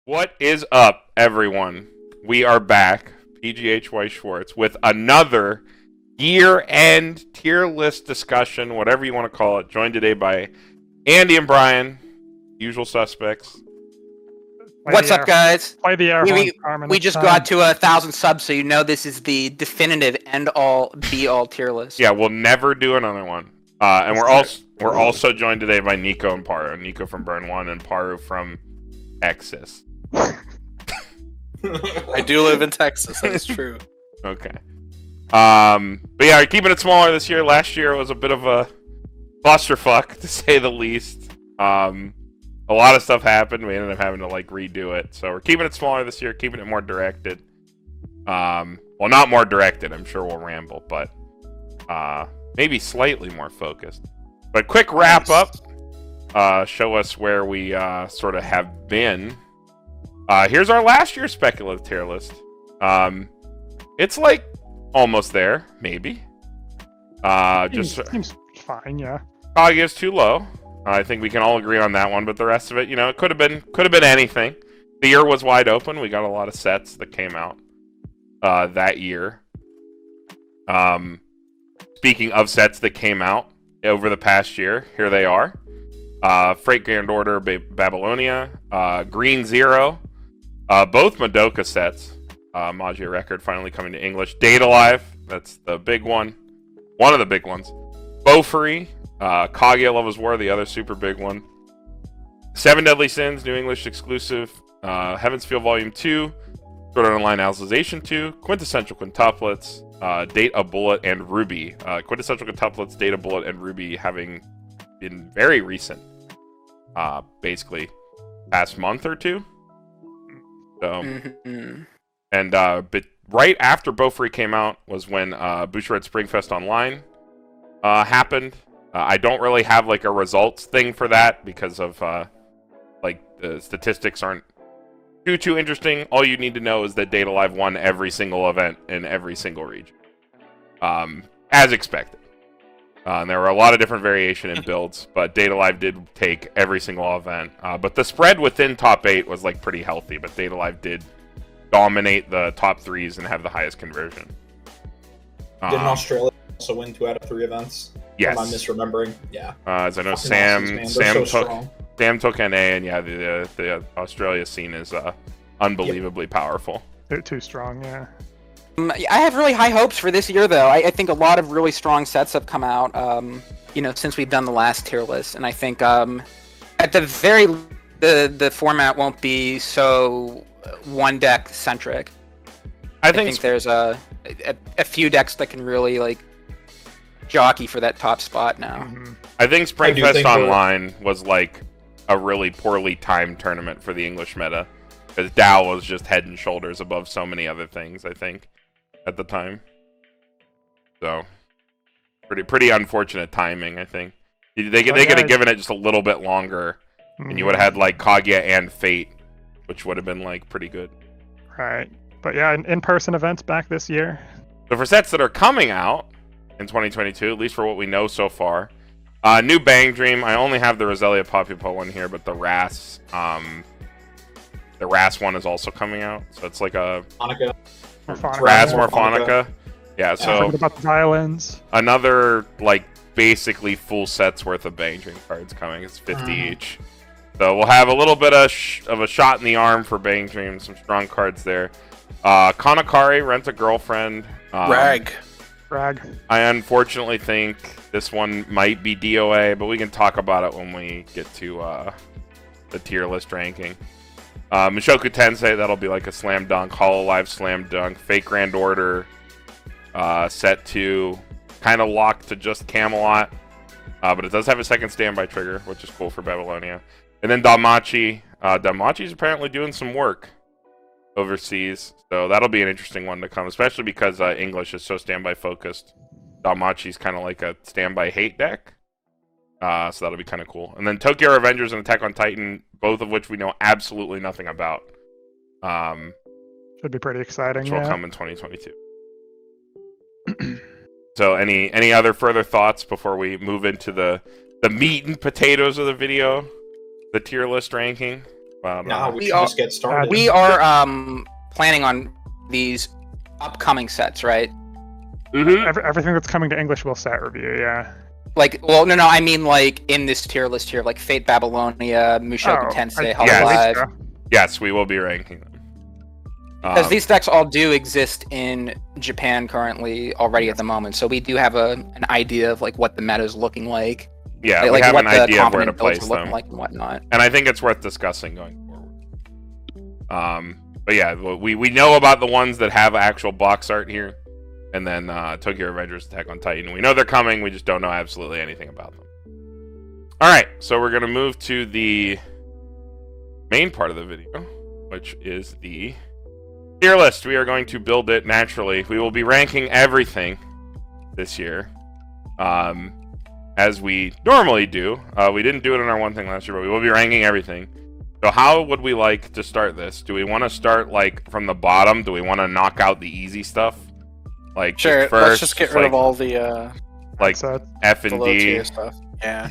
What is up, everyone? We are back, PGH Weiss Schwarz, with another year-end tier list discussion, whatever you want to call it. Joined today by Andy and Brian, usual suspects. What's up, guys? Play the air horn, Carmen. We just got to 1,000 subs, so you know this is the definitive end-all, be-all tier list. Yeah, we'll never do another one. And we're also joined today by Niko and Paru. Niko from Burn 1 and Paru from Texas. I do live in Texas, that is true. Okay. But yeah, keeping it smaller this year. Last year was a bit of a clusterfuck, to say the least. A lot of stuff happened. We ended up having to redo it. So we're keeping it smaller this year, keeping it more directed. Well, not more directed. I'm sure we'll ramble, but maybe slightly more focused. But quick wrap up. Show us where we sort of have been. Here's our last year's speculative tier list. It's almost there, maybe. Seems fine, yeah. Kaguya's too low. I think we can all agree on that one, but the rest of it, it could have been anything. The year was wide open. We got a lot of sets that came out that year. Speaking of sets that came out over the past year, here they are. Freight Grand Order Babylonia, Green Zero, both Madoka sets. Magia Record finally coming to English. Data Live, that's the big one. One of the big ones. Bofuri, Kaguya Love War, the other super big one. Seven Deadly Sins, New English exclusive. Heaven's Feel Volume 2. Sword Art Online Alicization 2. Quintessential Quintuplets. Data Bullet and Ruby. Quintessential Quintuplets, Data Bullet, and Ruby having been very recent. Basically, past month or two. So, and but right after Bofuri came out was when Bushiroad Springfest Online happened. I don't really have a results thing for that because of the statistics aren't too interesting. All you need to know is that Data Live won every single event in every single region, as expected. And there were a lot of different variation in builds, but Data Live did take every single event. But the spread within top 8 was pretty healthy, but Data Live did dominate the top 3s and have the highest conversion. Didn't Australia also win 2 out of 3 events? Yes. Am I misremembering? Yeah. As I know, Fucking Sam took NA, and yeah, the Australia scene is unbelievably powerful. They're too strong, yeah. I have really high hopes for this year, though. I think a lot of really strong sets have come out, since we've done the last tier list, and I think at the very the format won't be so one deck centric. I think there's a few decks that can really jockey for that top spot now. Mm-hmm. I think Springfest Online was a really poorly timed tournament for the English meta, because Dow was just head and shoulders above so many other things, I think, at the time. So pretty unfortunate timing, I think. They could have given it just a little bit longer, and you would have had Kaguya and Fate, which would have been pretty good. Right. But yeah, in-person events back this year. So for sets that are coming out in 2022, at least for what we know so far, new Bang Dream. I only have the Roselia Popupa one here, but the Ras one is also coming out. So it's a Ras Morphonica. Yeah, so about the violins. Another basically full set's worth of Bang Dream cards coming. It's 50 each. So we'll have a little bit of a shot in the arm for Bang Dream. Some strong cards there. Konakari, Rent a Girlfriend. Rag. I unfortunately think this one might be DOA, but we can talk about it when we get to the tier list ranking. Mushoku Tensei, that'll be a slam dunk. Hololive slam dunk. Fake Grand Order set 2, kind of locked to just Camelot, but it does have a second standby trigger, which is cool for Babylonia. And then Danmachi. Danmachi's apparently doing some work overseas, so that'll be an interesting one to come, especially because English is so standby focused. Danmachi's kind of a standby hate deck, so that'll be kind of cool. And then Tokyo Revengers and Attack on Titan, both of which we know absolutely nothing about. Should be pretty exciting. Which will come in 2022. So any other further thoughts before we move into the meat and potatoes of the video, the tier list ranking? But, Now we We should are- just get started. We are planning on these upcoming sets, right? Everything that's coming to English will set review. Yeah. Like, well, no, I mean like in this tier list here, like Fate Babylonia, Mushoku Tensei, Hollow yeah, Live. yes, we will be ranking them. Because these decks all do exist in Japan currently already at the moment, so we do have an idea of like what the meta is looking like. Yeah, like we have what an the idea of where to competent builds place are looking them. like and whatnot. And I think it's worth discussing going forward. But yeah, we know about the ones that have actual box art here, and then Tokyo Revengers Attack on Titan. We know they're coming, we just don't know absolutely anything about them. Alright, so we're going to move to the main part of the video, which is the tier list. We are going to build it naturally. We will be ranking everything this year, as we normally do. We didn't do it in our one thing last year, but we will be ranking everything. So how would we like to start this? Do we want to start like from the bottom? Do we want to knock out the easy stuff? Like Sure, first, let's just get rid of all the like So F the and low D. tier stuff. Yeah.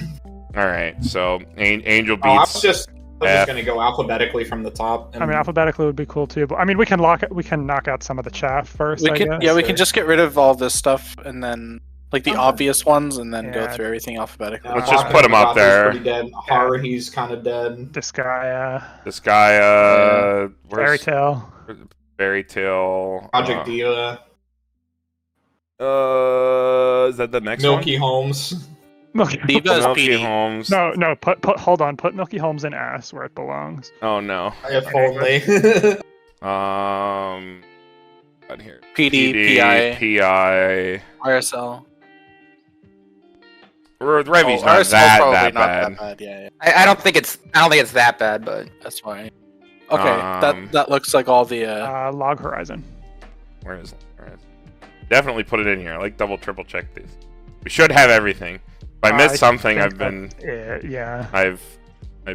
All right, so Angel I beats. was just F. going to go alphabetically from the top. And I mean, alphabetically would be cool too. But I mean, we can knock out some of the chaff first. We I can guess. we can just get rid of all this stuff and then like the Okay. obvious ones and then go Yeah. through everything alphabetically. Let's just put 'em up there. Pretty dead. Haruhi's kind of dead. Disgaea, This guy, Fairy where's Tail. Fairy Tail? Project Diva. Is that the next Milky Holmes. Milky. Diva one? is Milky PD. Holmes. No. Hold on. Put Milky Holmes in ass where it belongs. Oh no. If only. Out here. PD, PI. RSL. Revy's Oh, not RSL that probably bad. not that bad. Yeah, I don't think it's that bad, but that's fine. Okay, Um, that looks like all the Log Horizon. Where is it? Definitely put it in here. I like double, triple check these. We should have everything. If I missed something, think I've been Yeah. I've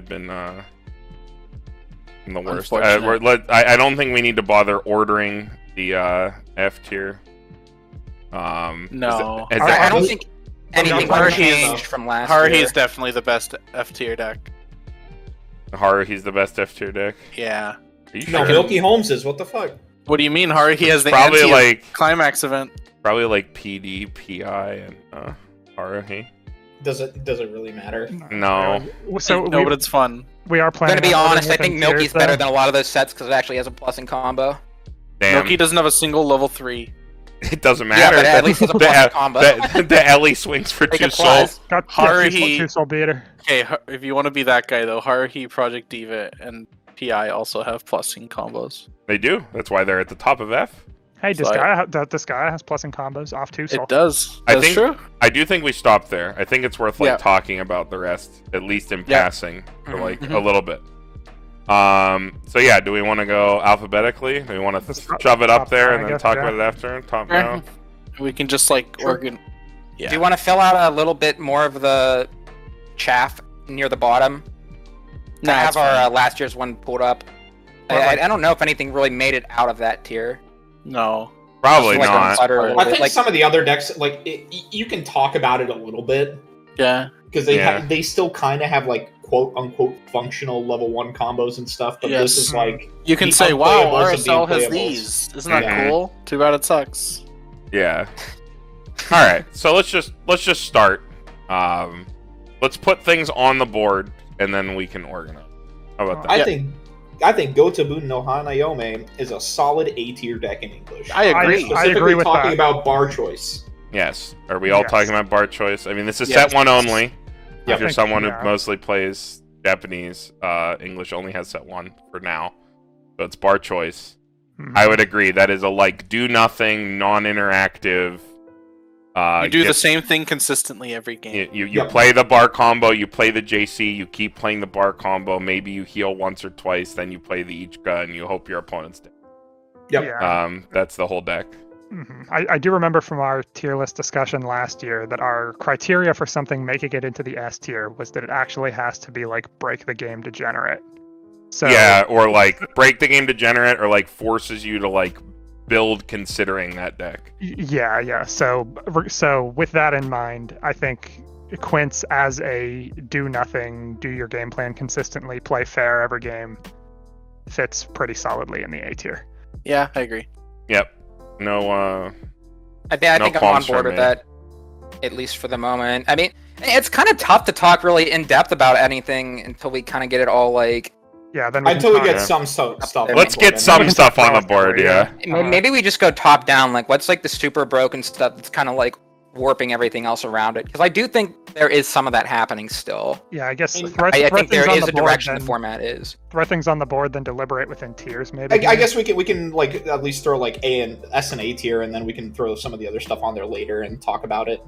been in the worst. Unfortunate. I don't think we need to bother ordering the F tier. No. I don't think anything Haruhi's- changed from last Haruhi's year. definitely the best F tier deck. He's the best F tier deck. Yeah. Are you No, sure? Milky Holmes is. What the fuck? What do you mean Haruhi has the Probably anti like climax event? probably like PD, PI, and Haruhi. Does it really matter? No. So No, but it's fun. we are I'm planning. gonna be on putting honest, I it in think Milky's tiers, better though. than a lot of those sets because it actually has a plus in combo. Damn. Milky doesn't have a single level 3. It doesn't Yeah, matter. but at least it's a plus in combo. The Ellie swings for Make 2 it plus. souls. Got Haruhi- two soul beater. Okay, if you want to be that guy though, Haruhi, Project Diva, and PI also have plus in combos. They do. That's why they're at the top of F. Hey, So Disgaea has plus in combos off 2 soul. It does. I That's think- true. I do think we stop there. I think it's worth like Yeah. talking about the rest, at least in Yeah. passing, for Mhm. like a little bit. So yeah, do we want to go alphabetically? Do we want to Just shove it up top there down, and I then guess, talk yeah. about it after? Top Sure. down. We can just like organ. Yeah. Do you want to fill out a little bit more of the chaff near the bottom? Nah, I have it's our fine. last year's one pulled up. Or like- I don't know if anything really made it out of that tier. No. Probably Like not. a butter a little I bit, think like- some of the other decks, like you can talk about it a little bit Yeah. because Yeah. they still kind of have like quote unquote functional level 1 combos and stuff. But this Yes. is like You can The say, "Wow, unplayables of the RSL has unplayables. these." Isn't that Mhm. cool? Too bad it sucks. Yeah. All right. So let's just start. Let's put things on the board and then we can organize. How about that? I think Gotobu no Hanayome is a solid A tier deck in English. I agree. I agree with talking that. about bar choice. Yes. Are we all Yes. talking about bar choice? I mean, this is Yes. set 1 only. I If you're think, someone yeah. who mostly plays Japanese, English only has set 1 for now. So it's bar choice. Mhm. I would agree. That is a like do nothing, non-interactive. You do the get- same thing consistently every game. You Yep. play the bar combo, you play the JC, you keep playing the bar combo. Maybe you heal once or twice, then you play the Ichika, and you hope your opponent's dead. Yep. Yeah. That's the whole deck. I do remember from our tier list discussion last year that our criteria for something making it into the S tier was that it actually has to be like break the game degenerate. So Yeah, or like break the game degenerate, or like forces you to like build considering that deck. Yeah. So with that in mind, I think Quince as a do nothing, do your game plan consistently, play fair every game. fits pretty solidly in the A tier. Yeah, I agree. Yep. No. I think I'm on qualms board from with me. that, at least for the moment. I mean, it's kind of tough to talk really in depth about anything until we kind of get it all like. Yeah, then we Until we can get talk. some stuff. on Let's the board get some anyway. stuff on the relatively, board. Yeah. Maybe we just go top down. Like, what's like the super broken stuff that's kind of like warping everything else around it? Because I do think there is some of that happening still. Yeah, I guess I throw, I throw think there things on is the a board, direction the then format is. throw things on the board, then deliberate within tiers. Maybe. I guess we can like at least throw like A and S and A tier, and then we can throw some of the other stuff on there later and talk about it.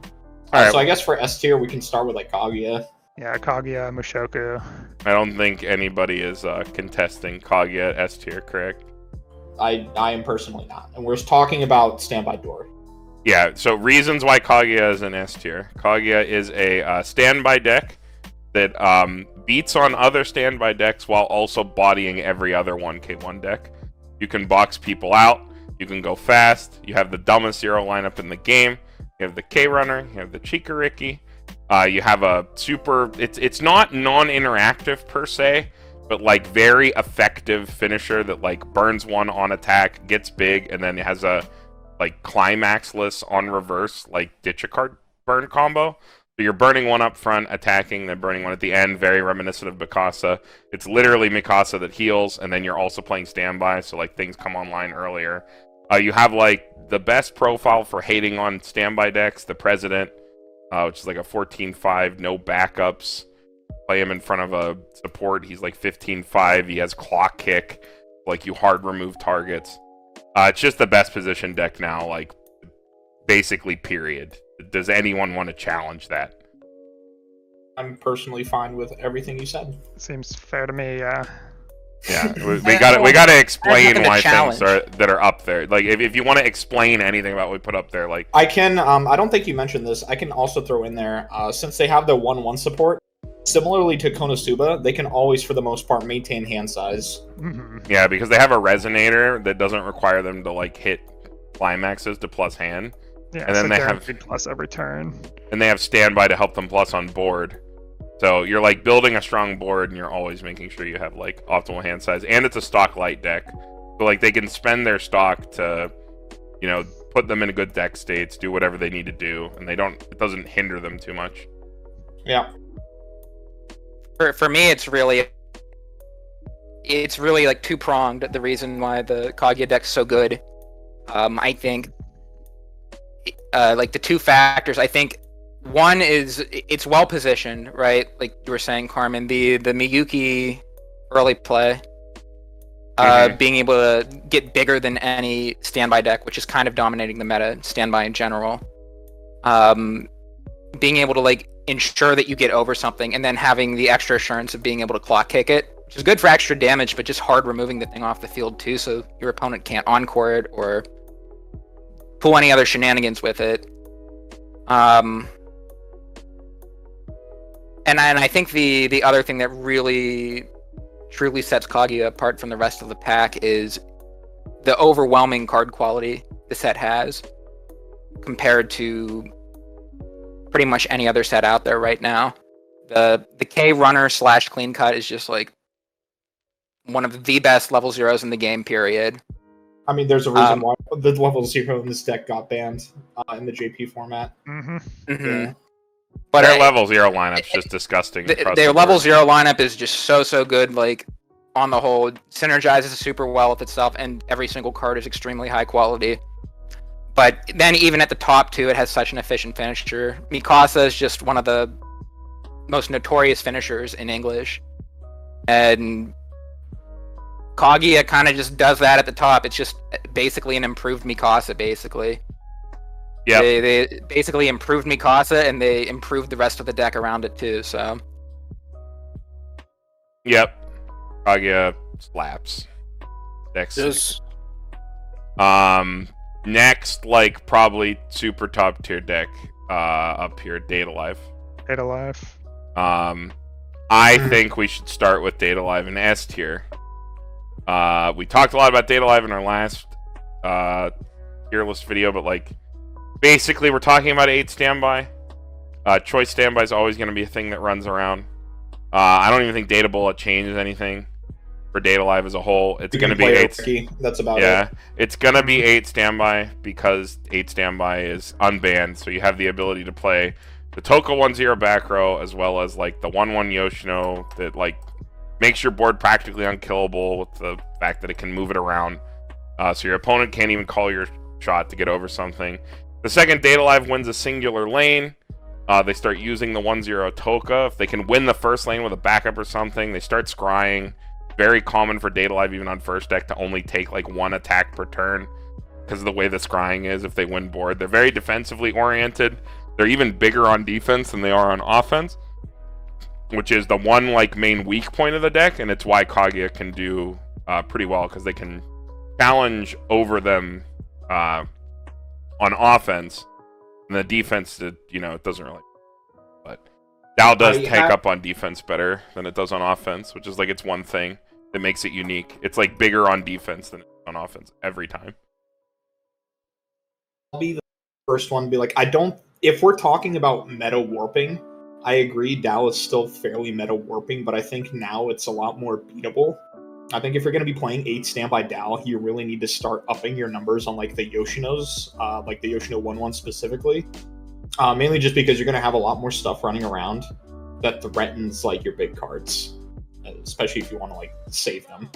Alright. So I guess for S tier we can start with like Kaguya. Yeah, Kaguya, Mushoku. I don't think anybody is contesting Kaguya S tier, correct? I am personally not, and we're talking about Standby Door. Yeah. So reasons why Kaguya is an S tier. Kaguya is a standby deck that beats on other standby decks while also bodying every other 1k1 deck. You can box people out. You can go fast. You have the dumbest zero lineup in the game. You have the K runner. You have the Chikoriki. You have a super. It's not non-interactive per se, but like very effective finisher that like burns one on attack, gets big, and then it has a like climaxless on reverse like ditch a card burn combo. So you're burning one up front, attacking, then burning one at the end. Very reminiscent of Mikasa. It's literally Mikasa that heals, and then you're also playing standby, so like things come online earlier. You have like the best profile for hating on standby decks, the President, which is like a 14-5, no backups. Play him in front of a support. He's like 15-5. He has clock kick. Like you hard remove targets. It's just the best position deck now. Like basically, period. Does anyone want to challenge that? I'm personally fine with everything you said. Seems fair to me. Yeah, we got to explain nothing to why challenge. things that are up there. Like if you want to explain anything about what we put up there, like I can. I don't think you mentioned this. I can also throw in there since they have the 1/1 support. Similarly to Konosuba, they can always, for the most part, maintain hand size. yeah, because they have a resonator that doesn't require them to like hit climaxes to plus hand, Yeah, And then so they have- guaranteed plus every turn. and they have standby to help them plus on board. So you're like building a strong board, and you're always making sure you have like optimal hand size, and it's a stock light deck, so like they can spend their stock to, you know, put them in good deck states, do whatever they need to do, and it doesn't hinder them too much. Yeah. For me, it's really like two pronged. The reason why the Kaguya deck's so good, I think, like the two factors. I think one is it's well positioned, right? Like you were saying, Carmen, the Miyuki early play, being able to get bigger than any standby deck, which is kind of dominating the meta, standby in general. Being able to like ensure that you get over something, and then having the extra assurance of being able to clock kick it, which is good for extra damage, but just hard removing the thing off the field too, so your opponent can't encore it or pull any other shenanigans with it. And I think the other thing that really truly sets Kaguya apart from the rest of the pack is the overwhelming card quality the set has compared to pretty much any other set out there right now. The K runner / clean cut is just like one of the best level zeros in the game, period. I mean, there's a reason why the level 0 in this deck got banned in the JP format. Yeah. But Their level 0 lineup's just disgusting. across their the level board. 0 lineup is just so good. Like on the whole, synergizes super well with itself, and every single card is extremely high quality. But then even at the top two, it has such an efficient finisher. Mikasa is just one of the most notorious finishers in English, and Kaguya kind of just does that at the top. It's just basically an improved Mikasa, basically. Yep. They basically improved Mikasa, and they improved the rest of the deck around it too. So. Yep. Kaguya slaps. Next. Just Next, like probably super top tier deck up here, Data Life. Data Life. I think we should start with Data Live in S tier. We talked a lot about Data Live in our last tier list video, but like basically we're talking about 8 standby. Choice standby is always going to be a thing that runs around. I don't even think Data Bullet changes anything. for Data Live as a whole. It's You going to can be play 8. Ricky. That's about it. Yeah, it's going to be 8 standby because 8 standby is unbanned. So you have the ability to play the Toka 1-0 back row as well as like the 1-1 Yoshino that like makes your board practically unkillable with the fact that it can move it around. So your opponent can't even call your shot to get over something. The second Data Live wins a singular lane, they start using the 1-0 Toka. If they can win the first lane with a backup or something, they start scrying. Very common for Data Live, even on first deck, to only take like 1 attack per turn because of the way the scrying is if they win board. They're very defensively oriented. They're even bigger on defense than they are on offense, which is the one like main weak point of the deck, and it's why Kaguya can do pretty well because they can challenge over them on offense, and the defense, it doesn't really. But Dal does take up on defense better than it does on offense, which is like its one thing that makes it unique. It's like bigger on defense than on offense every time. I'll be the first one to be like, if we're talking about meta warping, I agree Dal is still fairly meta warping, but I think now it's a lot more beatable. I think if you're going to be playing 8 standby Dal, you really need to start upping your numbers on like the Yoshinos, like the Yoshino 1-1 specifically. Mainly just because you're going to have a lot more stuff running around that threatens like your big cards, especially if you want to like save them.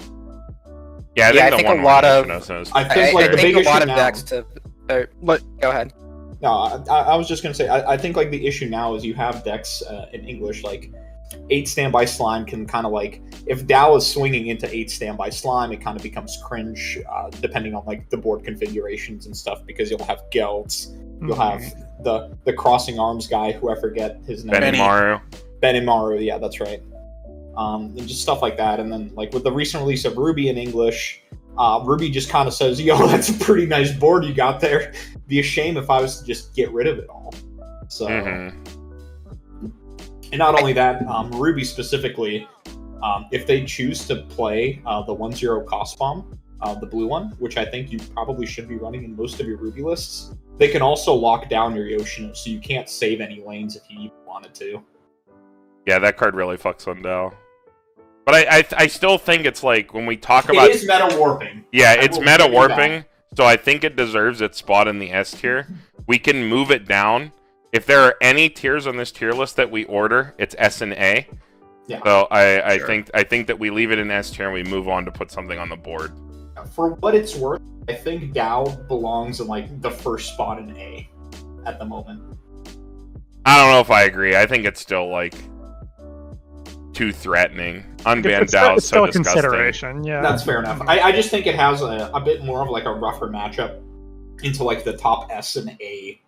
Yeah, I think a lot of decks to. Go ahead. No, I was just going to say, I think like the issue now is you have decks in English like 8 standby slime can kind of like, if Dal is swinging into 8 standby slime, it kind of becomes cringe depending on like the board configurations and stuff, because you'll have Gelds, you'll have the crossing arms guy who I forget his name. Benimaru, yeah, that's right. And just stuff like that. And then like with the recent release of Ruby in English, Ruby just kind of says, yo, that's a pretty nice board you got there. Be a shame if I was to just get rid of it all. So, and not only that, Ruby specifically, if they choose to play the 1-0 cost bomb, the blue one, which I think you probably should be running in most of your Ruby lists, they can also lock down your Yoshino, so you can't save any lanes if you even wanted to. Yeah, that card really fucks on Dal. But I still think it's like when we talk about... It is meta warping. Yeah, it's meta warping, so I think it deserves its spot in the S tier. We can move it down. If there are any tiers on this tier list that we order, it's S and A. Yeah. So I think that we leave it in S tier and we move on to put something on the board. For what it's worth, I think Dal belongs in like the first spot in A at the moment. I don't know if I agree. I think it's still like too threatening. Unbanned Dal is so disgusting. Consideration, yeah. That's fair enough. I just think it has a bit more of like a rougher matchup into like the top S and A.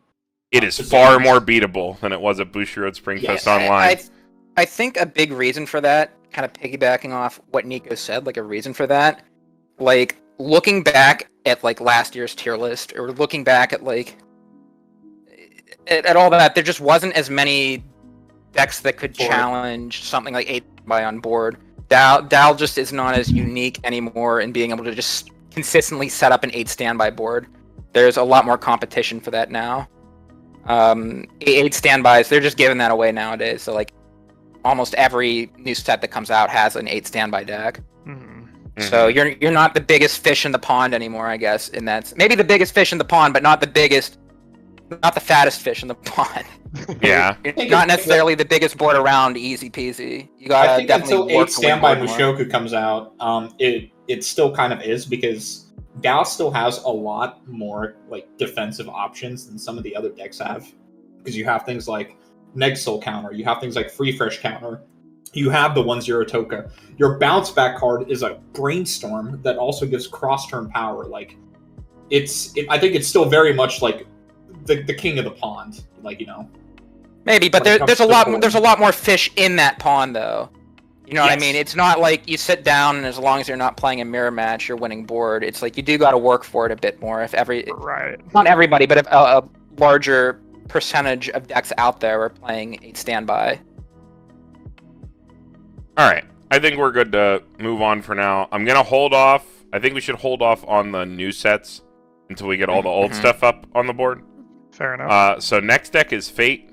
It is far more beatable than it was at Bushiroad Springfest Online. I think a big reason for that, kind of piggybacking off what Niko said, like a reason for that, like looking back at like last year's tier list, or looking back at like at all that, there just wasn't as many decks that could challenge something like 8 by on board. Dal just is not as unique anymore in being able to just consistently set up an 8 standby board. There's a lot more competition for that now. 8 standbys, they're just giving that away nowadays. So like almost every new set that comes out has an 8 standby deck. So you're not the biggest fish in the pond anymore, I guess. And that's maybe the biggest fish in the pond, but not the fattest fish in the pond. Yeah. You're not necessarily the biggest board around, easy peasy. You gotta I think definitely until work 8 standby more. Mushoku comes out, it still kind of is, because Dal still has a lot more like defensive options than some of the other decks have, because you have things like Neg-Soul counter, you have things like Free Fresh counter, you have the 1-0 Toka. Your bounce back card is a Brainstorm that also gives cross turn power. Like I think it's still very much like the king of the pond, like, you know. Maybe, but there's a lot more fish in that pond though. You know what I mean? It's not like you sit down and as long as you're not playing a mirror match, you're winning board. It's like you do got to work for it a bit more. If not everybody, but if a larger percentage of decks out there are playing 8 standby. All right, I think we're good to move on for now. I'm gonna hold off. I think we should hold off on the new sets until we get all the old stuff up on the board. Fair enough. So next deck is Fate.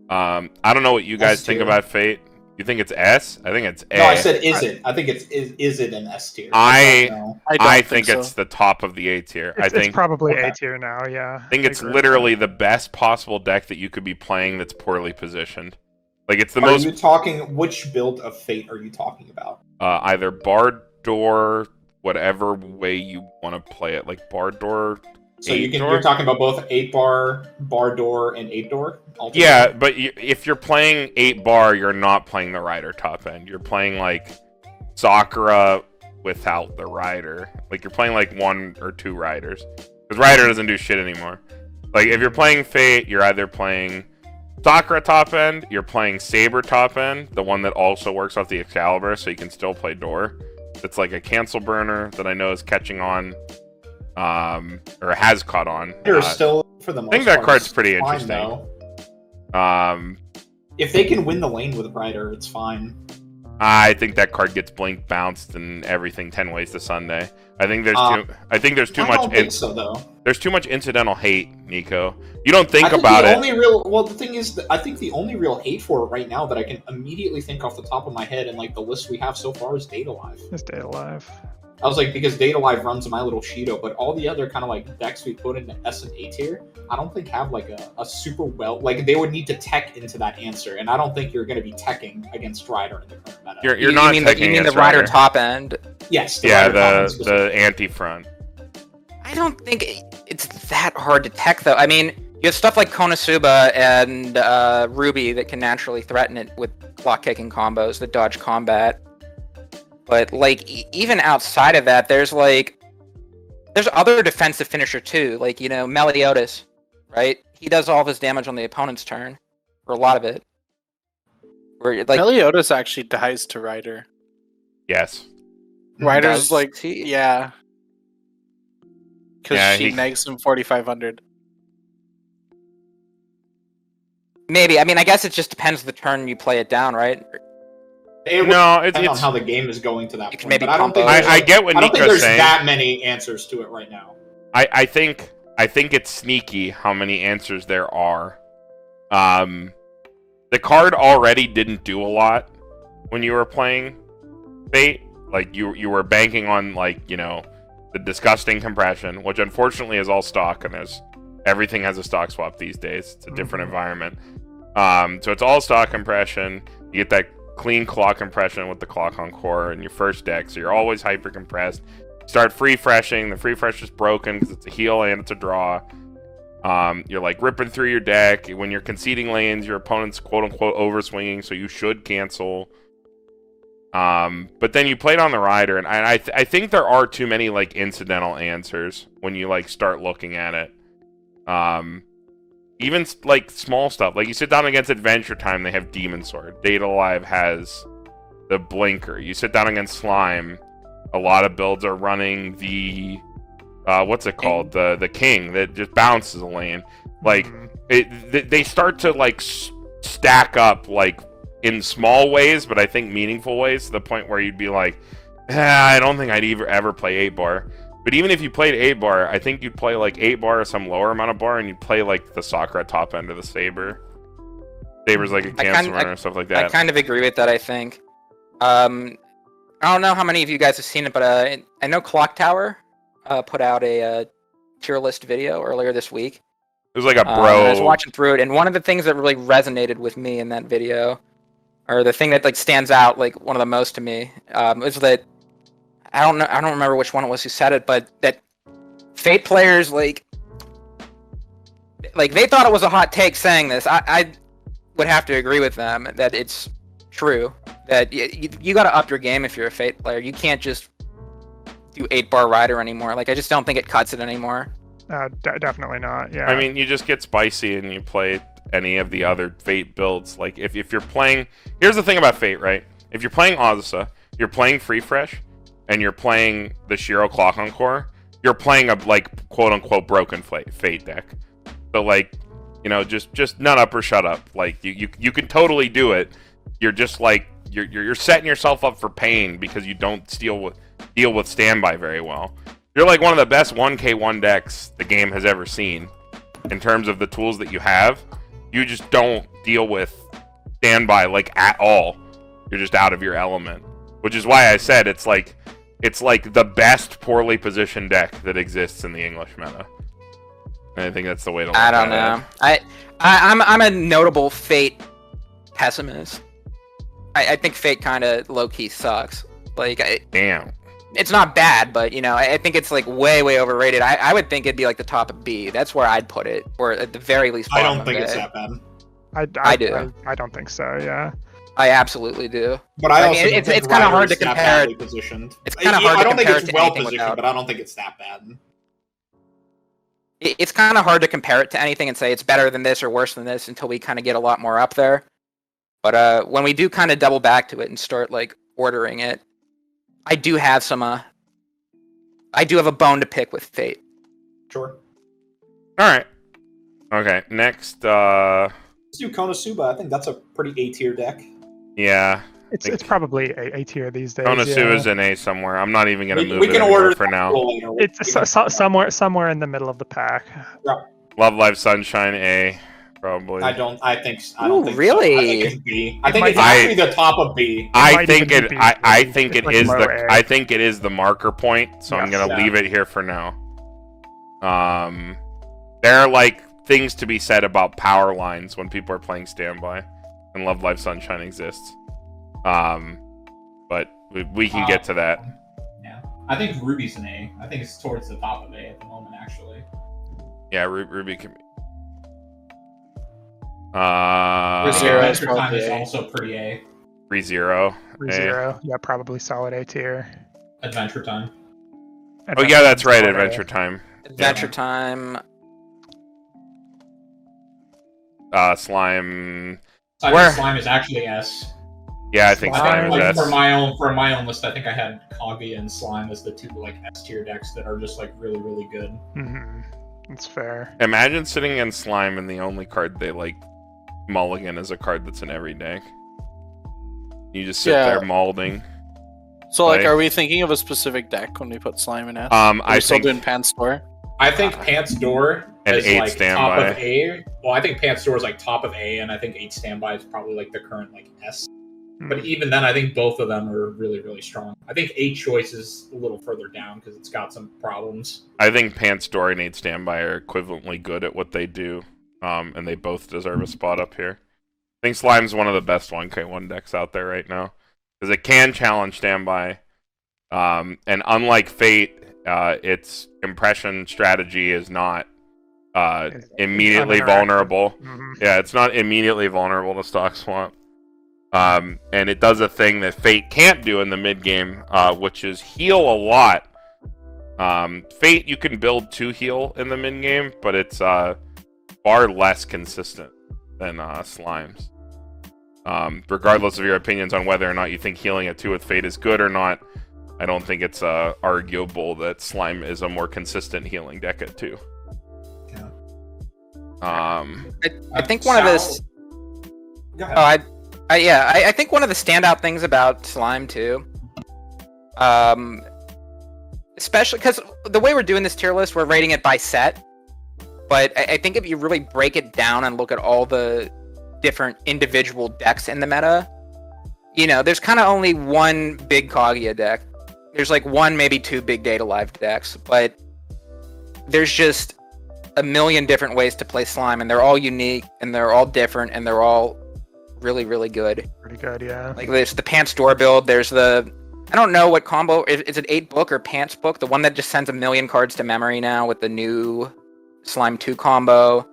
I don't know what you guys think about Fate, You think it's S? I think it's A. No, I said is it. I think is it an S tier? I don't know. I don't think so. it's the top of the A tier. I It's think probably Okay. A tier now. Yeah. I think it's literally the best possible deck that you could be playing that's poorly positioned. Like it's the Are most you talking? Which build of Fate are you talking about? either barred door, whatever way you want to play it, like barred door. So Eight door? you're talking about both 8-bar, bar door, and 8-door? Yeah, but if you're playing 8-bar, you're not playing the rider top end. You're playing like Sakura without the rider. Like you're playing like 1 or 2 riders. Because rider doesn't do shit anymore. Like if you're playing Fate, you're either playing Sakura top end, you're playing Saber top end, the one that also works off the Excalibur, so you can still play door. It's like a cancel burner that I know is catching on, or has caught on. They're still, for the most I think that part, card's it's pretty fine, interesting. though. If they can win the lane with Rider, it's fine. I think that card gets blink bounced and everything 10 ways to Sunday. I think there's too I much. don't think so, though. There's too much incidental hate, Niko. You don't think I think about the it. only real, well, the thing is, that I think the only real hate for it right now that I can immediately think off the top of my head, and like the list we have so far, is Data Live. It's Data Live. I was like, because Data Live runs my little Shido, but all the other kind of like decks we put into S and A tier, I don't think have like a super well, like they would need to tech into that answer, and I don't think you're going to be teching against Rider in the current meta. You're not you mean taking the against rider top end? Yes, Yeah, Rider top end the specifically. anti-front. I don't think it's that hard to tech though. I mean, you have stuff like Konosuba and Ruby that can naturally threaten it with clock kicking combos that dodge combat. But like even outside of that, there's other defensive finisher too. Like Meliodas, right? He does all of his damage on the opponent's turn, or a lot of it. Where like Meliodas actually dies to Rider. Yes. Rider's does like, he? yeah. Because Yeah, she he- negs him 4,500. maybe. I mean, I guess it just depends the turn you play it down, right? It would No, it's, depend on it's how the game is going to that You can point. maybe But I don't think combo. there's, I get what I don't think Niko's there's saying. that many answers to it right now. I think it's sneaky how many answers there are. The card already didn't do a lot when you were playing Fate. Like you were banking on the disgusting compression, which unfortunately is all stock, and everything has a stock swap these days. It's a different environment. So it's all stock compression. You get that clean clock compression with the clock on core in your first deck, so you're always hyper compressed. Start free freshing. The free fresh is broken because it's a heal and it's a draw. You're like ripping through your deck. When you're conceding lanes, your opponent's quote unquote overswinging, so you should cancel. But then you played on the rider, and I think there are too many incidental answers when you start looking at it. Even small stuff, like you sit down against Adventure Time, they have Demon Sword. Data Live has the Blinker. You sit down against Slime, a lot of builds are running the what's it called, the King that just bounces a lane. They start to stack up in small ways, but I think meaningful ways, to the point where you'd be like, I don't think I'd ever play 8-bar. But even if you played 8-bar, I think you'd play 8-bar or some lower amount of bar, and you'd play the Sakura top end of the Saber. Saber's like a cancel runner and stuff like that. I kind of agree with that. I think. I don't know how many of you guys have seen it, but I know Clock Tower put out a tier list video earlier this week. It was like a bro. I was watching through it, and one of the things that really resonated with me in that video, or the thing that stands out one of the most to me, is that I don't remember which one it was who said it, but that Fate players they thought it was a hot take saying this. I would have to agree with them that it's true, that you got to up your game if you're a Fate player. You can't just do 8-bar rider anymore. I just don't think it cuts it anymore. Definitely not. Yeah. I mean, you just get spicy and you play any of the other Fate builds. If you're playing, here's the thing about Fate, right? If you're playing Azusa, you're playing Free Fresh, and you're playing the Shiro Clock Encore, you're playing a quote unquote broken Fate deck. So just nut up or shut up. You can totally do it. You're just you're setting yourself up for pain because you don't deal with standby very well. You're one of the best 1k1 decks the game has ever seen in terms of the tools that you have. You just don't deal with standby at all. You're just out of your element, which is why I said it's like the best poorly positioned deck that exists in the English meta. And I think that's the way to look at it. I don't know. I'm a notable Fate pessimist. I think Fate kind of low key sucks. Like, Damn. it's not bad, but I think it's like way overrated. I would think it'd be like the top of B. That's where I'd put it, or at the very least. I don't bottom think of it's A. that bad. I do. I don't think so. Yeah. I absolutely do. But I Like, also it's don't think kind of Ryder hard to is that compare badly it. positioned. It's kind of hard I to don't think compare it's it to well anything positioned, without. but I don't think it's that bad. It's kind of hard to compare it to anything and say it's better than this or worse than this until we kind of get a lot more up there. But when we do kind of double back to it and start like ordering it, I do have a bone to pick with Fate. Sure. All right. Okay. Next. Let's do Konosuba. I think that's a pretty A tier deck. Yeah. It's probably a tier these days. Konosuba is an A somewhere. I'm not even gonna move We it can anywhere order for that now. later. It's somewhere in the middle of the pack. Love Live Sunshine A, probably. I don't think. Ooh, think really? So. I think it's B. I think it's might- actually the top of B. I might think even it. be I B. think It's it like is low the. A. I think it is the marker point. So I'm Yes. gonna leave it here for now. There are like things to be said about power lines when people are playing standby, and Love Live Sunshine exists. But we can get to that. Yeah, I think Ruby's an A. I think it's towards the top of A at the moment, actually. Yeah, Ruby can be. Zero is Adventure Time probably is A. also pretty A. 3-0. 3-0. Yeah, probably solid A tier. Adventure Time. Oh yeah, that's right. Solid A. Adventure Time. Adventure Time. Slime. So I Where- think Slime is actually S. Yeah, I think Slime is like S. for my own list, I think I had Kaguya and Slime as the two like S tier decks that are just like really good. Mm-hmm. That's fair. Imagine sitting in Slime and the only card they like mulligan is a card that's in every deck. You just sit Yeah. there molding. So, like, Right. are we thinking of a specific deck when we put Slime in S? I Are we still think doing Pan Store? I think Pants Door And is 8 like Standby. top of A. Well, I think Pants Door is like top of A, and I think 8 Standby is probably like the current like S. But even then, I think both of them are really strong. I think 8 Choice is a little further down because it's got some problems. I think Pants Door and 8 Standby are equivalently good at what they do, and they both deserve a spot up here. I think Slime's one of the best 1K1 decks out there right now because it can challenge Standby, and unlike Fate, its impression strategy is not immediately uninteractive. vulnerable. Mhm. Yeah, it's not immediately vulnerable to Stock Swamp. And it does a thing that Fate can't do in the mid game, which is heal a lot. Fate, you can build to heal in the mid game, but it's far less consistent than Slime's. Regardless of your opinions on whether or not you think healing at 2 with Fate is good or not, I don't think it's arguable that Slime is a more consistent healing deck at 2. Yeah. I think one of the. Go ahead. I think one of the standout things about Slime too, especially because the way we're doing this tier list, we're rating it by set. But I think if you really break it down and look at all the different individual decks in the meta, there's kind of only one big Kaguya deck. There's like one, maybe 2 big Data Live decks, but there's just a million different ways to play Slime, and they're all unique, and they're all different, and they're all really good. Pretty good, yeah. Like there's the Pants Door build, there's the I don't know what combo is it 8 book or Pants book, the one that just sends a million cards to memory now with the new Slime 2 combo.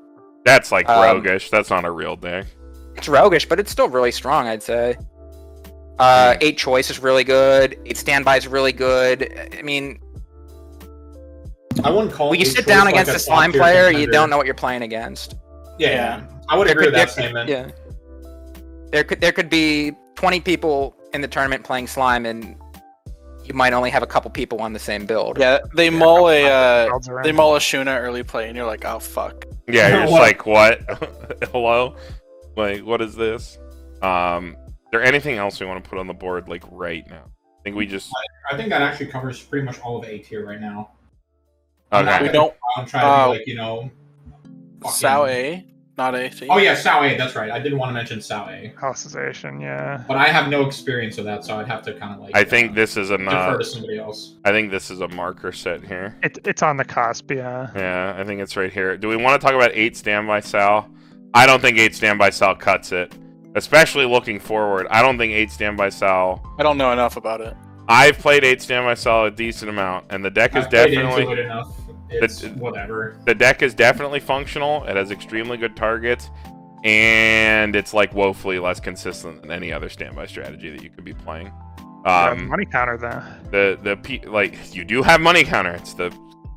That's like roguish. That's not a real deck. It's roguish, but it's still really strong, I'd say. 8 Choice is really good. 8 Standby is really good. I mean, I wouldn't call. when you 8 sit Choice down like against a a Slime top-tier player, you contender. don't know what you're playing against. Yeah, I would agree with that statement. Yeah. There could be 20 people in the tournament playing Slime, and you might only have a couple people on the same build. Yeah, they mull a Builds around. they mull a Shuna early play, and you're like, oh fuck. Yeah, you're just What? like, what? Hello? Like, what is this? Is there anything else we want to put on the board, like, right now? I think we just... I think that actually covers pretty much all of A tier right now. Okay. We don't. I'm trying to be like, fucking- Sao A. not AT. Oh yeah, Sao A. That's right. I didn't want to mention Sao A, Alicization, yeah. but I have no experience with that, so I'd have to kind of like. I think this is defer to somebody else. I think this is a marker set here. It's on the cusp, yeah. Yeah, I think it's right here. Do we want to talk about 8 Standby Sal? I don't think 8 Standby Sal cuts it. Especially looking forward. I don't think 8 Standby Sal... I don't know enough about it. I've played 8 Standby Sal a decent amount, and the deck is definitely... Into it enough. It's whatever. The deck is definitely functional. It has extremely good targets, and it's like woefully less consistent than any other standby strategy that you could be playing. Money counter though. Like you do have money counter. It's the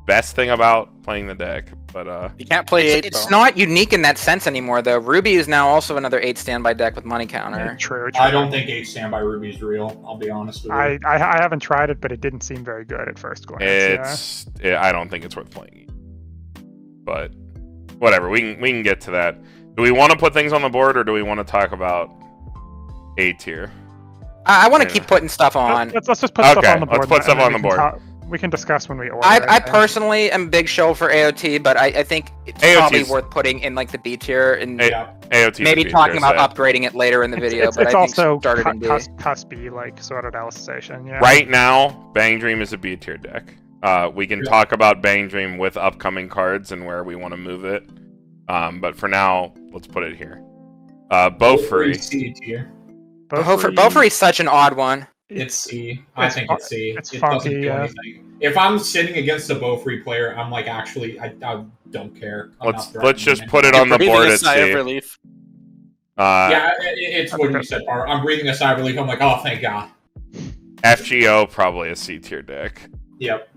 best thing about playing the deck, but you can't play 8. It's not unique in that sense anymore, though. Ruby is now also another 8 standby deck with money counter. True. I don't think 8 Standby Ruby is real. I'll be honest with you. I haven't tried it, but it didn't seem very good at first glance. I don't think it's worth playing. But whatever, we can get to that. Do we want to put things on the board, or do we want to talk about A tier? I want to keep putting stuff on. Let's just put stuff on the board. Let's put stuff on the board. We can discuss when we order. I personally am big show for AOT, but I think it's probably worth putting in like the B tier and AOT maybe talking about upgrading it later in the video. It's also cuspy, like sorted alicization. Yeah. Right now, Bang Dream is a B tier deck. We can talk about Bang Dream with upcoming cards and where we want to move it. But for now, let's put it here. Beaufrey. C tier. Beaufrey is such an odd one. It's C. I think it's C. It's it funky, doesn't do anything. If I'm sitting against a Beaufrey player, I'm like, actually, I don't care. Let's just put it on the board at C. Yeah, it's what you said, Paru. I'm breathing a sigh of relief. I'm like, oh, thank God. FGO, probably a C tier deck. Yep.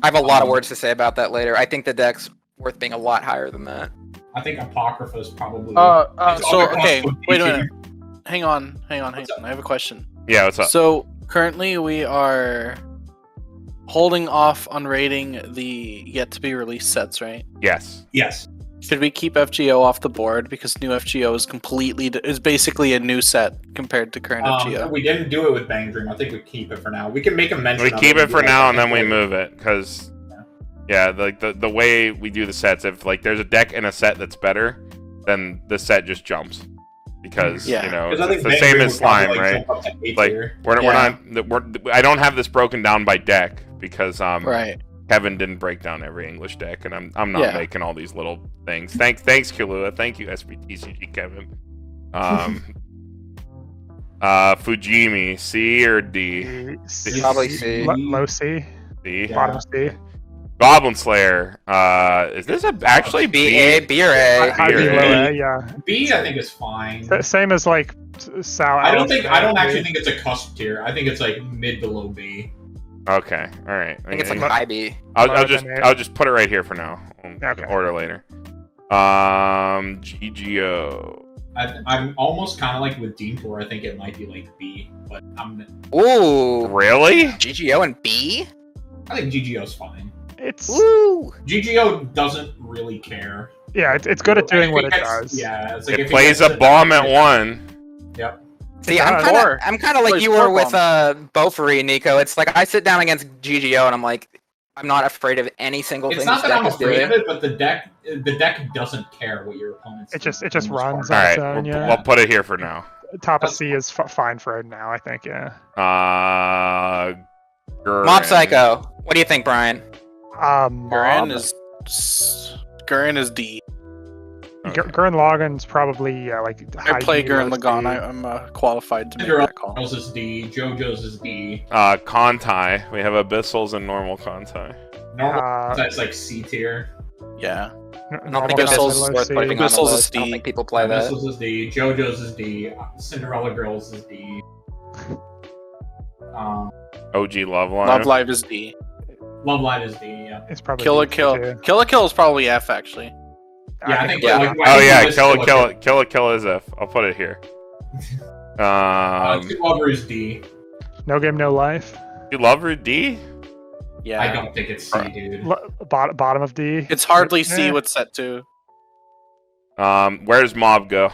I have a lot of words to say about that later. I think the deck's worth being a lot higher than that. I think Apocrypha is probably... okay, wait a minute. Hang on. I have a question. Yeah, what's up? So, currently we are holding off on rating the yet-to-be-released sets, right? Yes. Yes. Should we keep FGO off the board because new FGO is basically a new set compared to current FGO? We didn't do it with Bang Dream. I think we keep it for now. We can make a mention. We keep it for now and then we move it because, like the way we do the sets, if like there's a deck and a set that's better, then the set just jumps because you know it's the same as slime, right? Like we're not. I don't have this broken down by deck because Kevin didn't break down every English deck, and I'm not making all these little things. Thanks, Kilua. Thank you, SBTCG Kevin. Fujimi, C or D? Probably C. Low C. C. Bottom C. Goblin Slayer. Is this actually B? B or A? High B, low A, yeah. B, I think is fine. Same as like Sao. I don't actually think it's a cusp tier. I think it's like mid to low B. Okay, all right. I think it's like high B. I'll just put it right here for now. Okay. Order later. GGO. I'm almost kind of like with Dean Tour. I think it might be like B, but I'm. Ooh. Really? GGO and B? I think GGO's fine. GGO doesn't really care. Yeah, it's good at doing what it does. Yeah, it's like it plays a bomb at 1. Yep. See, I'm kind of like you were with Beaufrey, Niko. It's like I sit down against GGO and I'm like, I'm not afraid of any single thing. It's not this that I'm deck is afraid doing. of it, but the deck doesn't care what your opponent's. It just runs All on right, its own. we'll put it here for now. Top of C is fine for it now, I think. Yeah. Mob Psycho. What do you think, Brian? Gurren is D. Okay. Gurren Lagann's probably like. I play D, Gurren low Lagann. C. I'm qualified to make that call. Cinderella's is D. JoJo's is D. Contai. We have Abyssals and normal Contai. Normal that's like C tier. Yeah. I don't think Abyssals is worth putting on the Abyssals is list. I don't D. think people play that. Abyssals is D. JoJo's is D. Cinderella Girls is D. OG Love Live. Love Live is D. Love Live is D. Yeah. It's probably Kill a D Kill. too. Kill a Kill is probably F actually. I think. yeah. Like, Oh yeah, Kill a Kill is F. I'll put it here. Two Lover is D. No Game No Life. You love her D? Yeah. I don't think it's C, dude. Bottom of D. It's hardly C with set 2. Where does Mob go?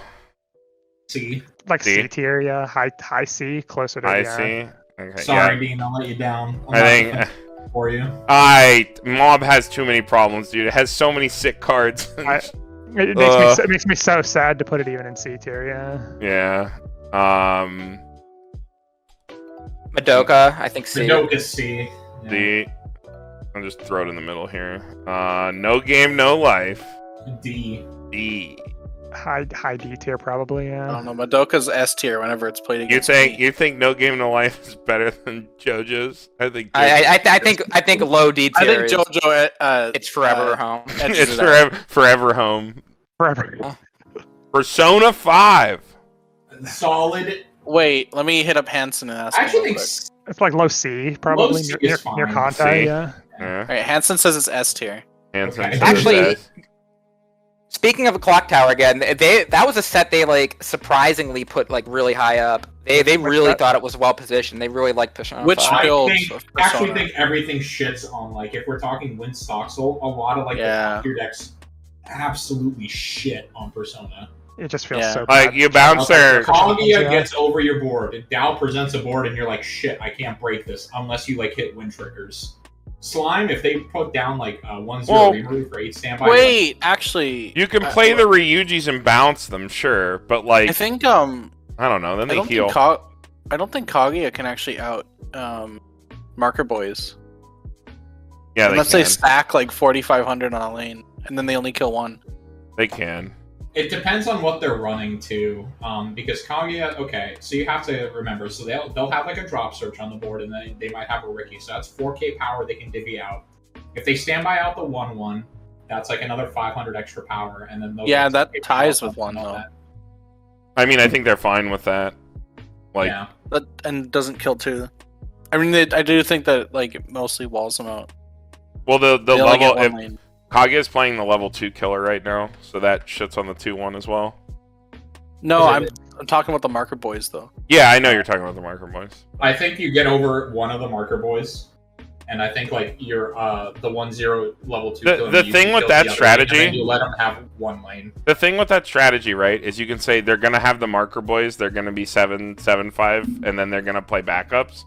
C. Like C. C tier, yeah. High C, closer to I yeah. see. Okay, Sorry, Dean, I'll let you down. I think for you. Mob has too many problems, dude. It has so many sick cards. It makes me so sad to put it even in C tier. Yeah. Yeah. Madoka, I think C. Madoka C. Yeah. I'll just throw it in the middle here. No game, no life. D. D. High D tier probably. I Yeah. don't know. Madoka's S tier whenever it's played You against think me. you think No Game No Life is better than JoJo's? I think I think low D I tier. think JoJo. It's forever home. it's forever home. Forever. Persona 5. Solid. Wait, let me hit up Hansen and ask. I actually him real think quick. It's like low C probably Low C near is fine. Kantai. C. Yeah. Yeah. All right, Hansen says it's S tier. Hanson Okay. says Actually, that. Speaking of a clock tower again, that was a set they like surprisingly put like really high up. They really thought it was well positioned. They really liked Persona. Which 5. build? I of actually Persona. think everything shits on, like, if we're talking win Stoxel, a lot of like Yeah. the tier decks absolutely shit on Persona. It just feels Yeah. so Like bad. you bounce there. Kaguya Yeah. gets over your board. Dow presents a board, and you're like, shit, I can't break this unless you like hit win triggers. Slime, if they put down like 1-0 Well, removal for 8 standby. Wait, actually, You can play the Ryujis and bounce them, sure, but like I think I don't know. Then I they don't heal. think I don't think Kaguya can actually out Marker Boys. Yeah, they Unless can. they stack like 4,500 on a lane, and then they only kill one. They can. It depends on what they're running too, because Kaguya. Okay, so you have to remember. So they'll have like a drop search on the board, and then they might have a Ricky. So that's 4K power they can divvy out. If they stand by out the 1/1, that's like another 500 extra power, and then they'll Yeah, get that 2K ties power with one, on though. that. I mean, I think they're fine with that. Like, Yeah. But and doesn't kill two. I mean, I do think that like it mostly walls them out. well, the They only get level. one lane. Kaguya's playing the level 2 killer right now, so that shits on the 2-1 as well. No, Is I'm talking about the Marker Boys though. Yeah, I know you're talking about the marker boys. I think you get over one of the marker boys, and I think like you're the 1-0 level 2. The killing thing you can with kill that the other, strategy- and then you let them have one lane. The thing with that strategy, right, is you can say they're gonna have the marker boys. They're gonna be 7-7-5, and then they're gonna play backups.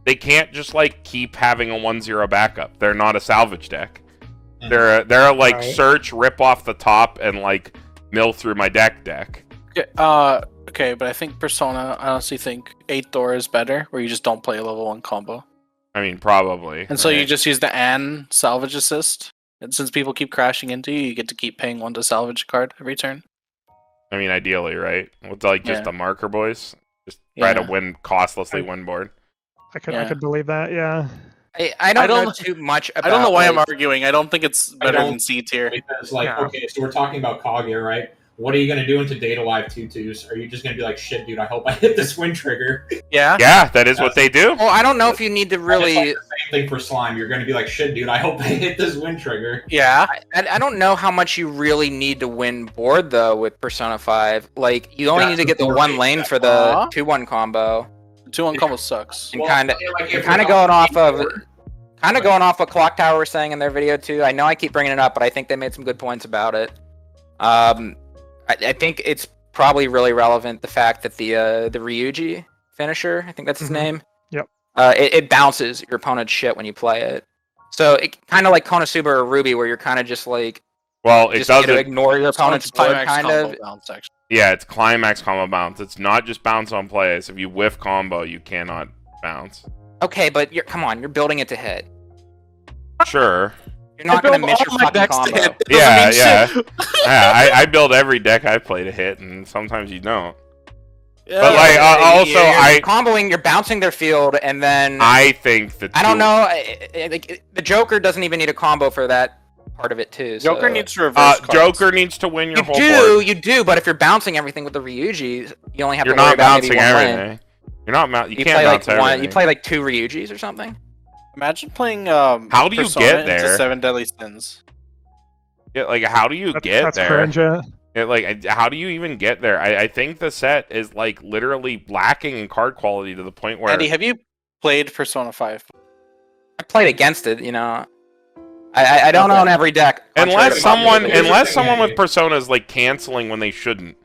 They can't just like keep having a 1-0 backup. They're not a salvage deck. They're a like Right. search, rip off the top, and like mill through my deck. Okay, but I think Persona, I honestly think 8 Door is better, where you just don't play a level 1 combo. I mean, probably. And so you right? just use the An salvage assist. And since people keep crashing into you, you get to keep paying 1 to salvage a card every turn. I mean, ideally, right? With like just Yeah. the marker boys, just try to Yeah. win costlessly win board. I could Yeah. believe that. Yeah. I don't know don't- too much about. I don't know why I'm like, arguing. I don't think it's better don't- than C tier. Because like, Yeah. okay, so we're talking about Kaguya, right? What are you gonna do into Data Live 2/2s? Are you just gonna be like, shit, dude? I hope I hit this win trigger. Yeah. Yeah, that is what they do. Well, I don't know if you need to And it's like really. the same thing for Slime. You're gonna be like, shit, dude. I hope I hit this win trigger. Yeah. I don't know how much you really need to win board though with Persona 5. Like you only That's need to the get the board one rate lane that- for the 2-1 combo. 2-1 combo sucks. And kinda- like, if Kinda we're going off talking of- board, Kind of going off what Clock Tower was saying in their video too. I know I keep bringing it up, but I think they made some good points about it. I think it's probably really relevant the fact that the Ryuji finisher, I think that's his Mhm. name. Yep. It bounces your opponent's shit when you play it. So it kind of like Konosuba or Ruby, where you're kind of just like Well, it just get to doesn't. ignore your opponent's board, Climax kind combo of. bounce, actually. Yeah, it's climax combo bounce. It's not just bounce on plays. If you whiff combo, you cannot bounce. Okay, but come on, you're building it to hit. Sure. You're not going to build miss your all my fucking decks to combo. hit. It Yeah, doesn't yeah. mean shit. Yeah, I build every deck I play to hit, and sometimes you don't. Yeah. But like, also, you're I comboing, you're bouncing their field, and then think that I don't know. Like, the Joker doesn't even need a combo for that part of it too. Joker so. needs to reverse cards. Joker needs to win your You whole do, board. you do, but if you're bouncing everything with the Ryujis, you only have You're to worry not about maybe bouncing one lane. everything. You're not you You can't play bounce like one. everything. You play like 2 Ryujis or something. Imagine playing How do you Persona get into there? 7 Deadly Sins. Yeah, like how do you get That's there? cringe. Yeah. How do you even get there? I think the set is like literally lacking in card quality to the point where Andy, have you played Persona 5? I played against it, you know. I don't own every deck. unless contrary to someone Here's the thing, with Andy. Persona is like canceling when they shouldn't,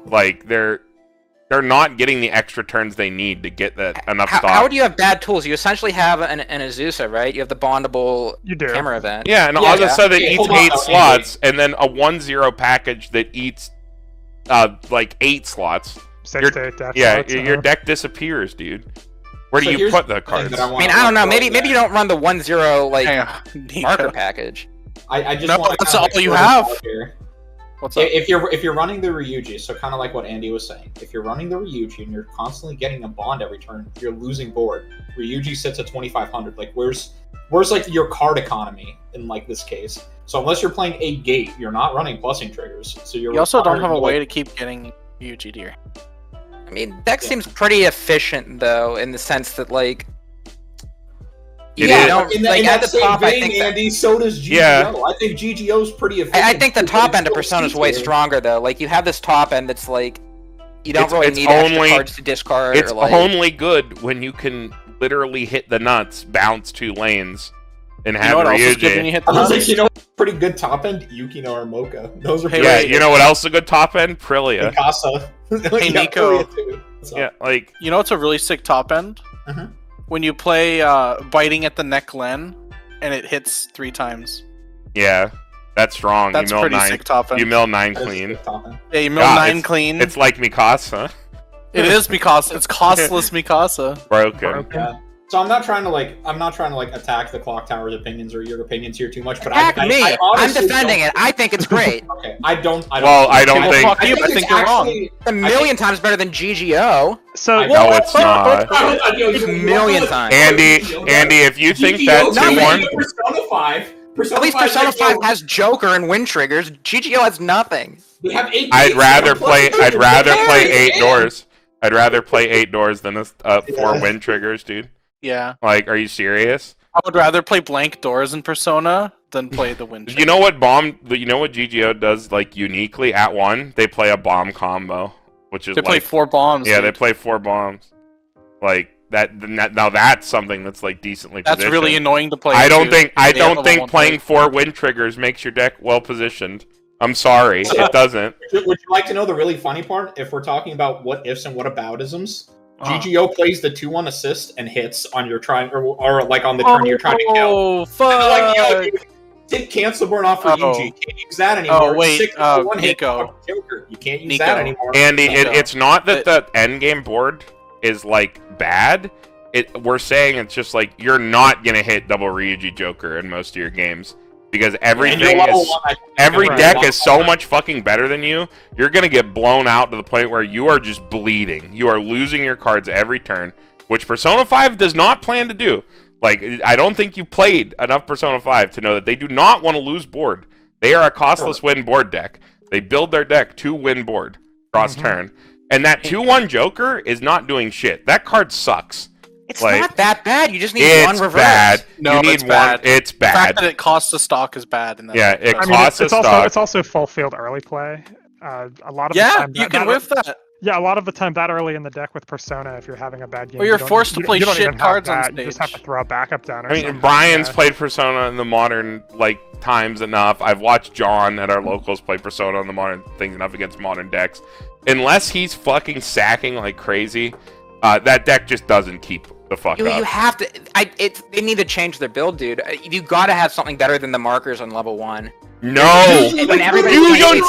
like they're they're not getting the extra turns they need to get that enough stock. How would you have bad tools? You essentially have an Azusa, right? You have the bondable camera event. Yeah, and all of a sudden it eats 8 slots, and then a 1-0 package that eats like 8 slots. 6 to 8 deck yeah, slots, your deck disappears, dude. Where do you put the cards? I mean, I don't know. Maybe you don't run the 1-0 like marker package. I just want that's all you have. What's up? If you're running the Ryuji, so kind of like what Andy was saying, if you're running the Ryuji and you're constantly getting a bond every turn, you're losing board. Ryuji sits at 2,500. Like where's like your card economy in like this case? So unless you're playing a gate, you're not running plussing triggers. So you also don't have a way to keep getting Ryuji deer. I mean, deck seems pretty efficient though, in the sense that like. In that same vein, Andy, so does GGO. Yeah. I think GGO's pretty efficient. I think the top end of Persona is way stronger, though. Like, you have this top end that's like, you don't really need extra cards to discard. It's only good when you can literally hit the nuts, bounce 2 lanes, and have Ryuji. I was like, you know, pretty good top end, Yuki no Armoka. Those are you know what else is a good top end? Prilia. Mikasa. Hey, Niko. Yeah, like... You know what's a really sick top end? When you play Biting at the Neck Len, and it hits 3 times. Yeah, that's strong. That's pretty sick top end. You mill 9 clean. Yeah, you mill 9 clean. It's like Mikasa. It is Mikasa. It's costless Mikasa. Broken. Yeah. So I'm not trying to attack the Clock Tower's opinions or your opinions here too much, but attack me. I'm defending it. I think it's great. Okay, I don't think. I think you're wrong. A million times better than GGO. So no, it's not. It's a million times. Andy, if you think that 2-1, Persona 5. At least Persona 5 has Joker and win triggers. GGO has nothing. We have 8. I'd rather play 8 doors. I'd rather play 8 doors than 4 win triggers, dude. Yeah. Like, are you serious? I would rather play blank doors in Persona than play the win trigger. You know what GGO does like uniquely at 1? They play a bomb combo, which is they play 4 bombs. Yeah, dude. They play 4 bombs. Like that. Now that's something that's like decently positioned. That's really annoying to play. I don't think playing 4 win triggers makes your deck well positioned. I'm sorry, it doesn't. Would you like to know the really funny part? If we're talking about what ifs and what aboutisms, GGO plays the 2-1 assist and hits on your try or like on the turn you're trying to kill. Oh fuck! Like, yo, take cancel burn off for Yuji. Can't use that anymore. Oh wait, Niko. Joker. You can't use that anymore. Andy, it's not that the endgame board is like bad. We're saying it's just like you're not gonna hit double Ryuji Joker in most of your games. Because every deck is so much fucking better than you, you're going to get blown out to the point where you are just bleeding. You are losing your cards every turn, which Persona 5 does not plan to do. Like, I don't think you played enough Persona 5 to know that they do not want to lose board. They are a costless win board deck. They build their deck to win board cross turn. And that 2-1 Joker is not doing shit. That card sucks. It's not that bad. You just need one reverse. Bad. No, you need it's bad. It's bad. The fact that it costs a stock is bad. Costs a stock. It's also full field early play. A lot of the time, you can whiff that. Yeah, a lot of the time that early in the deck with Persona, if you're having a bad game, you're forced to play shit cards on stage. You just have to throw a backup down. I mean, Brian's played Persona in the modern times enough. I've watched John at our locals play Persona in the modern things enough against modern decks. Unless he's fucking sacking like crazy, that deck just doesn't keep the fuck up. You have to. They need to change their build, dude. You gotta have something better than the markers on level 1. No. When everybody okay.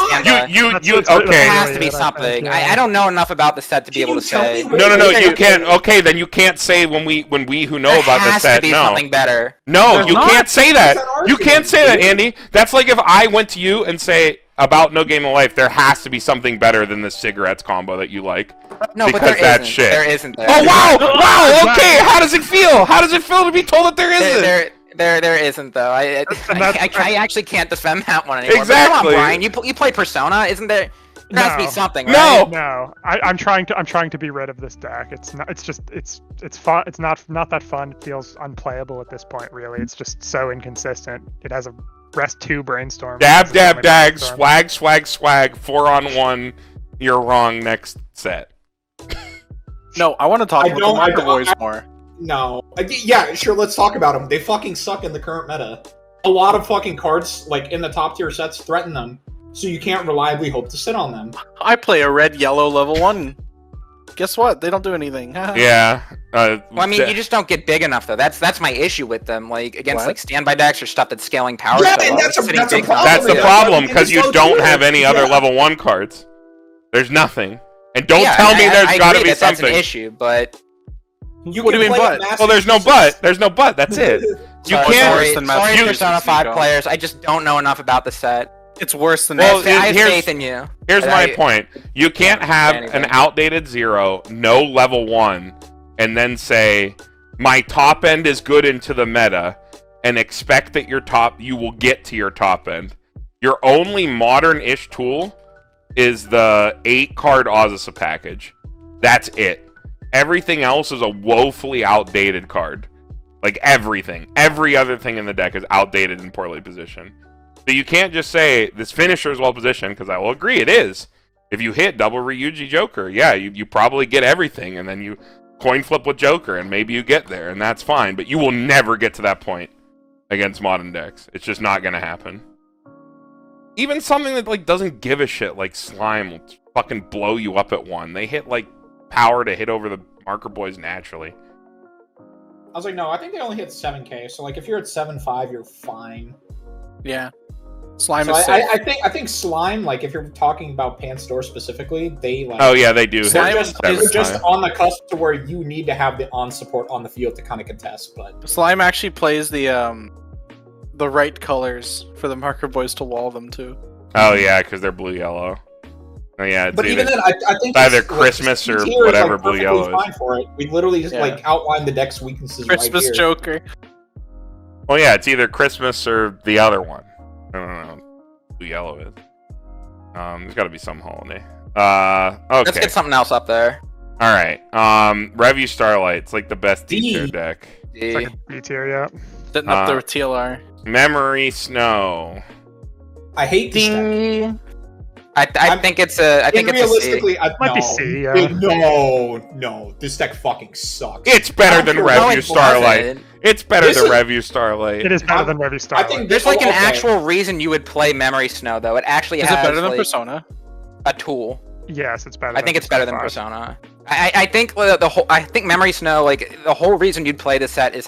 There has to be something. I don't know enough about the set to be able to say. No. You can't. Okay, then you can't say when we who know about the set. There has to be something better. No, you can't say that. You can't say that, Andy. That's like if I went to you and say about No Game of Life, there has to be something better than this cigarettes combo that you like. No, because but that's shit. There isn't. There. Oh wow! Okay, how does it feel? How does it feel to be told that there isn't? There isn't though. I actually can't defend that one anymore. Exactly. But come on, Brian. You play Persona, isn't there? There has to be something, right? No. I'm trying to be rid of this deck. It's not. It's just. It's fun. It's not that fun. It feels unplayable at this point. Really, it's just so inconsistent. It has a rest 2 brainstorm. Dab, dag, swag, 4-on-1. You're wrong. Next set. No, I want to talk about the Marker Boys more. No. Yeah, sure, let's talk about them. They fucking suck in the current meta. A lot of fucking cards, like, in the top tier sets threaten them, so you can't reliably hope to sit on them. I play a red-yellow level 1. guess what? They don't do anything. Yeah. Well, I mean, you just don't get big enough though. That's my issue with them. Like against What? like standby decks or stuff that's scaling power. Yeah, so and low, that's a sitting problem. big numbers. That's the Yeah. problem, because It's you so don't true. have any other Yeah. level 1 cards. There's nothing. And don't Yeah, tell and me there's I got to agree be that that's something. an issue, but You What do you can mean, play but? a massive Well, there's no pieces. but. There's no but. That's it. You sorry, can't. worse than sorry, Massachusetts, Persona 5 Niko. players. I just don't know enough about the set. It's worse than Well, that. I have here's- faith in you. Here's And my I- point. You can't have anything. an outdated 0, no level 1, and then say, my top end is good into the meta, and expect that you will get to your top end. Your only modern-ish tool is the 8-card Ozisa package. That's it. Everything else is a woefully outdated card. Like everything. Every other thing in the deck is outdated and poorly positioned. So you can't just say, this finisher is well positioned, because I will agree, it is. If you hit double Ryuji Joker, yeah, you probably get everything, and then you coin flip with Joker, and maybe you get there, and that's fine. But you will never get to that point against modern decks. It's just not going to happen. Even something that like doesn't give a shit, like Slime, will fucking blow you up at 1. They hit like power to hit over the marker boys naturally. I was like, no, I think they only hit 7k. So like, if you're at 7.5, you're fine. Yeah. Slime So is safe. I think Slime, like if you're talking about Pan Store specifically, they like Oh yeah, they do. Slime hit is they're every just time. on the cusp to where you need to have the on support on the field to kind of contest. But Slime actually plays the right colors for the marker boys to wall them too. Oh yeah, because they're blue yellow. Oh yeah, it's but even then, I think it's either it's, like, Christmas or C-tier is, whatever like, blue perfectly yellow is. fine for it. We literally just Yeah. like outlined the deck's weaknesses Christmas right here. Joker. Well, yeah, it's either Christmas or the other one. I don't know what blue yellow is. There's got to be some holiday. Let's Okay. get something else up there. All right. Review Starlight's like the best D. D-tier deck. It's like a B tier, yeah. Sitting up there Uh, with TLR. Memory Snow. I hate this deck. Ding. I I'm- think it's a. I think it's a C. realistically, Might no. be C, yeah. No, this deck fucking sucks. It's better than No, Review it Starlight. wasn't. It's better This than is- Review Starlight. It is better I'm- than Review I Starlight. think There's like an okay. actual reason you would play Memory Snow, though. It actually Is has it better than like, Persona? a tool. Yes, it's better. I think it's better than 5. Persona. I think the whole. I think Memory Snow, like the whole reason you'd play this set is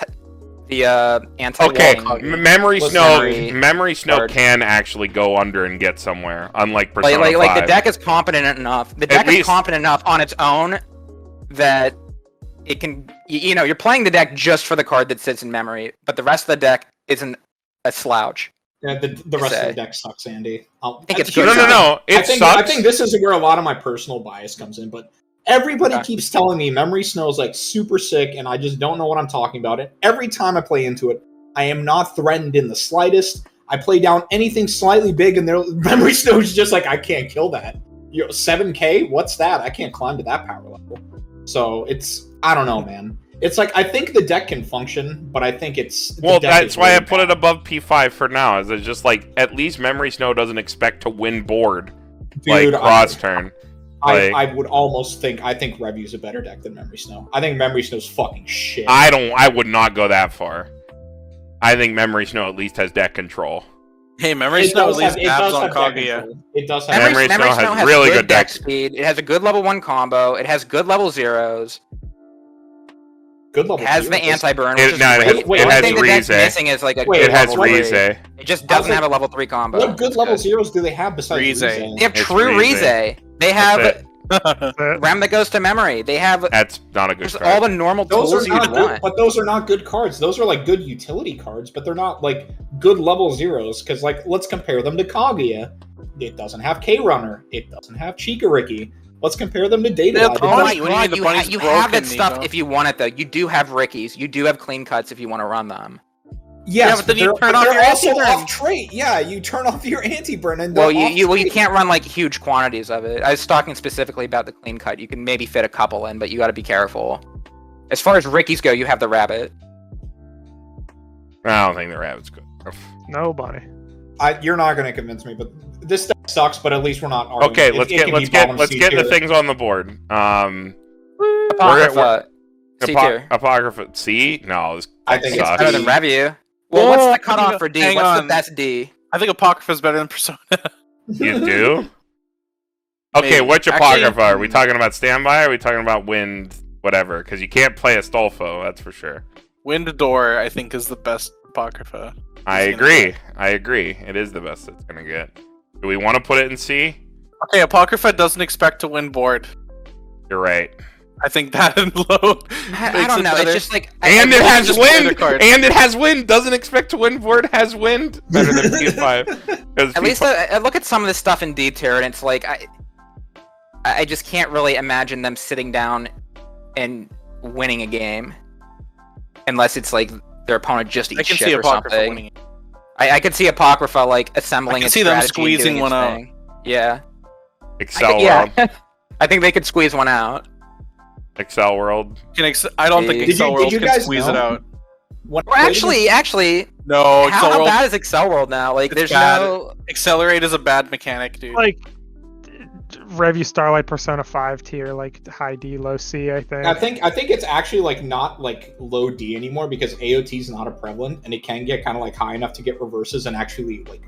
the Okay, anti-walling. Memory Plus Snow. memory Memory Snow card. can actually go under and get somewhere, unlike Persona Like 5. the deck is competent enough. The At deck is least- competent enough on its own that it can. You know, you're playing the deck just for the card that sits in memory, but the rest of the deck isn't a slouch. Yeah, the rest of say. the deck sucks, Andy. I think it's No, good. no. It I think sucks. this is where a lot of my personal bias comes in, but everybody Okay. keeps telling me Memory Snow is like super sick, and I just don't know what I'm talking about. And every time I play into it, I am not threatened in the slightest. I play down anything slightly big, and their Memory Snow is just like, I can't kill that. 7k? What's that? I can't climb to that power level. So I don't know, man. It's like I think the deck can function, but I think it's the Well, deck that's is why really I put bad. it above P5 for now. Is it's just like at least Memory Snow doesn't expect to win board like Dude, cross turn. Like- I would almost think I think Review's a better deck than Memory Snow. I think Memory Snow's fucking shit. I would not go that far. I think Memory Snow at least has deck control. Hey, Memory It Snow at does least have dabs on deck Kaguya. control. It does have Memory Snow has really good deck deck- speed. It has a good level 1 combo. It has good level 0s. good level. It has the zeros. anti-burn, It- which is no, it great. has- The it only has thing the deck's Rize. missing is like a Wait, It good has level Rize. 3. It just I was doesn't like, have a level 3 combo. What good It's level good. zeros do they have besides Rize. Rize? They have It's true Rize. Rize. They have That's it. But Ram that goes to memory. They have That's not a good just card. all the normal Those tools are you'd not good, want. but those are not good cards. Those are like good utility cards, but they're not like good level zeros. Because like, let's compare them to Kaguya. It doesn't have K Runner. It doesn't have Chikoriki. Let's compare them to Data. Yeah, Lab. the Oh bunny- my what do you mean god, the bunny's you have that broken, stuff Niko? if you want it though. You do have Rickies. You do have clean cuts if you want to run them. Yes, Yeah, but then you they're- turn off they're your also anti-burn. off trait. Yeah, you turn off your anti-burn and Well, they're you off-trait. can't run like huge quantities of it. I was talking specifically about the clean cut. You can maybe fit a couple in, but you got to be careful. As far as Rickies go, you have the rabbit. I don't think the rabbit's good. nobody. You're not going to convince me, but this deck sucks. But at least we're not. arguing. Okay, It- let's it get can let's be get bottom let's C get the tier. things on the board. Apocrypha, C tier. Apocrypha C? No, this I I think think it's sucks. better than Review. Well, Well, what's the cutoff for D? hang What's the on. best D? I think Apocrypha's better than Persona. You do? Okay, Maybe. which Actually, Apocrypha? Are we talking about Standby or are we talking about Wind, whatever? Because you can't play Astolfo, that's for sure. Wind Door, I think, is the best Apocrypha. I It's gonna agree. I agree. It is the best it's going to get. Do we want to put it in C? Okay, Apocrypha doesn't expect to win board. You're right. I think that and low. I don't know. It's just like And it really has just play the Wind! card. And it has Wind! Doesn't expect to win board, has Wind! Better than PS5. At least I look at some of this stuff in D tier, and it's like I just can't really imagine them sitting down and winning a game, unless it's like their opponent just I eats can shit see or Apocrypha something. winning it. I could see Apocrypha like assembling I can its see them strategy and squeezing doing one its out. thing. Yeah. Excel Yeah. World. I think they could squeeze one out. Excel World. I don't think Did Excel you World can guys squeeze know? it out. What Well, actually, No, Excel how World. bad is Excel World now? Like, It's there's bad. no. Accelerate is a bad mechanic, dude. Like Review Starlight Persona 5 tier, like high D, low C, I think. I think it's actually like not like low D anymore because AOT is not a prevalent and it can get kind of like high enough to get reverses and actually like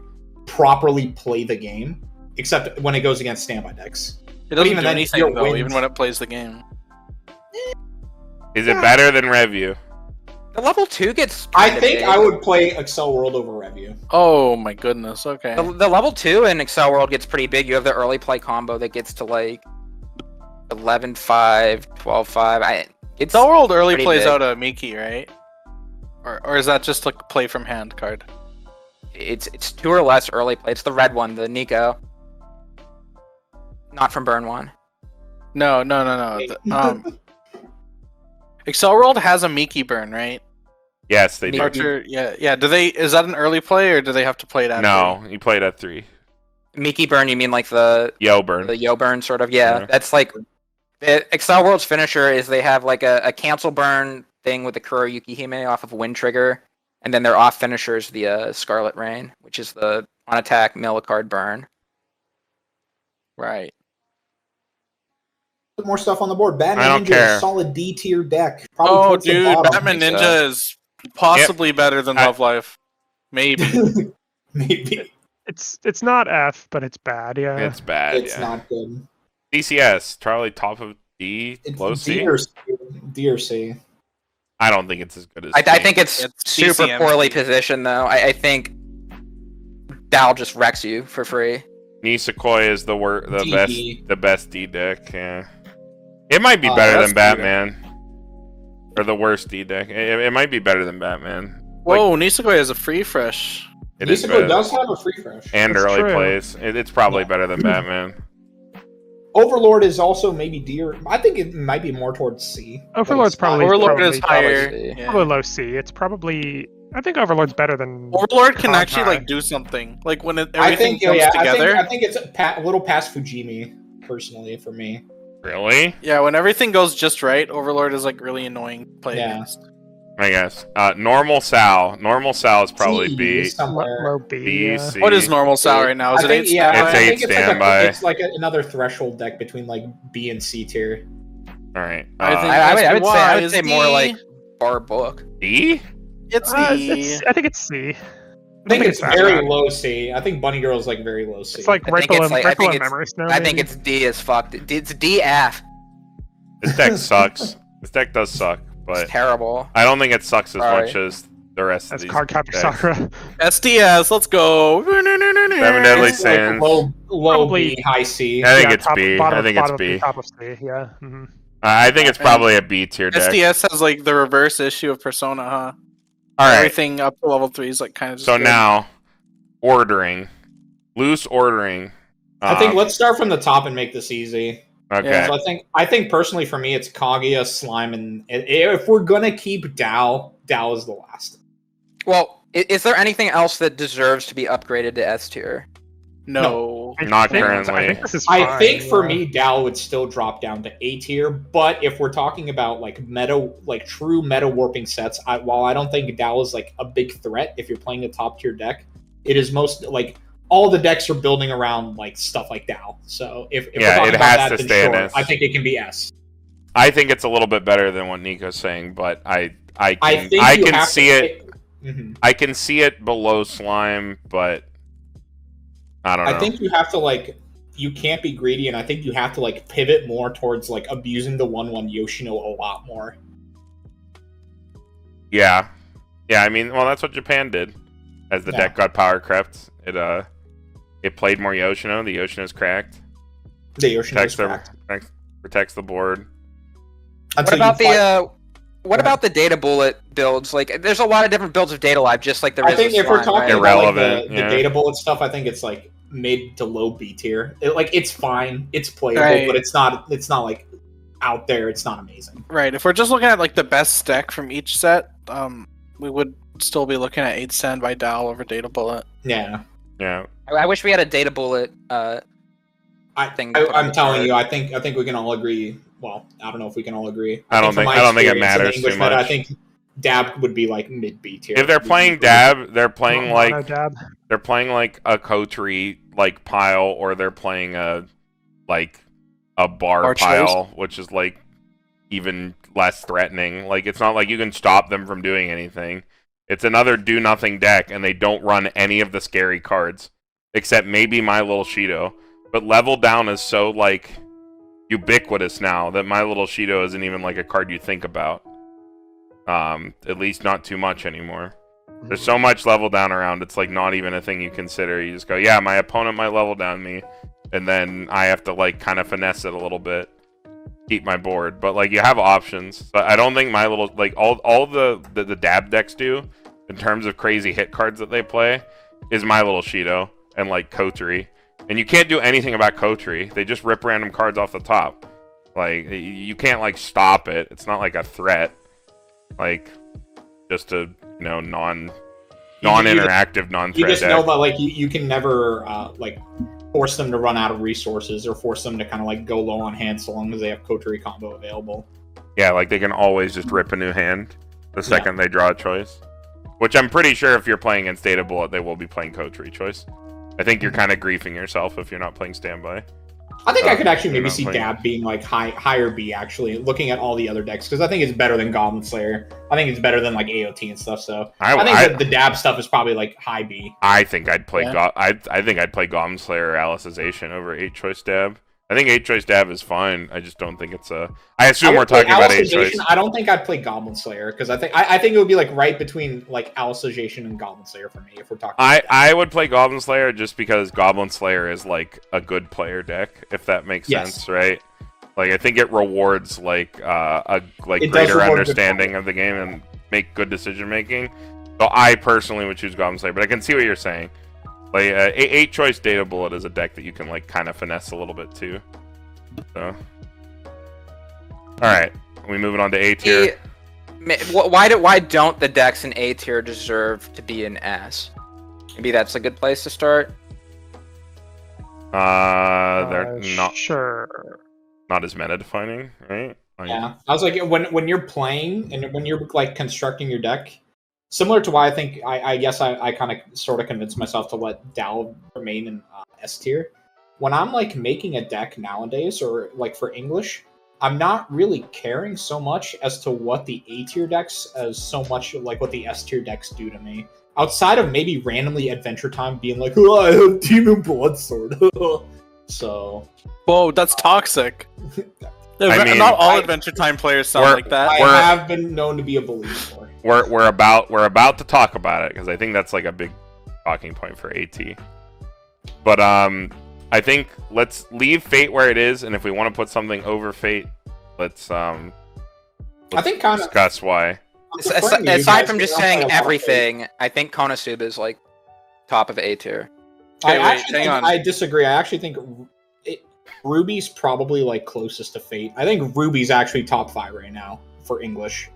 properly play the game. Except when it goes against standby decks. It doesn't even do then, anything your though, wins- even when it plays the game. Is it better than Review? The level 2 gets. I kinda think big. I would play Excel World over Review. Oh my goodness. Okay. The level 2 in Excel World gets pretty big. You have the early play combo that gets to like 11-5, 12-5. It's Excel World early pretty plays big. out a Miki, right? Or is that just like play from hand card? it's 2 or less early play. It's the red one, the Niko. Not from Burn 1. No. Excel World has a Miki burn, right? Yes, they do. Archer, yeah. Do they? Is that an early play, or do they have to play it after? No, you played at 3. Miki Burn, you mean like the Yo, Burn. Yo Burn sort of? Yeah, Yeah. that's like Excel World's finisher is they have like a cancel burn thing with the Kuro Yukihime off of Wind Trigger, and then their off finisher is the Scarlet Rain, which is the on attack mill a card burn. Right. Put more stuff on the board. Batman I don't Ninja, care. a solid D tier deck. Probably Oh, towards the dude, bottom. Batman think so. Ninja is possibly better than I- Love Life. Maybe. Maybe It's not F, but it's bad, yeah. It's bad, it's yeah. not good. DCS, probably top of D, It's low C? D or C. I don't think it's as good as I C. think it's It's super CCM. poorly positioned though. I think Dal just wrecks you for free. Nisekoi is DD. the best D deck, yeah. It might be Oh, better that's than Batman. Or the worst D deck. It might be better than Batman. Whoa, Nisekoi has a free fresh. It is better Nisekoi does have a free fresh. and That's early true. plays. It's probably Yeah. better than Batman. Overlord is also maybe D or I think it might be more towards C. Overlord's But it's not- probably- Overlord is probably higher. C. Yeah. Probably low C. It's probably... I think Overlord's better than... Overlord can High. actually like do something. Like when I everything think comes together. I think it's a little past Fujimi personally for me. Really? Yeah, when everything goes just right, Overlord is like really annoying to play Yeah. against. I guess. Normal Sal. Normal Sal is probably C B. somewhere. Low B, B, yeah. C. What is normal Sal right now? Is I it think, 8 yeah, It's I think eight standby. It's like another threshold deck between like B and C tier. Alright. I think I would that's say why is more D. like bar book. D? It's I D. think it's C. I think it's that very bad. low C. I think Bunny Girl is like very low C. It's like I think Ripple it's and, like- I Ripple think and it's- Memory Snow, I think maybe? it's D as fuck. It's DF. This deck sucks. This deck does suck, but It's terrible. I don't think it sucks as Sorry. much as the rest That's of these Card Captor decks. Sakura. SDS, let's go. Seven Deadly It's like Sins. low Probably- B, high C. I think Yeah, it's top- B. bottom- I think it's bottom of B. Top of C, yeah. Mm-hmm. I think it's probably a B tier deck. SDS has like the reverse issue of Persona, huh? Alright, Everything up to level 3 is like kind of just so good. now, ordering. Loose ordering. I think let's start from the top and make this easy. Okay. Yeah. So I think personally for me it's Kaguya, Slime, and if we're gonna keep Dao is the last. Well, is there anything else that deserves to be upgraded to S tier? No. Not I think currently. this is I fine, think for yeah. me Dao would still drop down to A tier, but if we're talking about like true meta warping sets, while I don't think Dao is like a big threat if you're playing a top tier deck, it is most like all the decks are building around like stuff like Dao. So if we're Yeah, talking it about has that, to then stay in sure, S. I think it can be S. I think it's a little bit better than what Niko's saying, but I I can, think I you can have see to, it. Mhm. I can see it below Slime, but I don't know. I think you have to like you can't be greedy, and I think you have to like pivot more towards like abusing the 1/1 Yoshino a lot more. Yeah. Yeah, I mean, well, that's what Japan did. As the deck got power crept, it played more Yoshino. The Yoshino's cracked. The Yoshino's cracked. Protects the board. What about the data bullet builds? Like, there's a lot of different builds of Data Live, just like there is. I think if we're talking about like, the yeah. data bullet stuff, I think it's like mid to low B tier. It's fine, it's playable, but it's not like out there. It's not amazing. Right. If we're just looking at like the best deck from each set, we would still be looking at 8 Standby Dow over Data Bullet. Yeah. Yeah. I wish we had a Data Bullet thing. I'm telling you, I think we can all agree. Well, I don't know if we can all agree. I don't think it matters too much. I think Dab would be like mid B tier. If they're playing Dab, they're playing like Dab. They're playing like a Kotri like pile, or they're playing a bar pile, which is like even less threatening. Like, it's not like you can stop them from doing anything. It's another do nothing deck, and they don't run any of the scary cards except maybe My Little Shido. But Level Down is so like ubiquitous now that My Little Shido isn't even like a card you think about. At least not too much anymore. There's so much level down around, it's like not even a thing you consider. You just go, yeah, my opponent might level down me, and then I have to like kind of finesse it a little bit, keep my board. But like, you have options. But I don't think My Little, like all the dab decks do in terms of crazy hit cards that they play is My Little Shido and like Kotri. And you can't do anything about Kotri. They just rip random cards off the top. Like, you can't like stop it. It's not like a threat. Like, just a non-interactive, non-threat You just deck. know that like you can never like force them to run out of resources or force them to kind of like go low on hand so long as they have Kotri combo available. Yeah, like they can always just rip a new hand the second they draw a choice. Which I'm pretty sure if you're playing against Data Bullet, they will be playing Kotri choice. I think you're kind of griefing yourself if you're not playing Standby. I think I could actually maybe see Dab being like higher B, actually, looking at all the other decks, because I think it's better than Goblin Slayer. I think it's better than like AOT and stuff. So I think the Dab stuff is probably like high B. I think I'd play I think I'd play Goblin Slayer or Alicization over 8-choice Dab. I think 8-choice Dab is fine. I just don't think it's a. I assume we're talking about 8-choice. I don't think I'd play Goblin Slayer because I think it would be like right between like Alicization and Goblin Slayer for me if we're talking. I would play Goblin Slayer just because Goblin Slayer is like a good player deck, if that makes sense, right? Like, I think it rewards like a greater understanding of the game and make good decision making. So I personally would choose Goblin Slayer, but I can see what you're saying. Like, 8-choice Data Bullet is a deck that you can like kind of finesse a little bit too. So, all right, we moving on to A tier. Why don't the decks in A tier deserve to be in S? Maybe that's a good place to start. They're not sure. Not as meta defining, right? Like, yeah, I was like, when you're playing and when you're like constructing your deck. Similar to why I think I guess I kind of sort of convinced myself to let Dow remain in S tier. When I'm like making a deck nowadays, or like for English, I'm not really caring so much as to what the A tier decks as so much like what the S tier decks do to me. Outside of maybe randomly Adventure Time being like, oh, I have Demon Bloodsword. So. Whoa, that's toxic. I mean, not all Adventure Time players sound like that. I have been known to be a believer. We're about to talk about it because I think that's like a big talking point for AT. But I think let's leave Fate where it is, and if we want to put something over Fate, let's I think kind of discuss why. Aside from just saying everything, I think Konosuba is like top of A tier. I disagree. I actually think Ruby's probably like closest to Fate. I think Ruby's actually top 5 right now for English.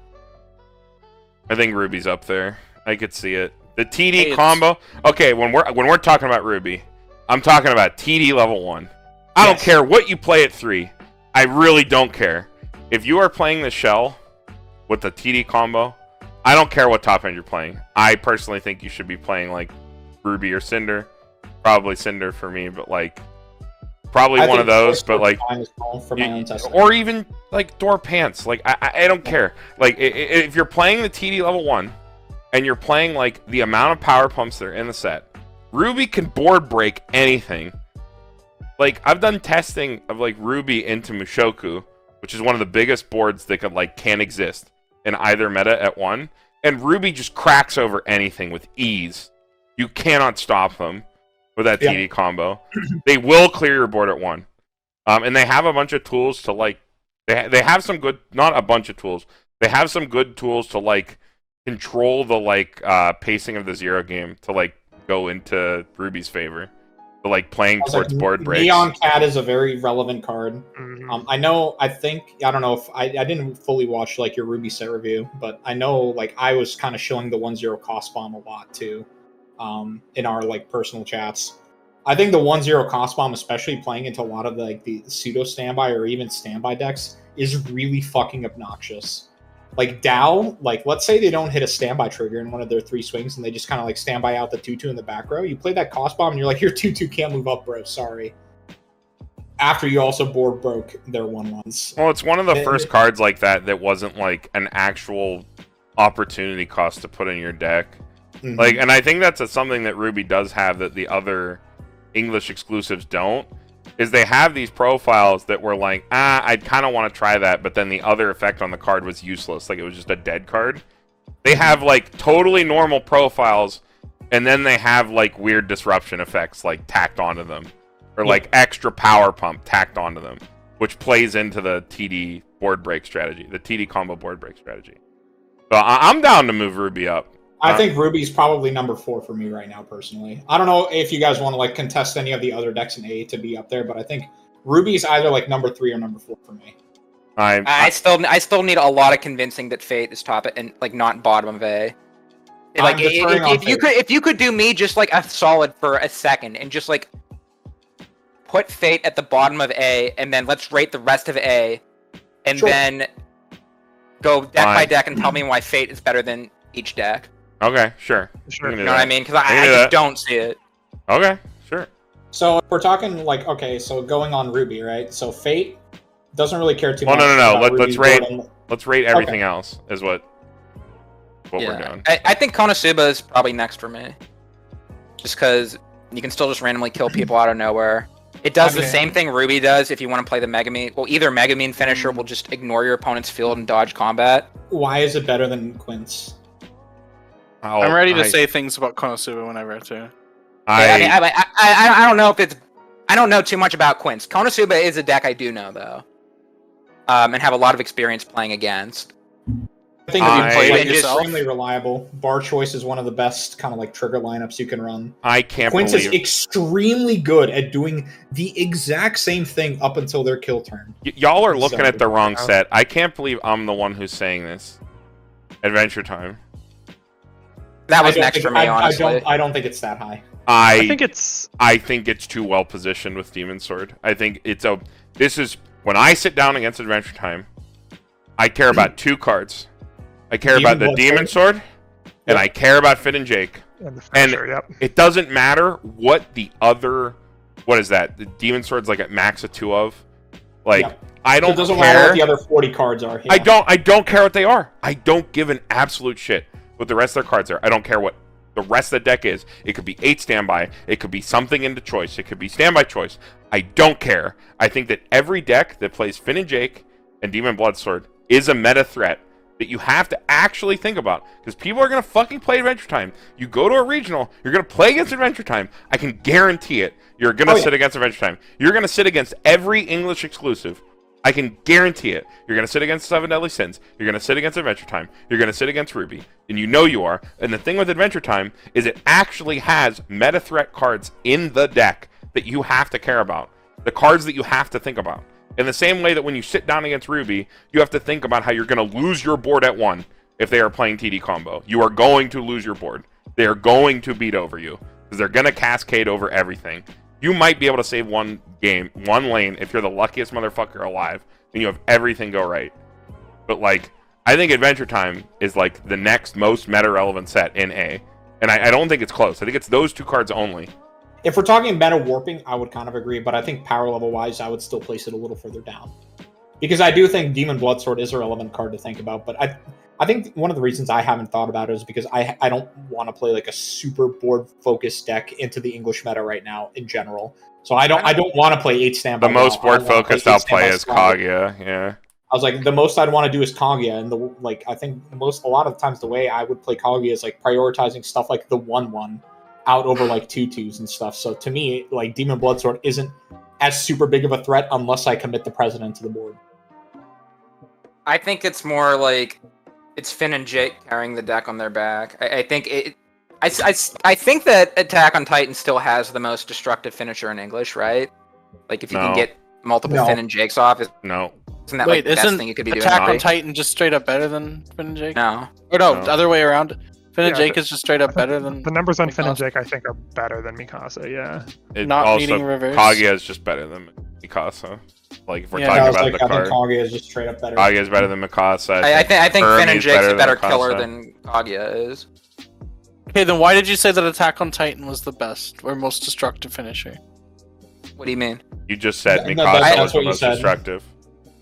I think Ruby's up there. I could see it. The TD combo. Okay, when we're talking about Ruby, I'm talking about TD level 1. I don't care what you play at 3. I really don't care. If you are playing the shell with the TD combo, I don't care what top end you're playing. I personally think you should be playing like Ruby or Cinder. Probably Cinder for me, but like probably one of those, but like or even like Door Pants. Like I don't care. Like if you're playing the TD level 1 and you're playing like the amount of power pumps that are in the set, Ruby can board break anything. like I've done testing of like Ruby into Mushoku, which is one of the biggest boards that can exist in either meta at 1, and Ruby just cracks over anything with ease. You cannot stop them with that TD combo. They will clear your board at 1. And they have a bunch of tools to like they have some good, not a bunch of tools. They have some good tools to like control the like pacing of the 0 game to like go into Ruby's favor. So, like playing towards board breaks. Neon Cat is a very relevant card. Mhm. I don't know if I didn't fully watch like your Ruby set review, but I know like I was kind of showing the 1-0 cost bomb a lot too, in our like personal chats. I think the 1-0 cost bomb, especially playing into a lot of the pseudo standby or even standby decks, is really fucking obnoxious. Like Dow, like let's say they don't hit a standby trigger in one of their 3 swings and they just kind of like standby out the 2/2 in the back row. You play that cost bomb and you're like, your 2/2 can't move up, bro. Sorry. After you also board broke their 1/1s. Well, it's one of the first cards like that wasn't like an actual opportunity cost to put in your deck. Mhm. Like, and I think that's something that Ruby does have that the other English exclusives don't. Is they have these profiles that were like, I'd kind of want to try that, but then the other effect on the card was useless. Like, it was just a dead card. They have, like, totally normal profiles, and then they have, like, weird disruption effects, like, tacked onto them. Or, like, extra power pump tacked onto them, which plays into the TD board break strategy, the TD combo board break strategy. So I'm down to move Ruby up. I think Ruby's probably number 4 for me right now, personally. I don't know if you guys want to like contest any of the other decks in A to be up there, but I think Ruby's either like number 3 or number 4 for me. I still need a lot of convincing that Fate is top and like not bottom of A. Like if you could do me just like a solid for a second and just like put Fate at the bottom of A and then let's rate the rest of A and then go deck by deck and tell me why Fate is better than each deck. Okay, sure. You know what I mean? Because I just don't see it. Okay, sure. So if we're talking like, okay, so going on Ruby, right? So Fate doesn't really care too much. No. About Let's rate everything else. Is what we're doing. I think Konosuba is probably next for me. Just because you can still just randomly kill people out of nowhere. It does the same thing Ruby does if you want to play the Megamine. Well, either Megamine finisher will just ignore your opponent's field and dodge combat. Why is it better than Quince? I'm ready to say things about Konosuba whenever too. I don't know if it's. I don't know too much about Quince. Konosuba is a deck I do know though, and have a lot of experience playing against. I think it's extremely reliable. Bar Choice is one of the best kind of like trigger lineups you can run. I can't Quince believe is extremely good at doing the exact same thing up until their kill turn. Y'all are looking at the wrong set. I can't believe I'm the one who's saying this. Adventure Time. That was next for me, honestly. I don't think it's that high. I think it's too well positioned with Demon Sword. I think this is when I sit down against Adventure Time, I care about 2 cards. I care about the Demon Sword, and I care about Finn and Jake. And it doesn't matter what the other, what is that? The Demon Sword's like at max of 2 of. Like, I don't care. It doesn't matter what the other 40 cards are. Yeah. I don't care what they are. I don't give an absolute shit what the rest of their cards are. I don't care what the rest of the deck is. It could be 8 standby. It could be something into choice. It could be standby choice. I don't care. I think that every deck that plays Finn and Jake and Demon Bloodsword is a meta threat that you have to actually think about. Because people are going to fucking play Adventure Time. You go to a regional, you're going to play against Adventure Time. I can guarantee it. You're going to sit against Adventure Time. You're going to sit against every English exclusive. I can guarantee it. You're going to sit against 7 Deadly Sins. You're going to sit against Adventure Time. You're going to sit against Ruby. And you know you are. And the thing with Adventure Time is it actually has meta threat cards in the deck that you have to care about. The cards that you have to think about. In the same way that when you sit down against Ruby, you have to think about how you're going to lose your board at 1 if they are playing TD combo. You are going to lose your board. They are going to beat over you. Because they're going to cascade over everything. You might be able to save one lane, if you're the luckiest motherfucker alive, and you have everything go right. But, like, I think Adventure Time is, like, the next most meta-relevant set in A. And I don't think it's close. I think it's those 2 cards only. If we're talking meta warping, I would kind of agree, but I think power level-wise, I would still place it a little further down. Because I do think Demon Bloodsword is a relevant card to think about, but I think one of the reasons I haven't thought about it is because I don't want to play like a super board focused deck into the English meta right now in general. So I don't want to play 8 standby. The most board focused I'll play is Kaguya. Yeah. I was like, the most I'd want to do is Kaguya, and I think a lot of the times the way I would play Kaguya is like prioritizing stuff like the 1/1 out over like 2/2s and stuff. So to me, like Demon Bloodsword isn't as super big of a threat unless I commit the president to the board. I think it's more like it's Finn and Jake carrying the deck on their back. I think I think that Attack on Titan still has the most destructive finisher in English, right? Like if you can get multiple Finn and Jakes off, isn't that like the best thing you could be doing? Attack on Titan just straight up better than Finn and Jake? No. Or no, the other way around. Finn and Jake is just straight up better than... The numbers on Finn and Jake, I think, are better than Mikasa, yeah. Not needing reverse. Kaguya is just better than Mikasa. Like, if we're talking about the card. I think Kaguya is just straight up better. Kaguya is better than Mikasa. I think Finn and Jake's a better killer than Kaguya is. Okay, then why did you say that Attack on Titan was the best or most destructive finisher? What do you mean? You just said Mikasa was the most destructive.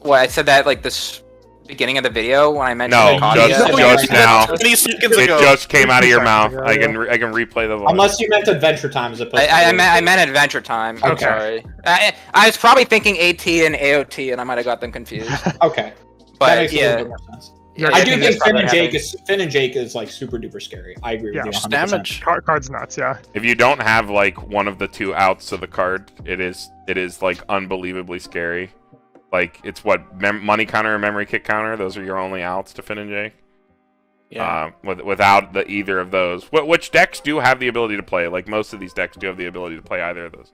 Well, I said that like this beginning of the video when I mentioned just now. It just came out of your mouth. I can replay the voice. Unless you meant Adventure Time as opposed to... I meant Adventure Time. I'm sorry. I was probably thinking AT and AOT, and I might have got them confused. Okay. But that makes a little bit more sense. Yeah, I do think Finn and Jake is like super duper scary. I agree with you 100%. Damage. Card's nuts, yeah. If you don't have like one of the two outs of the card, it is like unbelievably scary. Like it's what money counter and memory kick counter. Those are your only outs to Finn and Jake. Yeah. Without either of those, which decks do have the ability to play. Like most of these decks do have the ability to play either of those.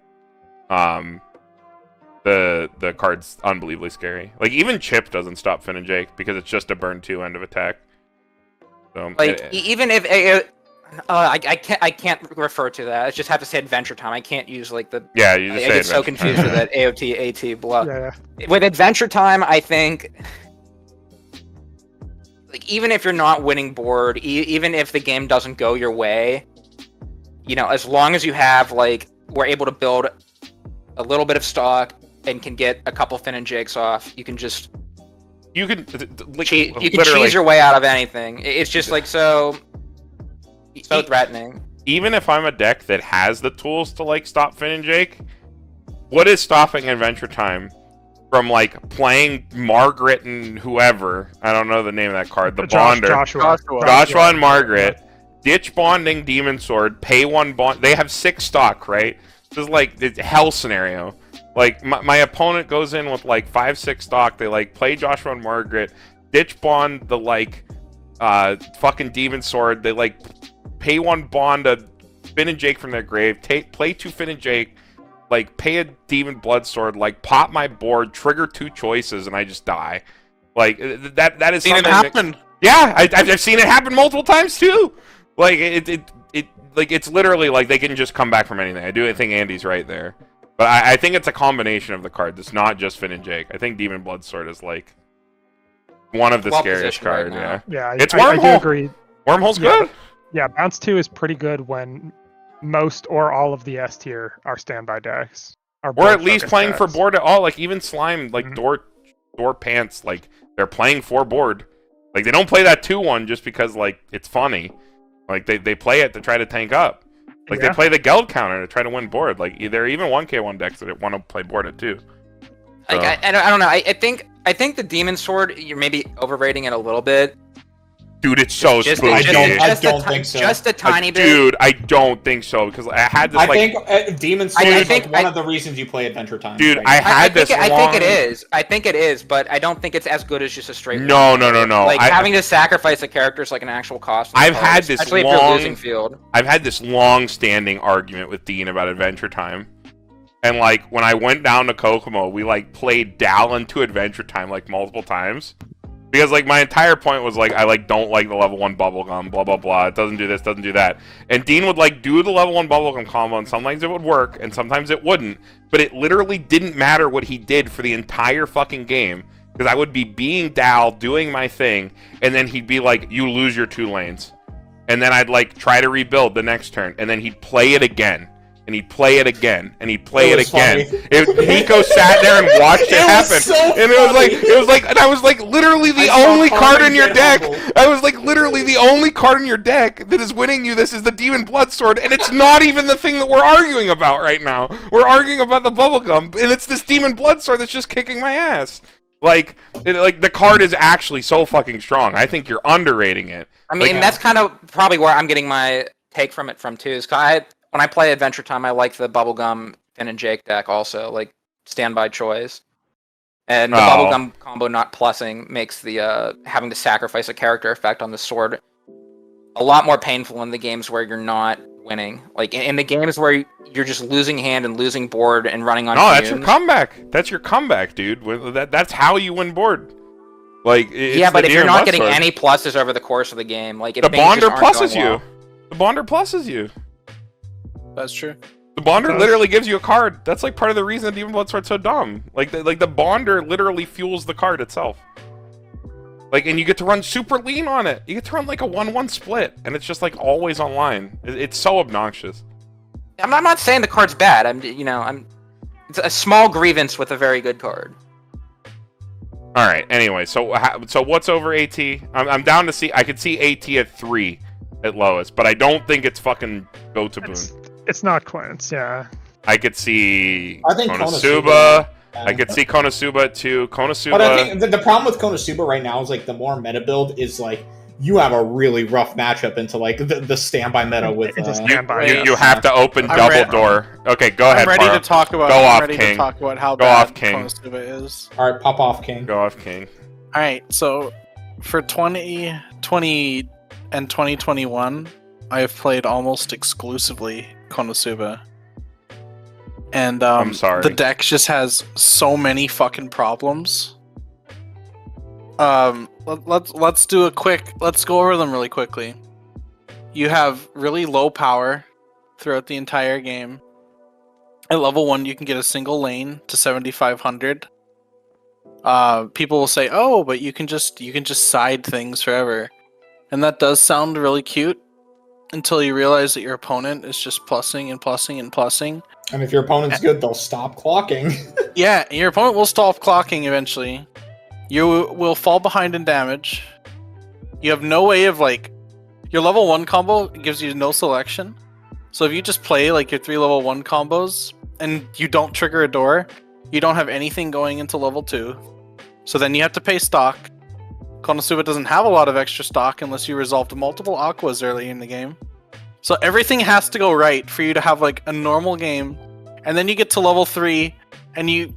The card's unbelievably scary. Like even Chip doesn't stop Finn and Jake because it's just a burn 2 end of attack. So like even if I can't refer to that. I just have to say Adventure Time. I can't use like the you just I get so confused with that AOT AT blah. Yeah. With Adventure Time, I think like even if you're not winning board, even if the game doesn't go your way, as long as you have like we're able to build a little bit of stock and can get a couple Finn and Jakes off, you can cheese your way out of anything. It's just like so threatening. Even if I'm a deck that has the tools to like stop Finn and Jake, what is stopping Adventure Time from like playing Margaret and whoever? I don't know the name of that card. The Bonder. Joshua and Margaret. Ditch bonding Demon Sword. Pay 1 bond. They have 6 stock, right? This is like the hell scenario. Like my opponent goes in with like 5-6 stock. They like play Joshua and Margaret. Ditch bond the like fucking Demon Sword. They like pay 1 bond to Finn and Jake from their grave. Play 2 Finn and Jake. Like pay a Demon Bloodsword. Like pop my board. Trigger 2 choices and I just die. Like that is something. Seen it happen. Yeah, I've seen it happen multiple times too. Like it's literally like they can just come back from anything. I do think Andy's right there, but I think it's a combination of the cards. It's not just Finn and Jake. I think Demon Bloodsword is like one of the scariest cards. Right it's I Wormhole. do agree. Wormhole's good. Yeah, Bounce 2 is pretty good when most or all of the S tier are standby decks. Or at least playing for board at all. Like even Slime, like door pants, like they're playing for board. Like they don't play that 2-1 just because like it's funny. Like they play it to try to tank up. Like they play the Geld counter to try to win board. Like there are even 1k1 decks that want to play board at 2. So. Like I don't know. I think the Demon Sword, you're maybe overrating it a little bit. Dude, it's so spooky. I don't think so. Just a tiny bit. Dude, I don't think so because I had this. I think Demon Sword is like one of the reasons you play Adventure Time. Dude, right? I think it is. I think it is, but I don't think it's as good as just a straight. No. Like having to sacrifice a character is like an actual cost. I've had this especially if you're losing field. I've had this long-standing argument with Dean about Adventure Time, and like when I went down to Kokomo, we like played Dal into Adventure Time like multiple times. Because like my entire point was like I like don't like the level 1 bubblegum, blah blah blah. It doesn't do this, doesn't do that. And Dean would like do the level 1 bubblegum combo, and sometimes it would work, and sometimes it wouldn't. But it literally didn't matter what he did for the entire fucking game. Because I would be being Dal, doing my thing, and then he'd be like, "You lose your 2 lanes," and then I'd like try to rebuild the next turn, and then he'd play it again, and he'd play it again, and he'd play it was again. funny. Nico sat there and watched it happen, so and it was like, and I was like, literally the I saw only card Carmen in your get deck. humbled. I was like, literally the only card in your deck that is winning you this is the Demon Bloodsword, and it's not even the thing that we're arguing about right now. We're arguing about the bubblegum, and it's this Demon Bloodsword that's just kicking my ass. Like the card is actually so fucking strong. I think you're underrating it. I mean, Like, that's kind of probably where I'm getting my take from too. Is when I play Adventure Time, I like the Bubblegum Finn and Jake deck also, like standby choice. And the Bubblegum combo not plussing makes the having to sacrifice a character effect on the sword a lot more painful in the games where you're not winning. Like in the games where you're just losing hand and losing board and running on. No, that's your comeback. That's your comeback, dude. That's how you win board. Like yeah, but if you're not getting any pluses over the course of the game, like if the Bonder pluses you. well, The Bonder pluses you. That's true. The Bonder literally gives you a card. That's like part of the reason Demon Bloodsword's so dumb. Like the Bonder literally fuels the card itself. Like, and you get to run super lean on it. You get to run like a 1-1 split, and it's just like always online. It's so obnoxious. I'm not saying the card's bad. It's a small grievance with a very good card. All right. Anyway, so what's over AT? I'm down to see. I could see AT at 3 at lowest, but I don't think it's fucking go to boon. It's not Quince, yeah. I could see I think Konosuba. I could see Konosuba at 2. Konosuba. But I think the problem with Konosuba right now is like the more meta build is like you have a really rough matchup into like the standby meta with you have to open double door. Okay, go ahead. I'm ready Paru. to talk about. Go I'm off, ready King. to talk about how Go bad off, King. Konosuba is. All right, pop off, King. Go off, King. All right, so for 2020 and 2021, I have played almost exclusively Konosuba. And I'm sorry. The deck just has so many fucking problems. Let's go over them really quickly. You have really low power throughout the entire game. At level 1, you can get a single lane to 7,500. People will say, "Oh, but you can just side things forever," and that does sound really cute until you realize that your opponent is just plussing and plussing and plussing. And if your opponent's good, they'll stop clocking. Yeah, your opponent will stop clocking eventually. You will fall behind in damage. You have no way of your level 1 combo gives you no selection. So if you just play like your 3 level 1 combos and you don't trigger a door, you don't have anything going into level 2. So then you have to pay stock. Konosuba doesn't have a lot of extra stock unless you resolved multiple aquas early in the game. So everything has to go right for you to have like a normal game. And then you get to level 3 and you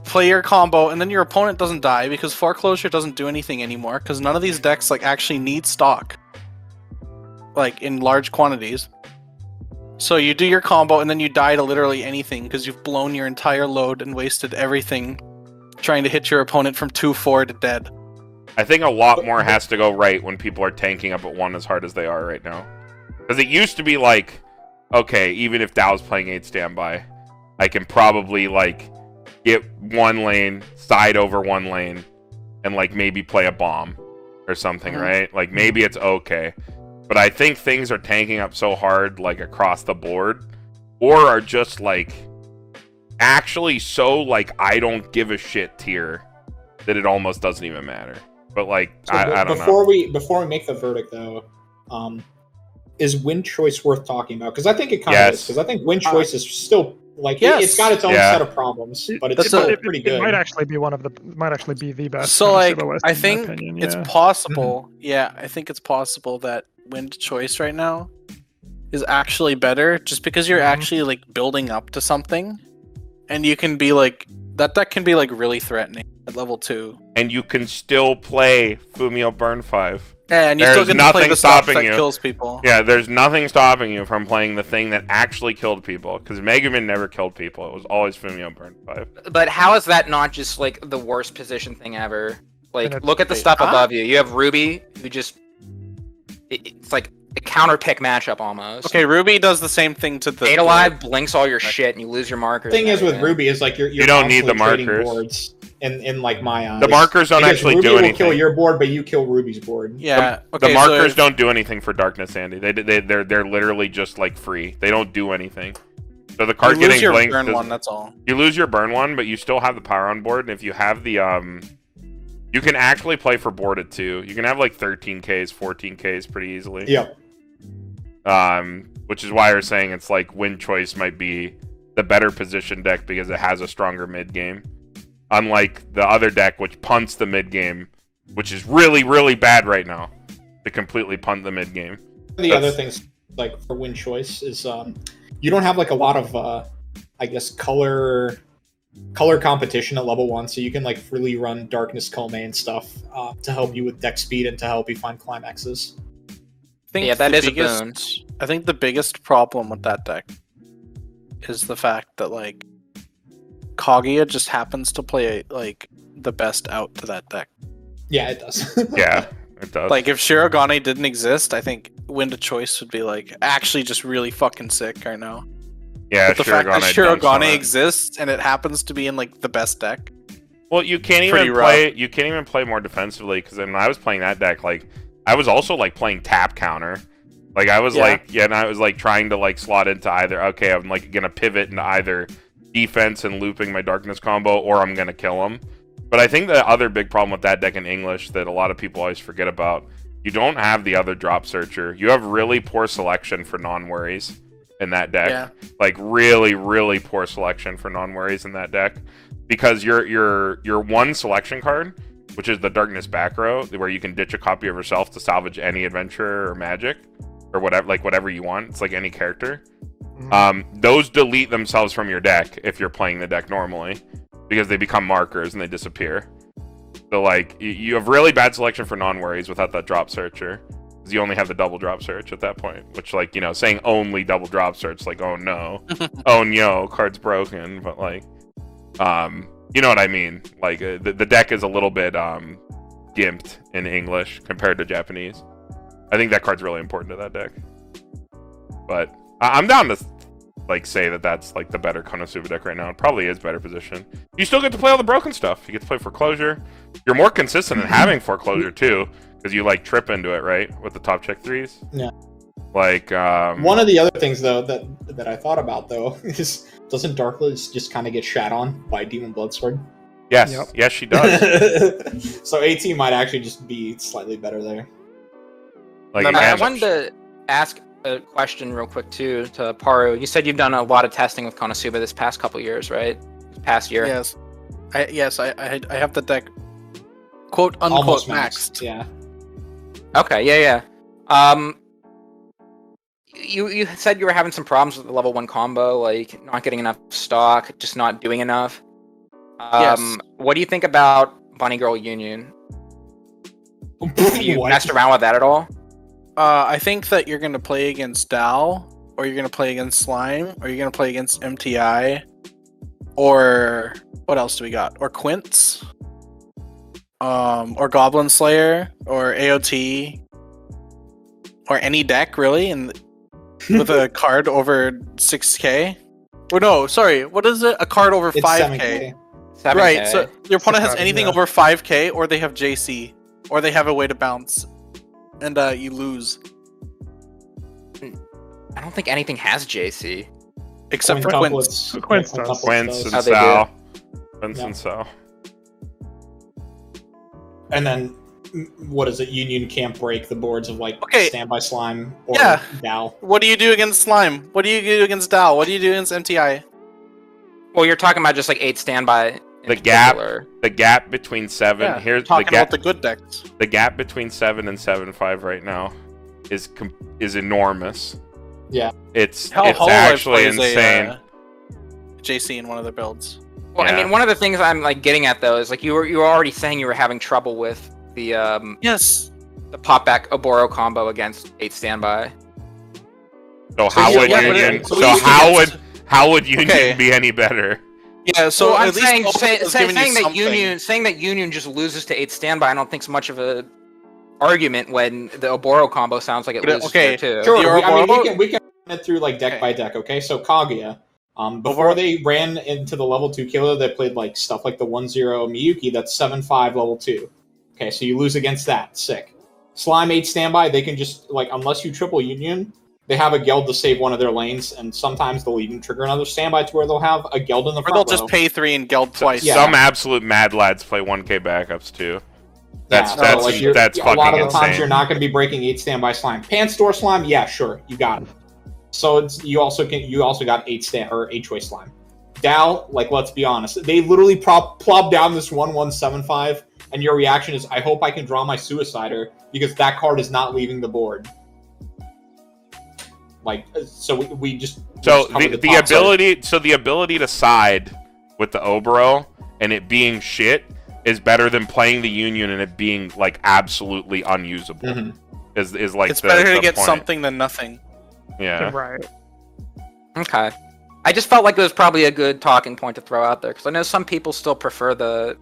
play your combo and then your opponent doesn't die because Foreclosure doesn't do anything anymore because none of these decks actually need stock. Like in large quantities. So you do your combo and then you die to literally anything because you've blown your entire load and wasted everything trying to hit your opponent from 2-4 to dead. I think a lot more has to go right when people are tanking up at 1 as hard as they are right now. Because it used to be like, okay, even if Dow's playing 8 standby, I can probably get 1 lane, side over 1 lane, and maybe play a bomb or something, right? Like maybe it's okay. But I think things are tanking up so hard across the board, or are just actually so I don't give a shit tier that it almost doesn't even matter. But I don't know. Before we make the verdict though, is win choice worth talking about? Because I think it kind of is. Because I think win choice is still it's got its own set of problems, but it's still pretty good. It might actually be the best. So list, I think it's possible. Yeah, I think it's possible that win choice right now is actually better, just because you're actually building up to something, and you can be that can be really threatening at level 2, and you can still play Fumio Burn 5. Yeah, and you still get to play the stuff that kills people. Yeah, there's nothing stopping you from playing the thing that actually killed people, because Megumin never killed people. It was always Fumio Burn 5. But how is that not just the worst position thing ever? Look at the stuff above you. You have Ruby, who just it's a counter pick matchup almost. Okay, Ruby does the same thing to the... Stayed Alive blinks all your shit and you lose your markers. The thing and is with everything. Ruby is like you're You don't need the constantly trading markers. boards in like my eyes. The markers don't Because actually Ruby do will anything. kill your board, but you kill Ruby's board. Yeah, The okay, markers so don't do anything for darkness, Andy. They're literally just like free. They don't do anything. So the card you lose getting your blinked. burn one, that's all. You lose your burn one, but you still have the power on board. And if you have the you can actually play for board at 2. You can have like 13Ks, 14Ks pretty easily. Yep. Which is why you're saying it's like Wind Choice might be the better position deck because it has a stronger mid game. Unlike the other deck, which punts the mid game, which is really, really bad right now. To completely punt the mid game. The other things, like for win choice, is you don't have like a lot of, I guess, color competition at level 1, so you can like freely run Darkness Kome and stuff to help you with deck speed and to help you find climaxes. I think Yeah, that the is a biggest, boon. I think the biggest problem with that deck is the fact that like Kaguya just happens to play like the best out to that deck. Yeah, it does. Yeah, it does. Like if Shirogane didn't exist, I think Wind of Choice would be like actually just really fucking sick right now. yeah, But the fact that Shirogane dumps on Shirogane it. exists and it happens to be in like the best deck. Well, you can't Pretty even rough. play. You can't even play more defensively because when I was playing that deck, like I was also like playing tap counter. Like I was and I was like trying to like slot into either. Okay, I'm like gonna pivot into either defense and looping my darkness combo, or I'm gonna kill him. But I think the other big problem with that deck in English that a lot of people always forget about, you don't have the other drop searcher. You have really poor selection for non-worries in that deck. Yeah. Like really, really poor selection for non-worries in that deck. Because your one selection card, which is the Darkness back row, where you can ditch a copy of yourself to salvage any adventure or magic, or whatever you want. It's like any character. Those delete themselves from your deck if you're playing the deck normally, because they become markers and they disappear. So like you have really bad selection for non-worries without that drop searcher, because you only have the double drop search at that point. Which like saying only double drop search, like oh no, oh no, card's broken. But like you know what I mean? Like the deck is a little bit gimped in English compared to Japanese. I think that card's really important to that deck. But I'm down to like say that that's like the better Konosuba deck right now. It probably is better position. You still get to play all the broken stuff. You get to play Foreclosure. You're more consistent in having Foreclosure too, because you like trip into it, right? With the top check 3s. Yeah. Like one of the other things though that I thought about though is, doesn't Darkliz just kind of get shat on by Demon Bloodsword? yes, Yep. yes she does. So AT might actually just be slightly better there. Like I again, wanted to ask a question real quick too to Paru. You said you've done a lot of testing with Konosuba this past couple years, right? Past year. Yes. I have the deck quote unquote Almost maxed. Yeah. Okay, yeah. You said you were having some problems with the level 1 combo, like not getting enough stock, just not doing enough. Yes. What do you think about Bunny Girl Union? Have you What? messed around with that at all? I think that you're gonna play against Dal, or you're gonna play against Slime, or you're gonna play against MTI, or what else do we got? Or Quince, or Goblin Slayer, or AOT, or any deck really, and with a card over 6k. Or no, sorry, what is it? A card over It's 5k. 7K. Right, so your opponent has 6,000, anything yeah. over 5k, or they have JC, or they have a way to bounce, and you lose. I don't think anything has JC. Except for Quince. Quince does. Quince and Oh, they Sal. Quince Yeah. and Sal. And then what is it? Union can't break the boards of like Okay. Standby Slime or Yeah. Dow. What do you do against Slime? What do you do against Dal? What do you do against MTI? Well, you're talking about just like 8 standby. in The gap- particular. The gap between 7. Yeah, Here's the talking gap. about the good decks. The gap between 7 and 7.5 right now is enormous. Yeah. It's Hell, Hololive actually plays insane. a JC in one of their builds. Well, Yeah. I mean, one of the things I'm like getting at though is like you were already saying you were having trouble with the Yes. pop back Oboro combo against 8 standby. So how you- would yeah, but Union? at So least how would Union Okay. be any better? Yeah. So well, I'm at least saying, Hololive is saying giving you that something. Union just loses to 8 standby. I don't think is much of a argument when the Oboro combo sounds like it But, loses okay, there too. Sure, The I mean, Ouroboros- we can run it through like deck Okay. by deck. Okay, so Kaguya, before they ran into the level 2 killer, they played like stuff like the 1-0 Miyuki. That's 7-5 level 2. Okay, so you lose against that. Sick. Slime 8 standby. They can just like unless you triple union, they have a Geld to save one of their lanes, and sometimes they'll even trigger another standby to where they'll have a Geld in the Or front they'll row. just pay 3 and Geld twice. Yeah. Some absolute mad lads play 1K backups too. That's Yeah, that's so, like, that's a fucking lot of the insane. times you're not going to be breaking 8 standby slime. Pan store slime, yeah, sure, you got it. So you also got 8 choice slime. Dow, like let's be honest, they literally plop down this 1-1-7-5, and your reaction is, I hope I can draw my Suicider because that card is not leaving the board. Like so, we just So covered the top side. ability, so the ability to side with the Oboro and it being shit is better than playing the Union and it being like absolutely unusable. Mhm. Is like It's better to the get point. something than nothing. Yeah. Right. Okay. I just felt like it was probably a good talking point to throw out there because I know some people still prefer the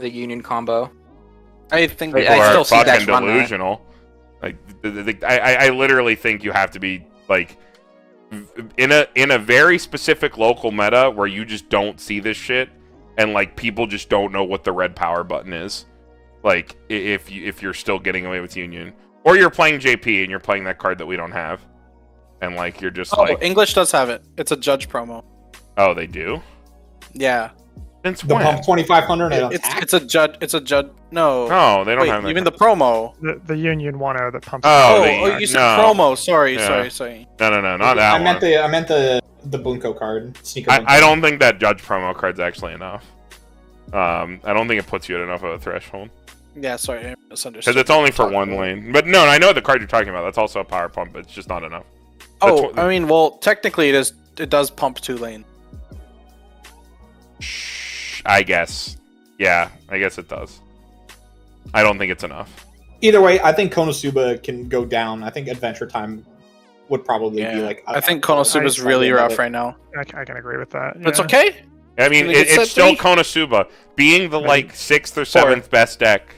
Union combo. I think I People are still see fucking decks run that. delusional. Like I literally think you have to be like in a very specific local meta where you just don't see this shit and like people just don't know what the red power button is. Like if you're still getting away with Union or you're playing JP and you're playing that card that we don't have and like you're just Oh, like English does have it. It's a judge promo. oh they do Yeah. since The when? pump 2500 and attack. It's a judge. It's a judge. No. No, they don't Wait, have that even card. the promo. The Union 1-0 that pumps. Oh, Oh, you said no. promo. Sorry, Yeah. sorry. No, not that I one. meant the Bunko card. Sneaker Bunko. I don't think that judge promo card's actually enough. I don't think it puts you at enough of a threshold Yeah, sorry, I misunderstood. because it's only for one lane. But no, I know the card you're talking about. That's also a power pump, but it's just not enough. Oh, That's what- I mean, well, technically it is. It does pump 2 lane. I guess. Yeah, I guess it does. I don't think it's enough. Either way, I think Konosuba can go down. I think Adventure Time would probably Yeah. be like. I think Konosuba's I- really I- rough right now. I can agree with that. But it's yeah. okay. I mean, Can we get set it's still 3? Konosuba being the like 6th or 7th best deck.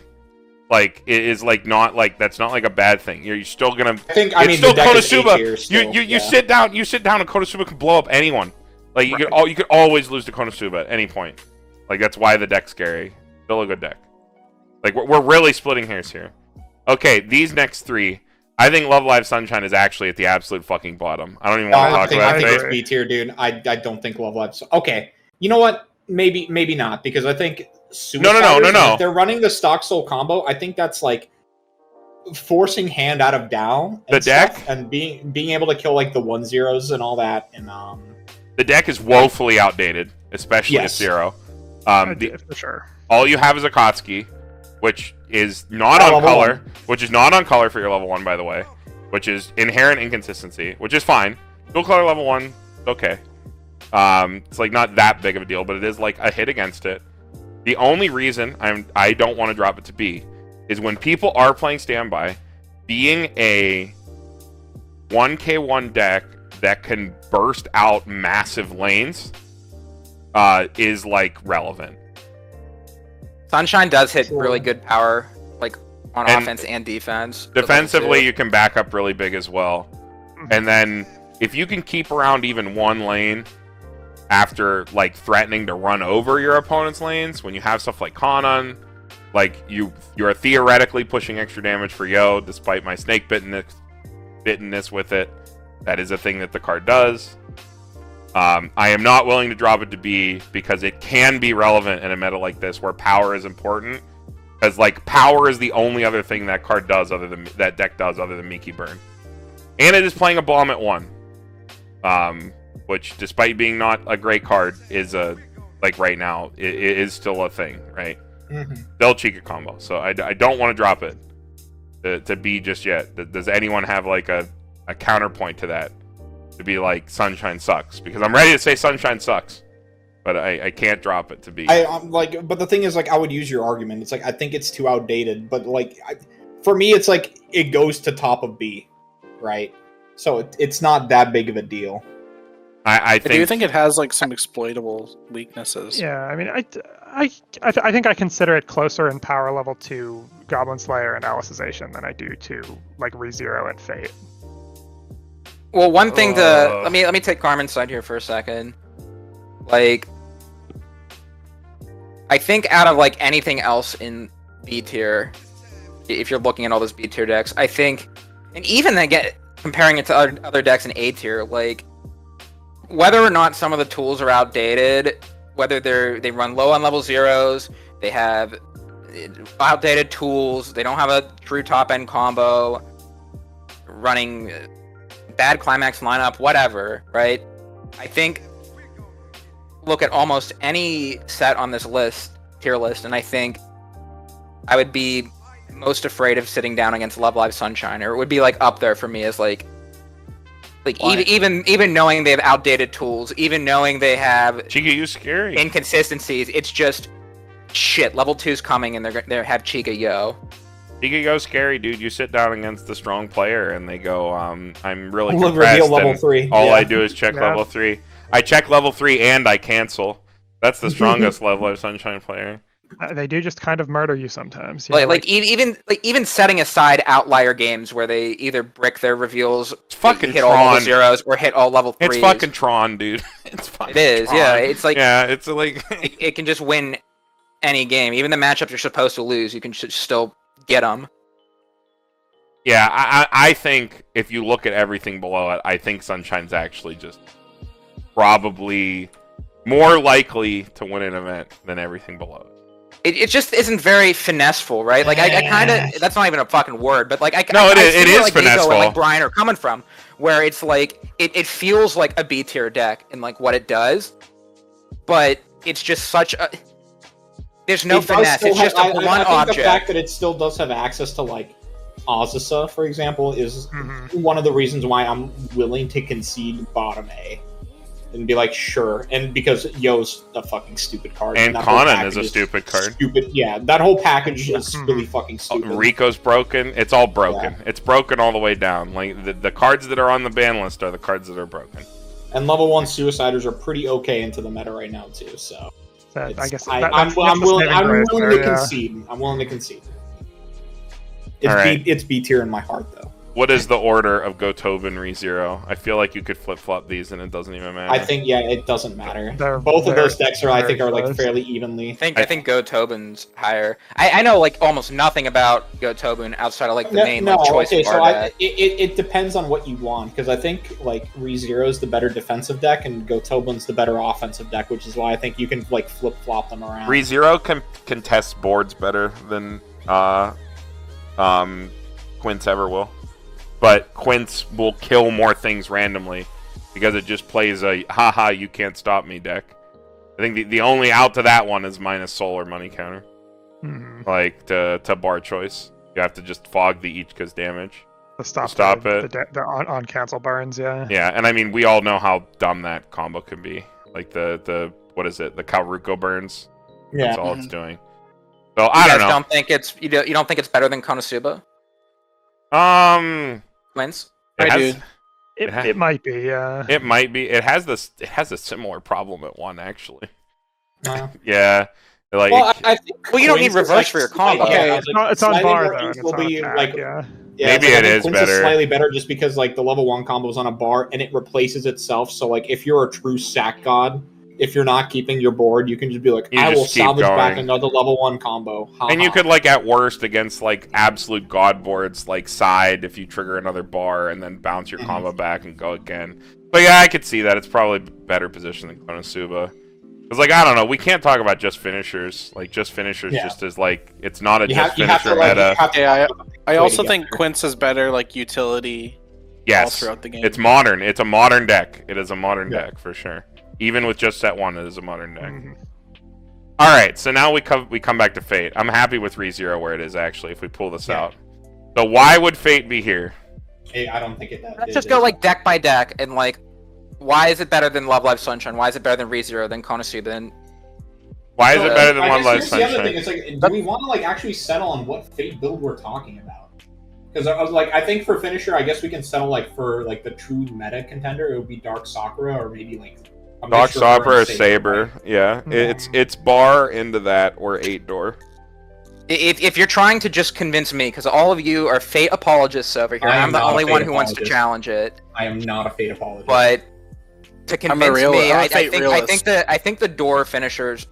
Like it is like not like that's not like a bad thing. You're still gonna. I think. It's still the deck is Konosuba. A tier still, You yeah. sit down and Konosuba can blow up anyone. Like you could always lose to Konosuba at any point. Like that's why the deck's scary. Still a good deck. Like we're really splitting hairs here. Okay, these next 3, I think Love Live Sunshine is actually at the absolute fucking bottom. I don't even want to I talk think, about I think it. it's B tier, dude. I don't think Love Live's okay. You know what? Maybe not because I think Suiciders, No. If they're running the stock soul combo, I think that's like forcing hand out of Dow. And The deck? stuff, and being able to kill like the 1-0s and all that. And The deck is woefully outdated, especially Yes. at 0. For sure. All you have is Akatsuki, which is not Level on color, 1. which is not on color for your level 1, by the way, which is inherent inconsistency, which is fine. Dual color level 1, it's okay. It's like not that big of a deal, but it is like a hit against it. The only reason I don't want to drop it to B is when people are playing standby, being a 1k1 deck that can burst out massive lanes is like relevant. Sunshine does hit Sure. really good power, like on And offense and defense. Defensively, Too. you can back up really big as well. And then if you can keep around even one lane after like threatening to run over your opponent's lanes, when you have stuff like Kanon, like you're theoretically pushing extra damage for Yo, despite my snake bittenness with it. That is a thing that the card does. I am not willing to drop it to B because it can be relevant in a meta like this where power is important. Because like power is the only other thing that card does that deck does other than Miki Burn. And it is playing a bomb at 1. Which despite being not a great card is like right now, it is still a thing, right? They'll cheek a combo. So I don't want to drop it to B just yet. Does anyone have like a counterpoint to that? To be like Sunshine sucks, because I'm ready to say Sunshine sucks, but I can't drop it to B. I'm like, but the thing is, like, I would use your argument. It's like I think it's too outdated, but like, for me, it's like it goes to top of B, right? So it's not that big of a deal. I I do think it has like some exploitable weaknesses. Yeah, I mean, I think I consider it closer in power level to Goblin Slayer and Alicization than I do to like ReZero and Fate. Well, one thing to let me take Carmen's side here for a second. Like, I think out of like anything else in B tier, if you're looking at all those B tier decks, I think, and even again comparing it to other decks in A tier, like whether or not some of the tools are outdated, whether they run low on level zeros, they have outdated tools, they don't have a true top end combo, running bad climax lineup, whatever, right? I think look at almost any set on this tier list, and I think I would be most afraid of sitting down against Love Live Sunshine, or it would be like up there for me as like even knowing they have outdated tools, even knowing they have Chica, you scary. inconsistencies, it's just shit. Level 2's coming, and they have Chica Yo. Chica Yo scary, dude. You sit down against the strong player, and they go, I'm really We'll compressed. reveal level 3. All Yeah. I do is check level 3. I check level 3 and I cancel. That's the strongest level of Sunshine player. They do just kind of murder you sometimes. You Like even setting aside outlier games where they either brick their reveals, It's fucking hit all level Tron. zeros, or hit all level 3s. It's fucking Tron, dude. It's fucking It is, Tron. yeah. It's like yeah, it's like it can just win any game. Even the matchups you're supposed to lose, you can still get them. yeah. I think if you look at everything below it, I think Sunshine's actually just probably more likely to win an event than everything below it. It just isn't very finesseful, right? Like I kind of that's not even a fucking word, but like No, it is- see it where, is like, Niko and, finesseful. like Brian are coming from, where it's like it feels like a B tier deck in like what it does, but it's just such a there's no It does finesse. still It's just have- a I blunt think object. the fact that it still does have access to like Azusa, for example, is Mhm. one of the reasons why I'm willing to concede bottom A and be like, sure. And because Yo's a fucking stupid card. And that whole Conan package is a stupid card. Stupid, yeah. That whole package is Mhm. really fucking stupid. Rico's broken. It's all broken. It's broken all the way down. Like the cards that are on the ban list are the cards that are broken. And level 1 Suiciders are pretty okay into the meta right now too. So I it's- guess I'm that's willing. the I'm saving willing grace to there, yeah. concede. I'm willing to concede. It's All right. it's B tier in my heart though. What is the order of Gotobin ReZero? I feel like you could flip flop these and it doesn't even matter. I think it doesn't matter. They're Both of very- those decks are I think very are like close. fairly evenly. I think Go Tobin's higher. I know like almost nothing about Go Tobin outside of like the main like, choice okay, card so deck. it depends on what you want because I think like ReZero is the better defensive deck and Gotobin's the better offensive deck, which is why I think you can like flip flop them around. ReZero can contest boards better than Quince ever will. But Quince will kill more things randomly because it just plays a haha you can't stop me deck. I think the only out to that one is minus soul or money counter. Mhm. Like to bar choice. You have to just fog the Ichika's damage. To stop it. The on cancel burns, yeah. Yeah, and I mean we all know how dumb that combo can be. Like the what is it? The Karuko burns. That's all it's doing. So I don't know. Don't think it's you don't think it's better than Konosuba? Wins? It I has, do. It might be, yeah. It might be. It has a similar problem at one actually. Uh, Yeah, like well, I think Well, you don't Quince need is, reverse for your combo. Yeah, It's on slightly bar, more though, and easy it's will on be, attack, like, yeah. Maybe it's it I think is Quince better. slightly better just because like the level 1 combo is on a bar and it replaces itself. So like if you're a true sack god, if you're not keeping your board, you can just be like, You I will just keep salvage back going. another level 1 combo. Ha and you ha. could like at worst against like absolute god boards like side if you trigger another bar and then bounce your combo back and go again. But yeah, I could see that it's probably better position than Konosuba. Because like I don't know, we can't talk about just finishers. Like just finishers Yeah. just as like it's not a You just have finisher to like meta. you have to Yeah, I Way also to get think there. Quince is better like utility all Yes, throughout the game. it's modern. It's a modern deck. It is a modern Yeah. deck for sure. Even with just set one, it is a modern deck. Mhm. All right, so now we come back to Fate. I'm happy with ReZero where it is actually. If we pull this Yeah. out, so why would Fate be here? I don't think it. Let's just go like deck by deck and like why is it better than Love Live Sunshine? Why is it better than ReZero than Konosuba? Then Why is it better than I One guess Life here's the other thing. Sunshine? It's like, do we want to like actually settle on what Fate build we're talking about? Because I was like, I think for finisher, I guess we can settle like for like the true meta contender, it would be Dark Sakura or maybe like a Doc mixture of Stopper or Saber, Saber. right? Yeah, it's bar into that or 8-door. If you're trying to just convince me, because all of you are Fate apologists over here, I am I'm the not a only Fate one who wants to apologist. challenge it. I am not a Fate apologist. But to convince me, I'm a I Fate realist. think the door finishers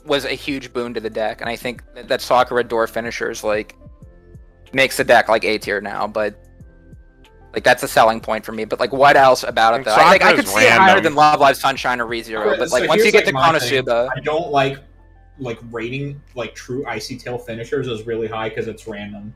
was a huge boon to the deck, and I think that Sakura door finishers like makes the deck like A tier now. But like that's a selling point for me. But like, what else about it though? I could see it higher than Love Live Sunshine or ReZero, but like once you get to Konosuba, I don't like rating like true Icy Tail finishers is really high because it's random.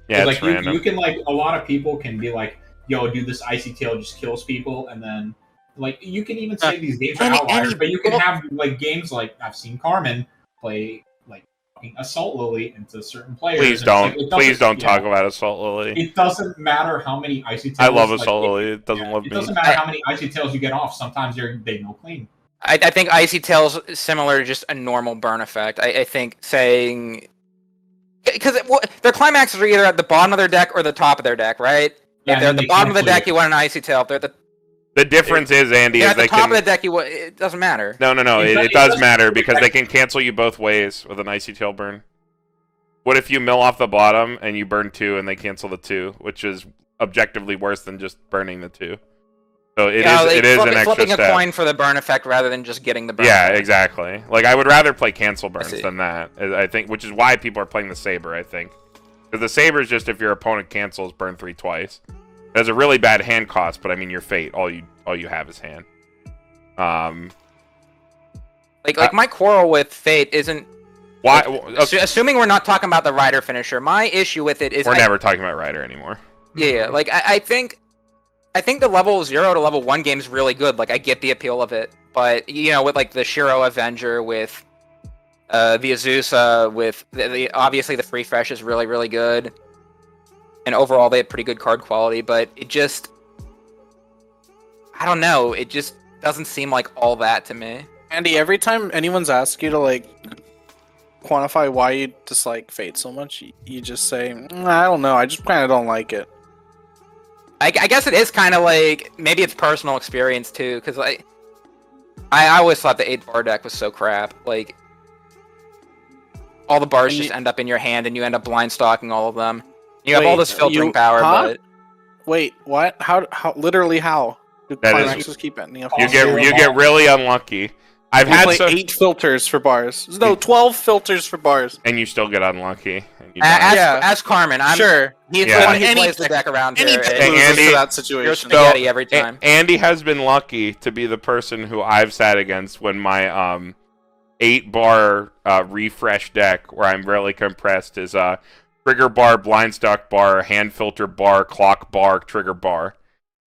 Yeah, like it's random. You can like a lot of people can be like, yo, dude, this Icy Tail just kills people, and then like you can even say these games are outliers, but you can have like games like I've seen Carmen play like fucking Assault Lily into certain players. Please don't talk about Assault Lily. It doesn't matter how many Icy Tails. I love Assault Lily. It doesn't love me. It doesn't matter how many Icy Tails you get off. Sometimes they no clean. I think Icy Tail's similar to just a normal burn effect. I think saying because their climaxes are either at the bottom of their deck or the top of their deck, right? Yeah, if they're at the bottom of the deck, you want an Icy Tail. If they're at the difference is, Andy, is at the top of the deck, it doesn't matter. No. It does matter because they can cancel you both ways with an Icy Tail burn. What if you mill off the bottom and you burn 2 and they cancel the 2, which is objectively worse than just burning the 2? So it is an extra flipping step. A coin for the burn effect rather than just getting the burn. Yeah, effect. exactly. Like I would rather play cancel burns than that. I think, which is why people are playing the Saber. I think because the Saber is just if your opponent cancels, burn 3 twice. It has a really bad hand cost, but I mean your Fate. All you have is hand. Like my quarrel with Fate isn't. Why? Like, assuming we're not talking about the Rider finisher, my issue with it is we're never talking about Rider anymore. Yeah, like I think the level 0 to level 1 game is really good. Like I get the appeal of it, but with like the Shiro Avenger, with the Azusa, with obviously the Free Fresh is really really good, and overall they have pretty good card quality. But it just, I don't know, it just doesn't seem like all that to me. Andy, every time anyone's asked you to like quantify why you dislike Fate so much, you just say, I don't know, I just kind of don't like it. I guess it is kind of like, maybe it's personal experience too, because I always thought the 8-bar deck was so crap. Like, all the bars just end up in your hand, and you end up blind stalking all of them. You have all this filtering power, but... Wait, what? How literally how? Do climaxes keep ending up? You get really unlucky. I've had 8 filters for bars. No, 12 filters for bars. And you still get unlucky. Ask Carmen. I'm sure he's the one who plays the deck around here. Andy, to that situation. You're spaghetti every time. Andy has been lucky to be the person who I've sat against when my 8-bar refresh deck, where I'm really compressed, is trigger bar, blind stock bar, hand filter bar, clock bar, trigger bar.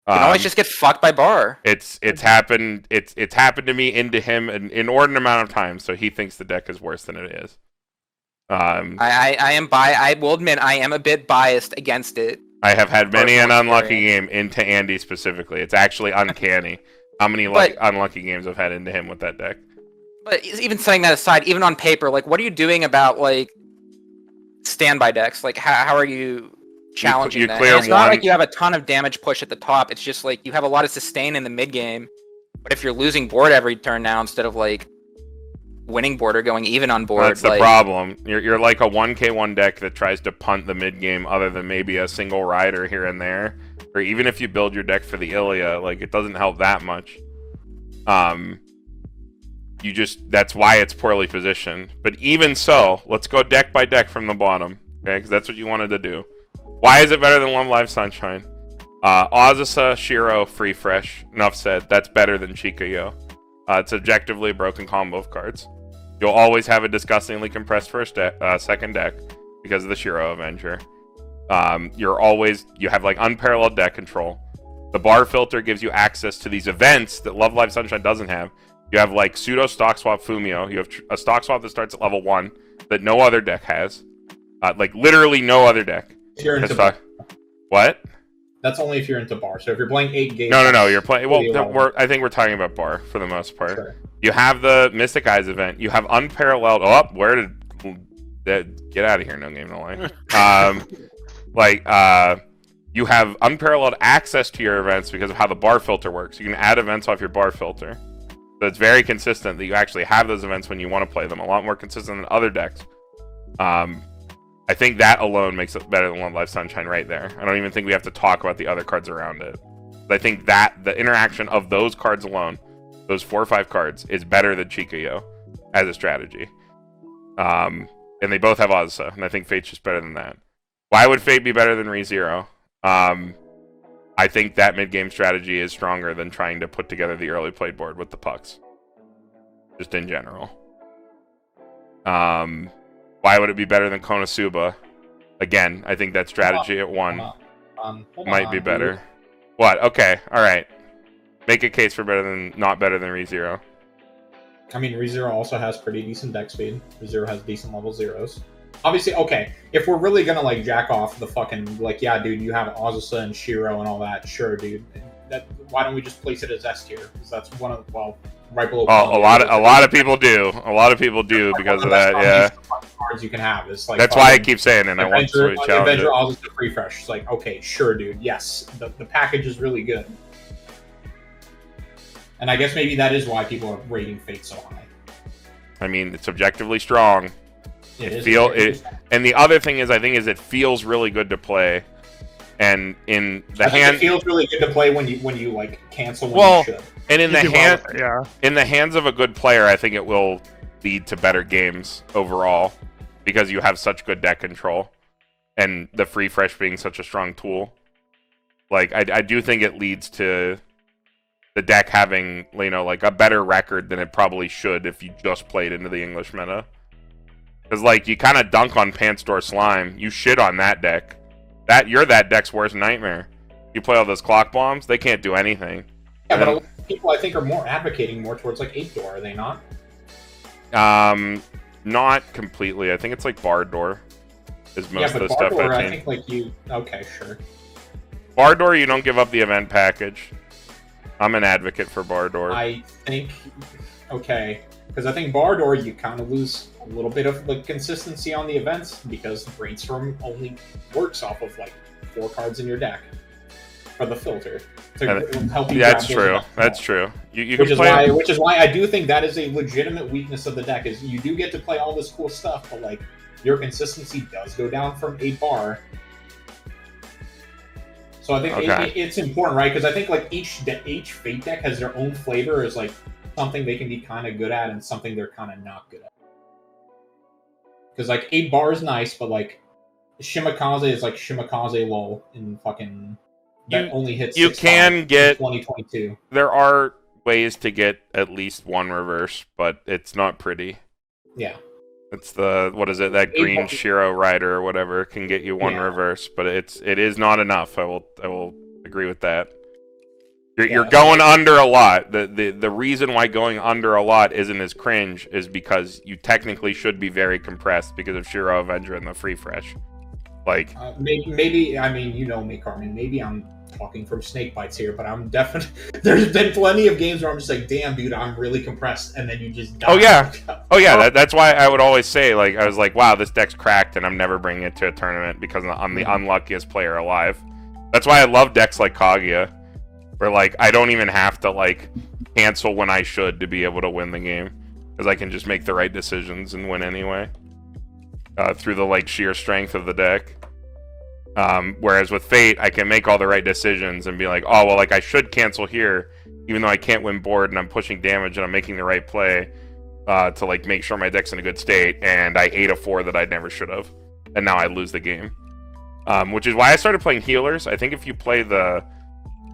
You can always just get fucked by bar. It's happened. It's happened to me into him an inordinate amount of times. So he thinks the deck is worse than it is. I will admit I am a bit biased against it. I have had many an unlucky game into Andy specifically. It's actually uncanny how many unlucky games I've had into him with that deck. But even setting that aside, even on paper, like what are you doing about like standby decks? Like how are you challenging that? It's not like you have a ton of damage push at the top. It's just like you have a lot of sustain in the mid game. But if you're losing board every turn now instead of like winning board or going even on board, that's the problem. You're like a 1k1 deck that tries to punt the mid game, other than maybe a single rider here and there, or even if you build your deck for the Ilya, like it doesn't help that much. That's why it's poorly positioned. But even so, let's go deck by deck from the bottom, okay? Because that's what you wanted to do. Why is it better than Love Live Sunshine? Azusa, Shiro, Free Fresh. Enough said. That's better than Chika-Yo. It's objectively a broken combo of cards. You'll always have a disgustingly compressed second deck because of the Shiro Avenger. You have like unparalleled deck control. The bar filter gives you access to these events that Love Live Sunshine doesn't have. You have like pseudo stock swap Fumio. You have a stock swap that starts at level 1 that no other deck has. Like literally no other deck. If you're into bar. What? That's only if you're into bar. So if you're playing 8 games... No. You're playing... Well, I think we're talking about bar for the most part. Sure. You have the Mystic Eyes event. You have unparalleled... Oh, where did... Get out of here, no game, no line. You have unparalleled access to your events because of how the bar filter works. You can add events off your bar filter. So it's very consistent that you actually have those events when you want to play them. A lot more consistent than other decks. I think that alone makes it better than One Life Sunshine right there. I don't even think we have to talk about the other cards around it. But I think that the interaction of those cards alone, those 4 or 5 cards, is better than Chikayo as a strategy. And they both have Ozza, and I think Fate's just better than that. Why would Fate be better than ReZero? I think that mid-game strategy is stronger than trying to put together the early play board with the pucks. Just in general. Why would it be better than Konosuba? Again, I think that strategy at 1 might be better. Dude. What? Okay, alright. Make a case for not better than ReZero. I mean, ReZero also has pretty decent deck speed. ReZero has decent level 0s. Obviously, okay, if we're really gonna, like, jack off the fucking, like, yeah, dude, you have Azusa and Shiro and all that, sure, dude. Why don't we just place it as S tier? Because that's one of the, well, right below... Oh, a lot of people do. A lot of people do because of that, yeah. Cards you can have. It's like, that's why I keep saying it, I want to challenge Avenger, Azusa, Free Fresh. It's like, okay, sure, dude, yes. The package is really good. And I guess maybe that is why people are rating Fate so high. I mean, it's objectively strong. And the other thing is, I think, is it feels really good to play, and in the hand, it feels really good to play when you like cancel when you should. And in the hands of a good player, I think it will lead to better games overall because you have such good deck control, and the Free Fresh being such a strong tool. Like I do think it leads to the deck having, you know, like a better record than it probably should if you just played into the English meta. Because, like, you kind of dunk on Pants Store Slime. You shit on that deck. You're that deck's worst nightmare. You play all those clock bombs, they can't do anything. Yeah, but a lot of people, I think, are more advocating more towards, like, 8 Door, are they not? Not completely. I think it's, like, Bar Door is most of the Bar stuff Door, I've seen. I think, like, you... Okay, sure. Bar Door, you don't give up the event package. I'm an advocate for Bar Door. I think... Okay. Because I think Bar Door, you kind of lose a little bit of like consistency on the events because Brainstorm only works off of like 4 cards in your deck for the filter to help you. That's true. That's true. You which is why I do think that is a legitimate weakness of the deck is you do get to play all this cool stuff, but like your consistency does go down from 8 bar. So I think it's important, right? Because I think like each Fate deck has their own flavor as like something they can be kind of good at and something they're kind of not good at. Because like 8 bar is nice, but like Shimakaze is like Shimakaze lol in fucking that only hits. You can get 2022. There are ways to get at least 1 reverse, but it's not pretty. Yeah. It's the that green Shiro Rider or whatever can get you 1 reverse, but it is not enough. I will agree with that. You're going under a lot. The reason why going under a lot isn't as cringe is because you technically should be very compressed because of Shiro Avenger and the Free Fresh. Like maybe I mean, you know me, Carmen. Maybe I'm talking from snake bites here, but I'm definitely there's been plenty of games where I'm just like, damn, dude, I'm really compressed, and then you just die. Oh yeah. That's why I would always say, like, I was like, wow, this deck's cracked, and I'm never bringing it to a tournament because I'm the unluckiest player alive. That's why I love decks like Kaguya. Where, like, I don't even have to, like, cancel when I should to be able to win the game. Because I can just make the right decisions and win anyway. Through the, like, sheer strength of the deck. Whereas with Fate, I can make all the right decisions and be like, oh, well, like, I should cancel here, even though I can't win board and I'm pushing damage and I'm making the right play to, like, make sure my deck's in a good state. And I ate a 4 that I never should have. And now I lose the game. Which is why I started playing healers. I think if you play the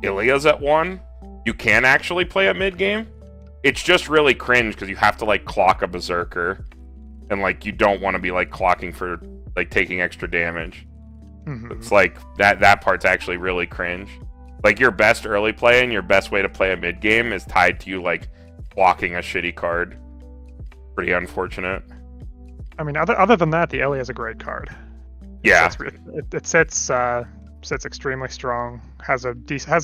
Ilias at 1, you can actually play a mid-game. It's just really cringe because you have to, like, clock a Berserker. And, like, you don't want to be, like, clocking for, like, taking extra damage. Mm-hmm. It's like, that part's actually really cringe. Like, your best early play and your best way to play a mid-game is tied to you, like, blocking a shitty card. Pretty unfortunate. I mean, other than that, the Elia is a great card. Yeah. It sits extremely strong. Has a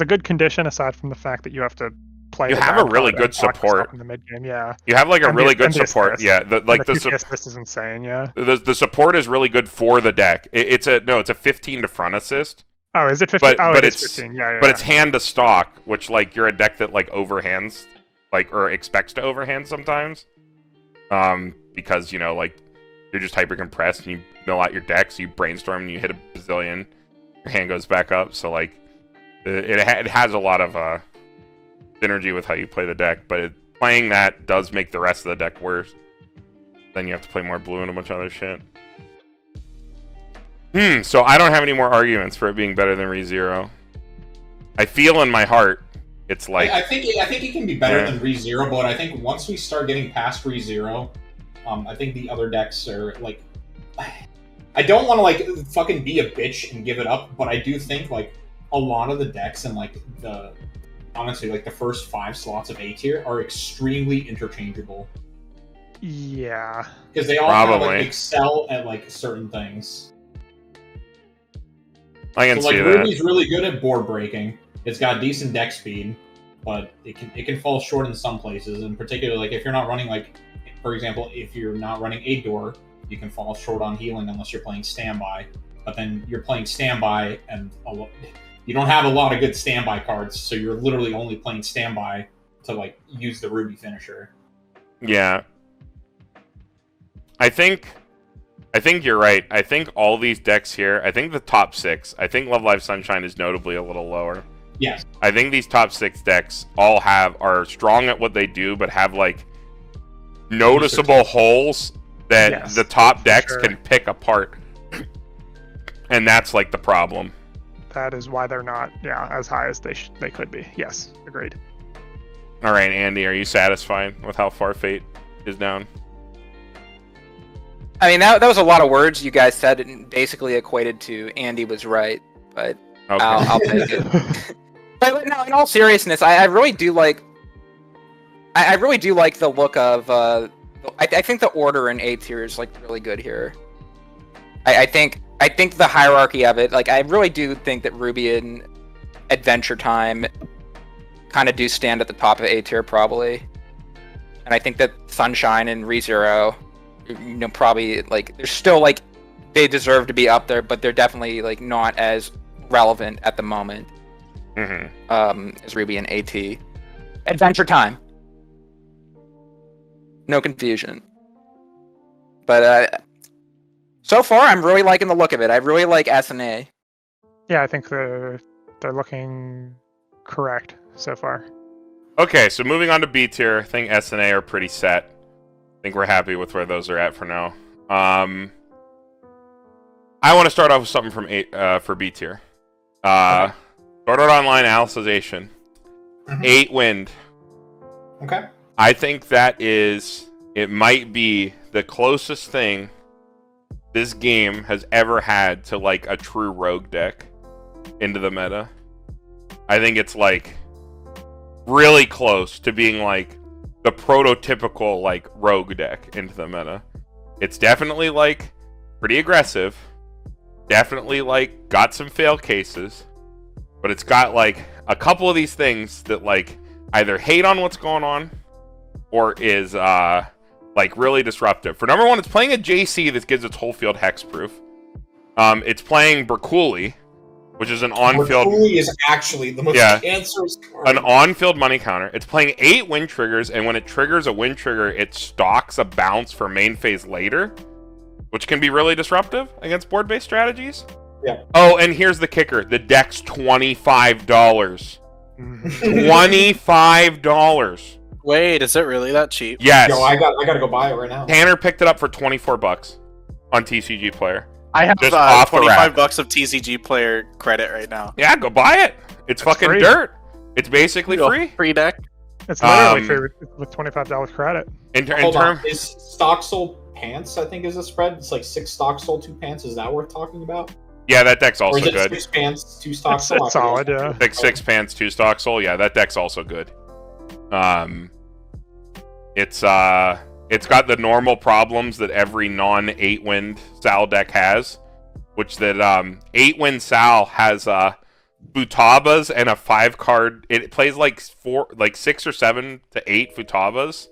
good condition aside from the fact that you have to play. You have a really good support in the mid game. Yeah. You have like a really good support. Yeah. This is insane. Yeah. The support is really good for the deck. It's a 15 to front assist. Oh, is it 15? But it's 15. Yeah. But it's hand to stock, which like you're a deck that like overhands like, or expects to overhand sometimes. Because, you know, like, you're just hyper compressed and you mill out your decks, you brainstorm and you hit a bazillion, your hand goes back up. So, like, it has a lot of synergy with how you play the deck, but playing that does make the rest of the deck worse. Then you have to play more blue and a bunch of other shit. So I don't have any more arguments for it being better than ReZero. I feel in my heart it's like... I think it can be better than ReZero, but I think once we start getting past ReZero, I think the other decks are, like... I don't want to, like, fucking be a bitch and give it up, but I do think, like, a lot of the decks and, like, honestly, like, the first 5 slots of A tier are extremely interchangeable. Yeah. Because they all kind of, like, excel at, like, certain things. I can see like, that. Ruby's really good at board breaking. It's got decent deck speed, but it can fall short in some places. In particular, like, if you're not running, like, for example, if you're not running a door, you can fall short on healing unless you're playing standby. But then you're playing standby, and you don't have a lot of good standby cards, so you're literally only playing standby to, like, use the Ruby finisher. Yeah. I think you're right. I think all these decks here, I think the top 6, I think Love Live Sunshine is notably a little lower. Yes. I think these top 6 decks all are strong at what they do, but have, like, noticeable holes that the top decks can pick apart. And that's, like, the problem. That is why they're not, as high as they could be. Yes, agreed. All right, Andy, are you satisfied with how far Fate is down? I mean, that was a lot of words you guys said, and basically equated to Andy was right, but Okay. I'll take it. But no, in all seriousness, I really do like. I really do like the look of. I think the order in A tier is, like, really good here. I think the hierarchy of it, like, I really do think that Ruby and Adventure Time kind of do stand at the top of A tier probably, and I think that Sunshine and ReZero, probably, like, they're still, like, they deserve to be up there, but they're definitely, like, not as relevant at the moment as Ruby and AT. Adventure Time. No confusion. But so far, I'm really liking the look of it. I really like SNA. Yeah, I think they're looking correct so far. Okay, so moving on to B tier, I think S and A are pretty set. I think we're happy with where those are at for now. I want to start off with something from for B tier. Sword Art Online Alicization. 8 Wind. Okay. I think it might be the closest thing this game has ever had to, like, a true rogue deck into the meta. I think it's, like, really close to being, like, the prototypical, like, rogue deck into the meta. It's definitely, like, pretty aggressive. Definitely, like, got some fail cases. But it's got, like, a couple of these things that, like, either hate on what's going on or is, like, really disruptive. For number one, it's playing a JC that gives its whole field hexproof. It's playing Berkuli, which is an on-field... Berkuli is actually the most cancerous card. An on-field money counter. It's playing 8 wind triggers, and when it triggers a wind trigger, it stocks a bounce for main phase later, which can be really disruptive against board-based strategies. Yeah. Oh, and here's the kicker. The deck's $25. $25. Wait, is it really that cheap? Yes. Yo, I gotta go buy it right now. Tanner picked it up for $24 on TCG Player. I have Just off the rack. $25 of TCG Player credit right now. Yeah, go buy it. It's fucking free. dirt. It's basically free. Free deck. It's literally free with $25 credit. Hold on. Is stock sold pants, I think, is a spread? It's like 6 stock sold, 2 pants. Is that worth talking about? Yeah, that deck's also or is it good. 6 pants, 2 stock It's sold? solid, yeah. 6 pants, 2 stock soul. Yeah, that deck's also good. It's got the normal problems that every non-8 wind Sal deck has, which that 8 wind Sal has Futabas and a 5-card. It plays like 6 or 7 to 8 Futabas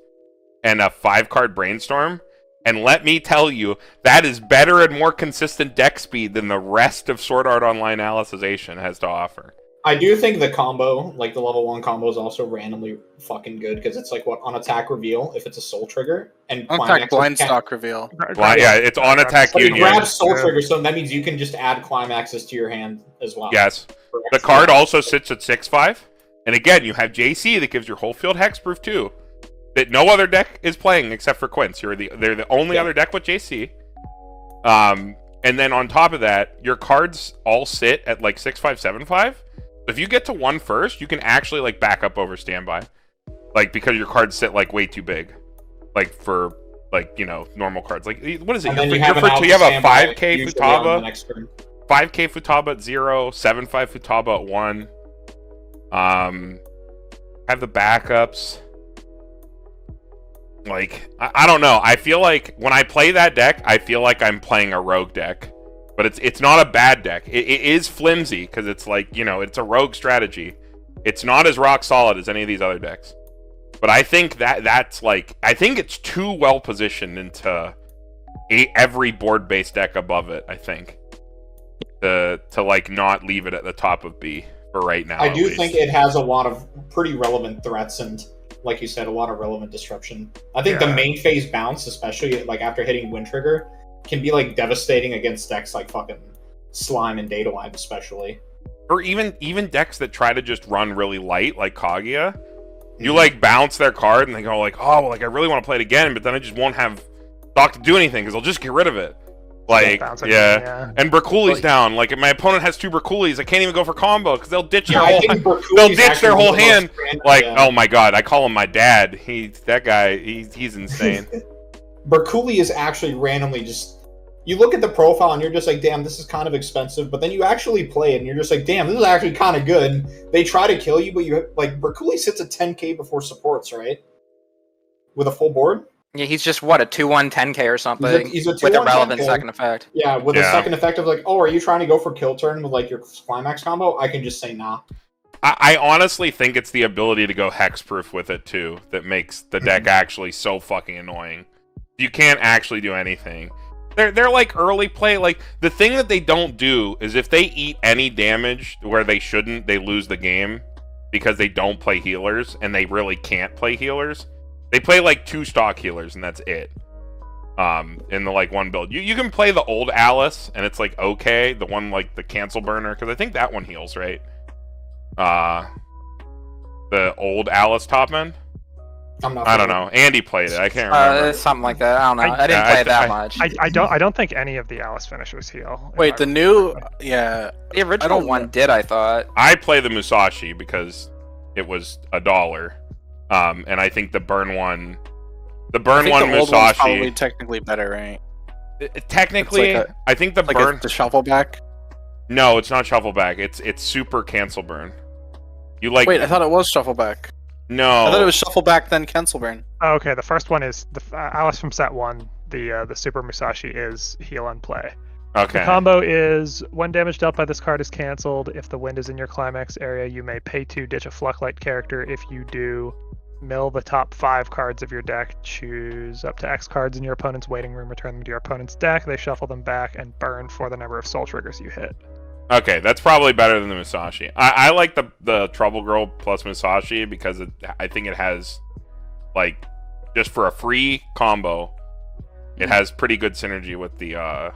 and a 5-card Brainstorm. And let me tell you, that is better and more consistent deck speed than the rest of Sword Art Online Alicization has to offer. I do think the combo, like the level 1 combo, is also randomly fucking good because it's like what on attack reveal if it's a soul trigger and On attack blind stock reveal. Yeah, it's on attack But it union. grabs soul trigger, so that means you can just add climaxes to your hand as well. Yes. The card also sits at 6/5, and again, you have JC that gives your whole field hexproof too. That no other deck is playing except for Quince. They're the only other deck with JC. And then on top of that, your cards all sit at like 6/5, 7/5. If you get to 1 first, you can actually like back up over standby, like because your cards sit like way too big, like for like normal cards. Like what is it? And You then have a 5K Futaba, next turn. 5K Futaba at 0, 7/5 Futaba at 1. Have the backups. Like I don't know. I feel like when I play that deck, I feel like I'm playing a rogue deck. But it's not a bad deck. It is flimsy because it's like, it's a rogue strategy. It's not as rock solid as any of these other decks. But I think that's like, I think it's too well positioned into every board-based deck above it, I think. To like not leave it at the top of B for right now. I do think it has a lot of pretty relevant threats and, like you said, a lot of relevant disruption. I think the main phase bounce, especially like after hitting Wind Trigger, can be like devastating against decks like fucking Slime and Data Wine, especially. Or even decks that try to just run really light, like Kaguya. You like bounce their card and they go like, oh, well, like I really want to play it again, but then I just won't have stock to do anything because I'll just get rid of it. Like, yeah. And Brakuli's down. Like, if my opponent has 2 Brakulis, I can't even go for combo because they'll ditch their whole hand. Like, oh my god, I call him my dad. He's insane. Brakuli is actually randomly just... You look at the profile and you're just like, damn, this is kind of expensive. But then you actually play it and you're just like, damn, this is actually kind of good. They try to kill you, but you like Brakuli sits at 10k before supports, right? With a full board? Yeah, he's just, what, a 2/1 10k or something? He's a 2/1 with a relevant 10K. second effect. Yeah, with a second effect of like, oh, are you trying to go for kill turn with like your climax combo? I can just say nah. I honestly think it's the ability to go hexproof with it too that makes the deck actually so fucking annoying. You can't actually do anything. They're like early play. Like the thing that they don't do is if they eat any damage where they shouldn't, they lose the game because they don't play healers and they really can't play healers. They play like 2 stock healers and that's it. In the like 1 build, you can play the old Alice and it's like okay, the one like the cancel burner because I think that one heals, right? The old Alice top end. I don't know. Andy played it. I can't remember. Something like that. I don't know. I didn't play it that much. I don't think any of the Alice finishers heal. Wait, the new... Yeah. The original one did, I thought. I play the Musashi because it was $1. And I think the burn one... The burn one the old Musashi... one's probably technically better, right? Technically, I think the burn... the shuffle back? No, it's not shuffle back. It's super cancel burn. You like... Wait, I thought it was shuffle back. No. I thought it was shuffle back then cancel burn. Oh, okay, the first one is the Alice from set 1. The Super Musashi is heal and play. Okay. The combo is when damage dealt by this card is canceled. If the wind is in your climax area, you may pay 2, ditch a Flucklight character. If you do, mill the top 5 cards of your deck, choose up to X cards in your opponent's waiting room, return them to your opponent's deck. They shuffle them back and burn for the number of soul triggers you hit. Okay, that's probably better than the Musashi. I like the Trouble Girl plus Musashi because I think it has, like, just for a free combo, it has pretty good synergy with the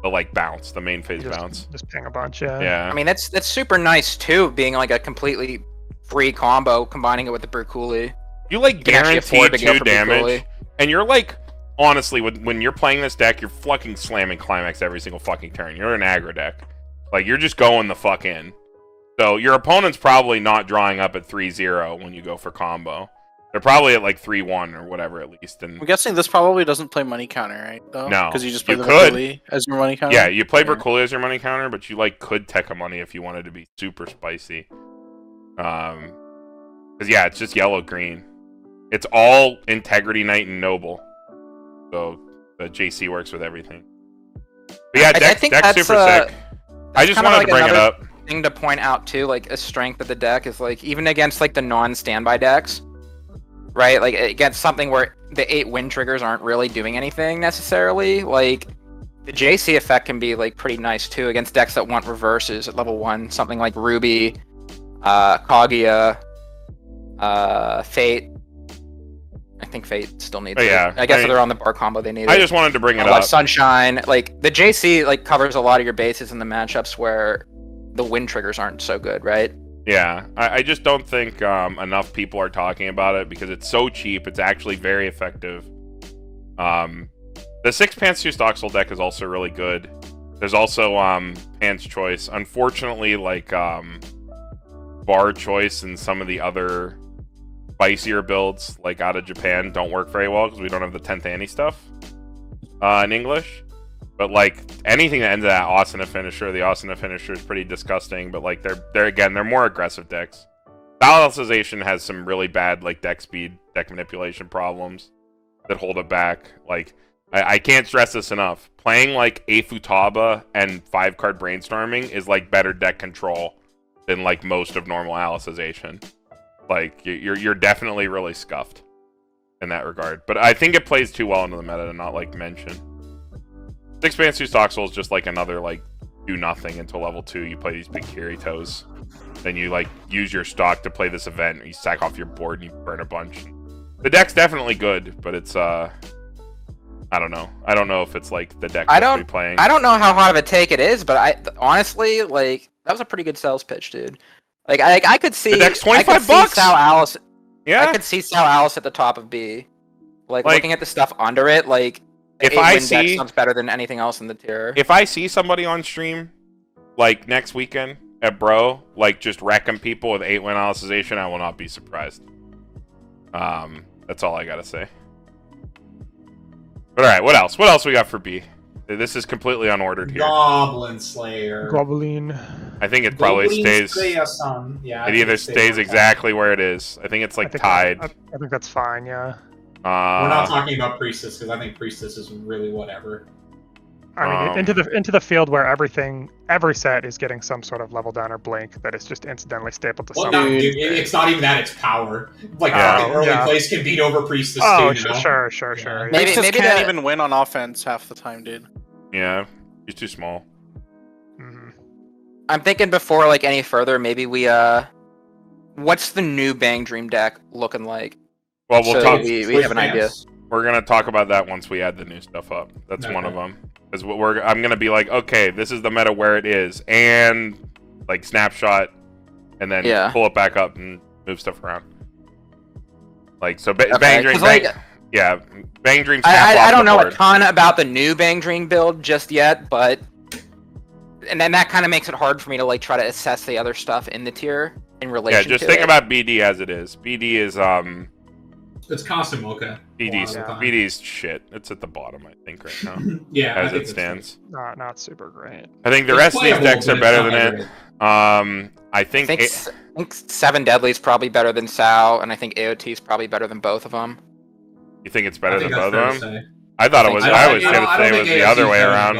like bounce, the main phase bounce. Just ping a bunch, yeah. Yeah. I mean, that's super nice too, being like a completely free combo, combining it with the Brukuli. You like guarantee 2 damage, Brukuli. and you're like, honestly, when you're playing this deck, you're fucking slamming climax every single fucking turn. You're an aggro deck. Like, you're just going the fuck in. So, your opponent's probably not drawing up at 3-0 when you go for combo. They're probably at, like, 3-1 or whatever, at least. And I'm guessing this probably doesn't play money counter, right? Though? No. Because you just play You the could. Brukuli as your money counter? yeah, you play Brukuli as your money counter, but you, like, could tech a money if you wanted to be super spicy. Because, yeah, it's just yellow-green. It's all Integrity Knight and Noble. So, the JC works with everything. But, yeah, I deck's think super that's, sick. I just wanted to bring it up. Thing to point out too, like a strength of the deck is like even against like the non-standby decks, right? Like against something where the 8 wind triggers aren't really doing anything necessarily. Like the JC effect can be like pretty nice too against decks that want reverses at level 1. Something like Ruby, Kaguya, Fate. I think Fate still needs it. Yeah, I guess if they're on the bar combo, they need it. I just wanted to bring it Like up. Sunshine, like the JC like covers a lot of your bases in the matchups where the wind triggers aren't so good, right? Yeah, I just don't think enough people are talking about it because it's so cheap. It's actually very effective. The 6 Pants 2 Stocksoul deck is also really good. There's also Pants Choice. Unfortunately, like Bar Choice and some of the other spicier builds, like out of Japan, don't work very well because we don't have the 10th Annie stuff in English. But like anything that ends in that Asuna finisher, the Asuna finisher is pretty disgusting. But like they're more aggressive decks. Stylization has some really bad like deck speed, deck manipulation problems that hold it back. Like I can't stress this enough. Playing like a Futaba and 5-card brainstorming is like better deck control than like most of normal Alicization. Like you're definitely really scuffed in that regard. But I think it plays too well into the meta to not like mention. 6 Pants 2 Stocksoul is just like another like do nothing until level 2. You play these big Kiritos. Then you like use your stock to play this event. You sack off your board and you burn a bunch. The deck's definitely good, but it's I don't know. I don't know if it's like the deck that we're playing. I don't know how hot of a take it is, but I honestly like that was a pretty good sales pitch, dude. Like I could see the deck's $25. Sal Alice. Yeah, I could see Sal Alice at the top of B. Like looking at the stuff under it, like if the I 8-win deck see sounds better than anything else in the tier. if I see somebody on stream like next weekend at Bro, like just wrecking people with 8-win Alicization, I will not be surprised. That's all I gotta say. But alright, what else? What else we got for B? This is completely unordered here. Goblin Slayer. Goblin. I think it probably Goblin stays. Slayer-san. Yeah, It either stays exactly where it is. I think it's like tied. I think that's fine, yeah. We're not talking about Priestess because I think Priestess is really whatever. I mean, into the field where every set is getting some sort of level down or blink that is just incidentally stapled to Well, something. no, dude, it's not even that; it's power. Like Yeah. early plays can beat over Priestess Oh, too. You know? sure. Yeah. Yeah. Maybe Priestess can't the- even win on offense half the time, dude. Yeah, he's too small. Mhm. I'm thinking before like any further, maybe we what's the new Bang Dream deck looking like? Well, we'll So talk. we have an idea. We're gonna talk about that once we add the new stuff up. That's one of them. Because I'm gonna be like, okay, this is the meta where it is, and like snapshot, and then pull it back up and move stuff around. Like so, Bang Dream. Yeah, Bang Dream. I don't know a ton about the new Bang Dream build just yet, but and then that kind of makes it hard for me to like try to assess the other stuff in the tier in relation. Yeah, just to think it. about BD as it is. BD is It's Kasumoka. BD's shit. It's at the bottom, I think, right now. Yeah, as it stands. Not super great. I think the It's rest of these playable, decks but are it's better not than it. everything. I think. I think 7 Deadly is probably better than Sao, and I think AOT is probably better than both of them. You think it's better I think than that's both fair of to them? say. I thought it was. I was gonna say it was the other way around.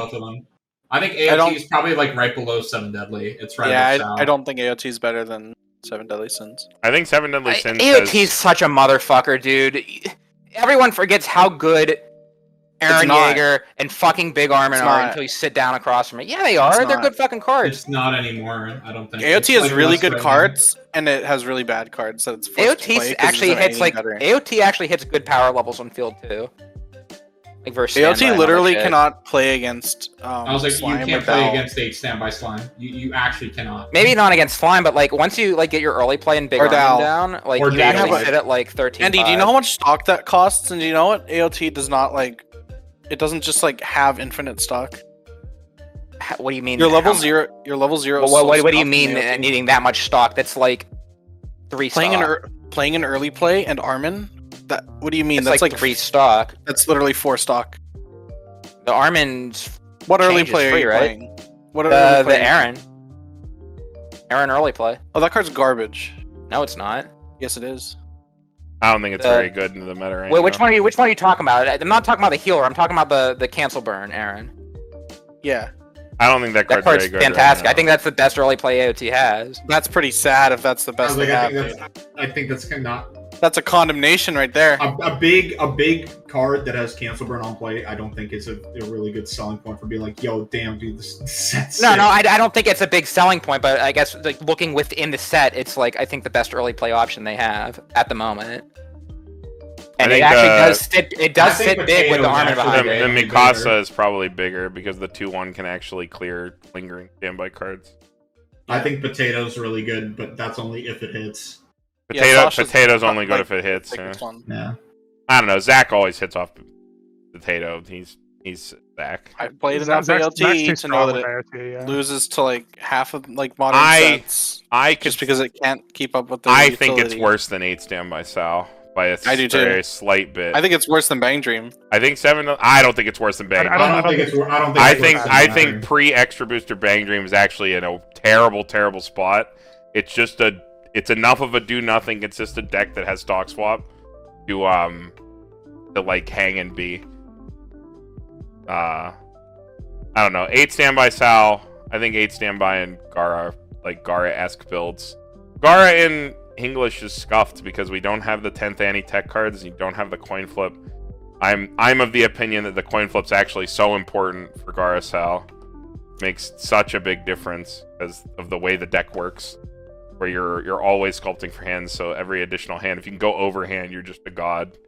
I think AOT is probably like right below 7 Deadly. It's right. Yeah, above I don't think AOT is better than 7 Deadly Sins. I think 7 Deadly Sins. AOT is such a motherfucker, dude. Everyone forgets how good Aaron Yeager and fucking Big Armin are until you sit down across from it. Yeah, they are. They're good fucking cards. It's not anymore. I don't think. AOT has really good cards, and it has really bad cards that it's forced to play AOT actually hits like better. AOT actually hits good power levels on field too. Like versus AOT standby and literally all that shit. cannot play against. I was like, Slime you can't or play Bell. against 8 standby slime. You actually cannot. Maybe not against Slime, but like once you like get your early play and Big Or Armin Dow. down, like Or you Dow. actually sit at like 13. Andy, do you know how much stock that costs? And do you know what AOT does not like? It doesn't just like have infinite stock. What do you mean? Your level how- zero. Your level zero. is Well, so what do you stocked mean in AOT. needing that much stock? That's like 3 Playing stock. playing an early play and Armin. That. What do you mean? It's That's like 3 stock. That's literally 4 stock. The Armin's What early Change is play are free, you right? playing? What early play? the Aaron early play. Oh, that card's garbage. No, it's not. Yes, it is. I don't think it's very good into the meta right Wait, now. which one are you talking about? I'm not talking about the healer. I'm talking about the cancel burn, Aaron. Yeah, I don't think that That card's card's very good. fantastic. Right I think that's the best early play AOT has. that's pretty sad if that's the I, best was they like, have. I think that's not That's a condemnation right there. A big card that has cancel burn on play, I don't think is a really good selling point for being like, yo, damn, dude, this set's No, sick. I don't think it's a big selling point, but I guess like looking within the set, it's like I think the best early play option they have at the moment. And it think, actually does sit. It does I think sit big with the Potato's armor actually behind The, it. the bigger. Mikasa is probably bigger because the 2/1 can actually clear lingering standby cards. I think Potato's really good, but that's only if it hits. Sasha's Potato's only good like if it hits. the Yeah. biggest one. Yeah. I don't know. Zach always hits off Potato. He's Zach. I played Zach's enough too AOT to know strong that with it AOT, yeah. loses to like half of like modern I sets I could, just because it can't keep up with the I think it's utility. worse than 8 Standby Sal by a I do too. very slight bit. I think it's worse than Bang Dream. I think 7. I don't think it's worse than Bang. I I don't think it's. I don't think. I it's think worse than I Bang think Dream. pre Extra Booster Bang Dream is actually in a terrible spot. It's just it's enough of a do nothing consistent deck that has stock swap to like hang and be. I don't know. 8 Standby Sal. I think 8 Standby and Gara, like Gara-esque builds. Gara in English is scuffed because we don't have the 10th anti-tech cards. You don't have the coin flip. I'm of the opinion that the coin flip's actually so important for Gara Sal. Makes such a big difference because of the way the deck works, where you're always sculpting for hands. So every additional hand, if you can go overhand, you're just a god.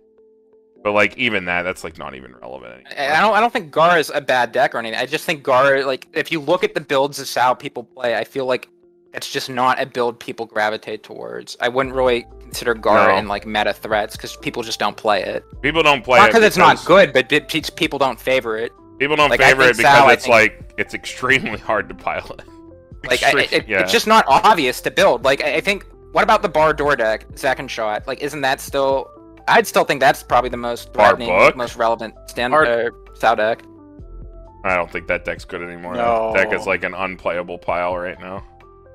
But like even that's like not even relevant anymore. I don't think Gar is a bad deck or anything. I just think Gar, like, if you look at the builds of Sal people play, I feel like it's just not a build people gravitate towards. I wouldn't really consider Gar No. in like meta threats because people just don't play it. People don't play Not it because it's not good, but people don't favor it. People don't Like, I favor think it because Sal, I it's think- like it's extremely hard to pilot. Like Yeah. it's just not obvious to build. Like I think, what about the Bar Door deck, second shot? Like, isn't that still? I'd still think that's probably the most Bar threatening, Book? most relevant Bar- Sal deck. I don't think that deck's good anymore. No. That deck is like an unplayable pile right now.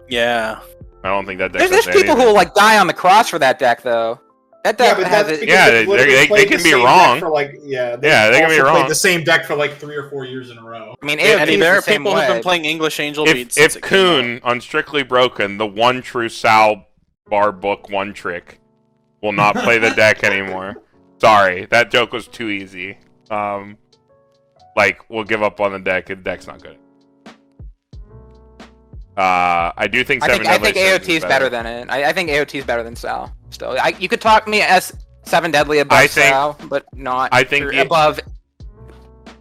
Yeah. I don't think that deck. There's does people who anything. will like die on the cross for that deck though. That deck Yeah, but has that's it. because Yeah, they've literally they played can the be same deck wrong. For like, Yeah, they can be also wrong. Played the same deck for like 3 or 4 years in a row. I mean, Yeah, AOT and is there the are same people who've way. been playing English Angel Beats since If it came out. Kuhn on Strictly Broken, the one true Sal Bar Book one trick, will not play the deck anymore. Sorry, that joke was too easy. Like we'll give up on the deck. The deck's not good. I do think I Seven think Deadly Sins AOT is better than it. I think AOT is better than Sal. Still, you could talk me as 7 Deadly above I think- Sal, but not I think the- above.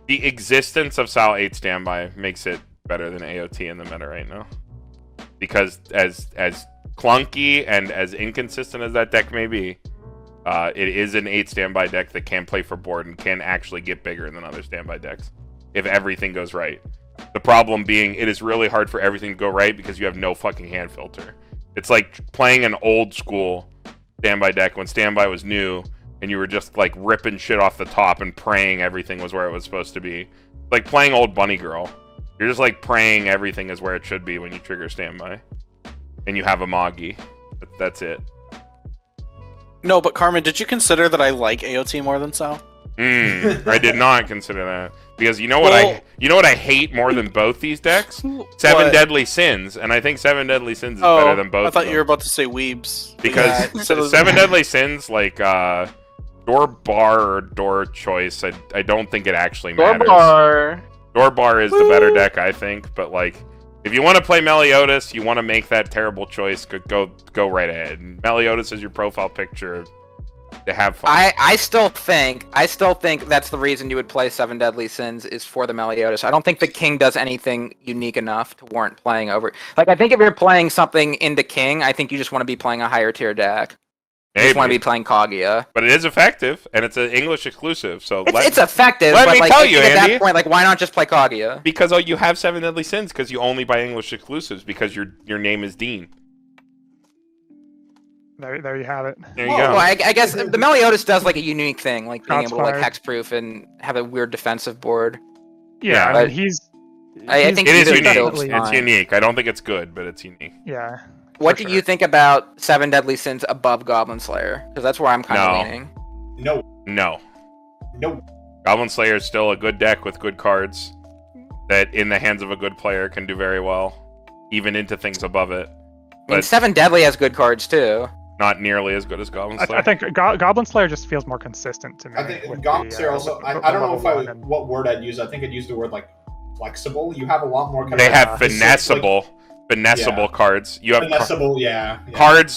the existence of Sal 8 Standby makes it better than AOT in the meta right now. Because as clunky and as inconsistent as that deck may be, it is an 8 Standby deck that can play for board and can actually get bigger than other Standby decks if everything goes right. The problem being, it is really hard for everything to go right because you have no fucking hand filter. It's like playing an old school Standby deck when Standby was new and you were just like ripping shit off the top and praying everything was where it was supposed to be. Like playing old Bunny Girl. You're just like praying everything is where it should be when you trigger Standby. And you have a Magi. That's it. No, but Carmen, did you consider that I like AOT more than Sal? I did not consider that. Because you know what I hate more than both these decks? Seven What? Deadly Sins, and I think Seven Deadly Sins is Oh, better than both. I thought of you were them. about to say Weebs. Because Yeah, so- Seven Deadly Sins, like door bar or door choice, I don't think it actually matters. Door bar is the better deck, I think. But like, if you want to play Meliodas, you want to make that terrible choice, go right ahead. Meliodas is your profile picture. To have fun. I still think that's the reason you would play 7 Deadly Sins is for the Meliodas. I don't think the King does anything unique enough to warrant playing over. Like, I think if you're playing something into King, I think you just want to be playing a higher tier deck. You just want to Maybe. be playing Kaguya. But it is effective, and it's an English exclusive. So It's effective, let but me like, tell I you, think at Andy. that point, like, why not just play Kaguya? because you have Seven Deadly Sins because you only buy English exclusives because your name is Dean. There you have it. There you Well, go. I guess the Meliodas does like a unique thing, like being Shots able to like fired. hexproof and have a weird defensive board. Yeah, I but mean, I think It is either unique. build's definitely- It's fine. unique. I don't think it's good, but it's unique. Yeah. What for do sure. you think about 7 Deadly Sins above Goblin Slayer? Because that's where I'm kind of No. leaning. No. No. Goblin Slayer is still a good deck with good cards that, in the hands of a good player, can do very well, even into things above it. I mean, But- 7 Deadly has good cards too. not nearly as good as Goblin Slayer. I think Goblin Slayer just feels more consistent to me. I think with Goblin the, Slayer also. with I don't know level one and- what word I'd use. I think I'd use the word like flexible. You have a lot more. Kind They of, have specific, finessable cards. You have finessable, yeah.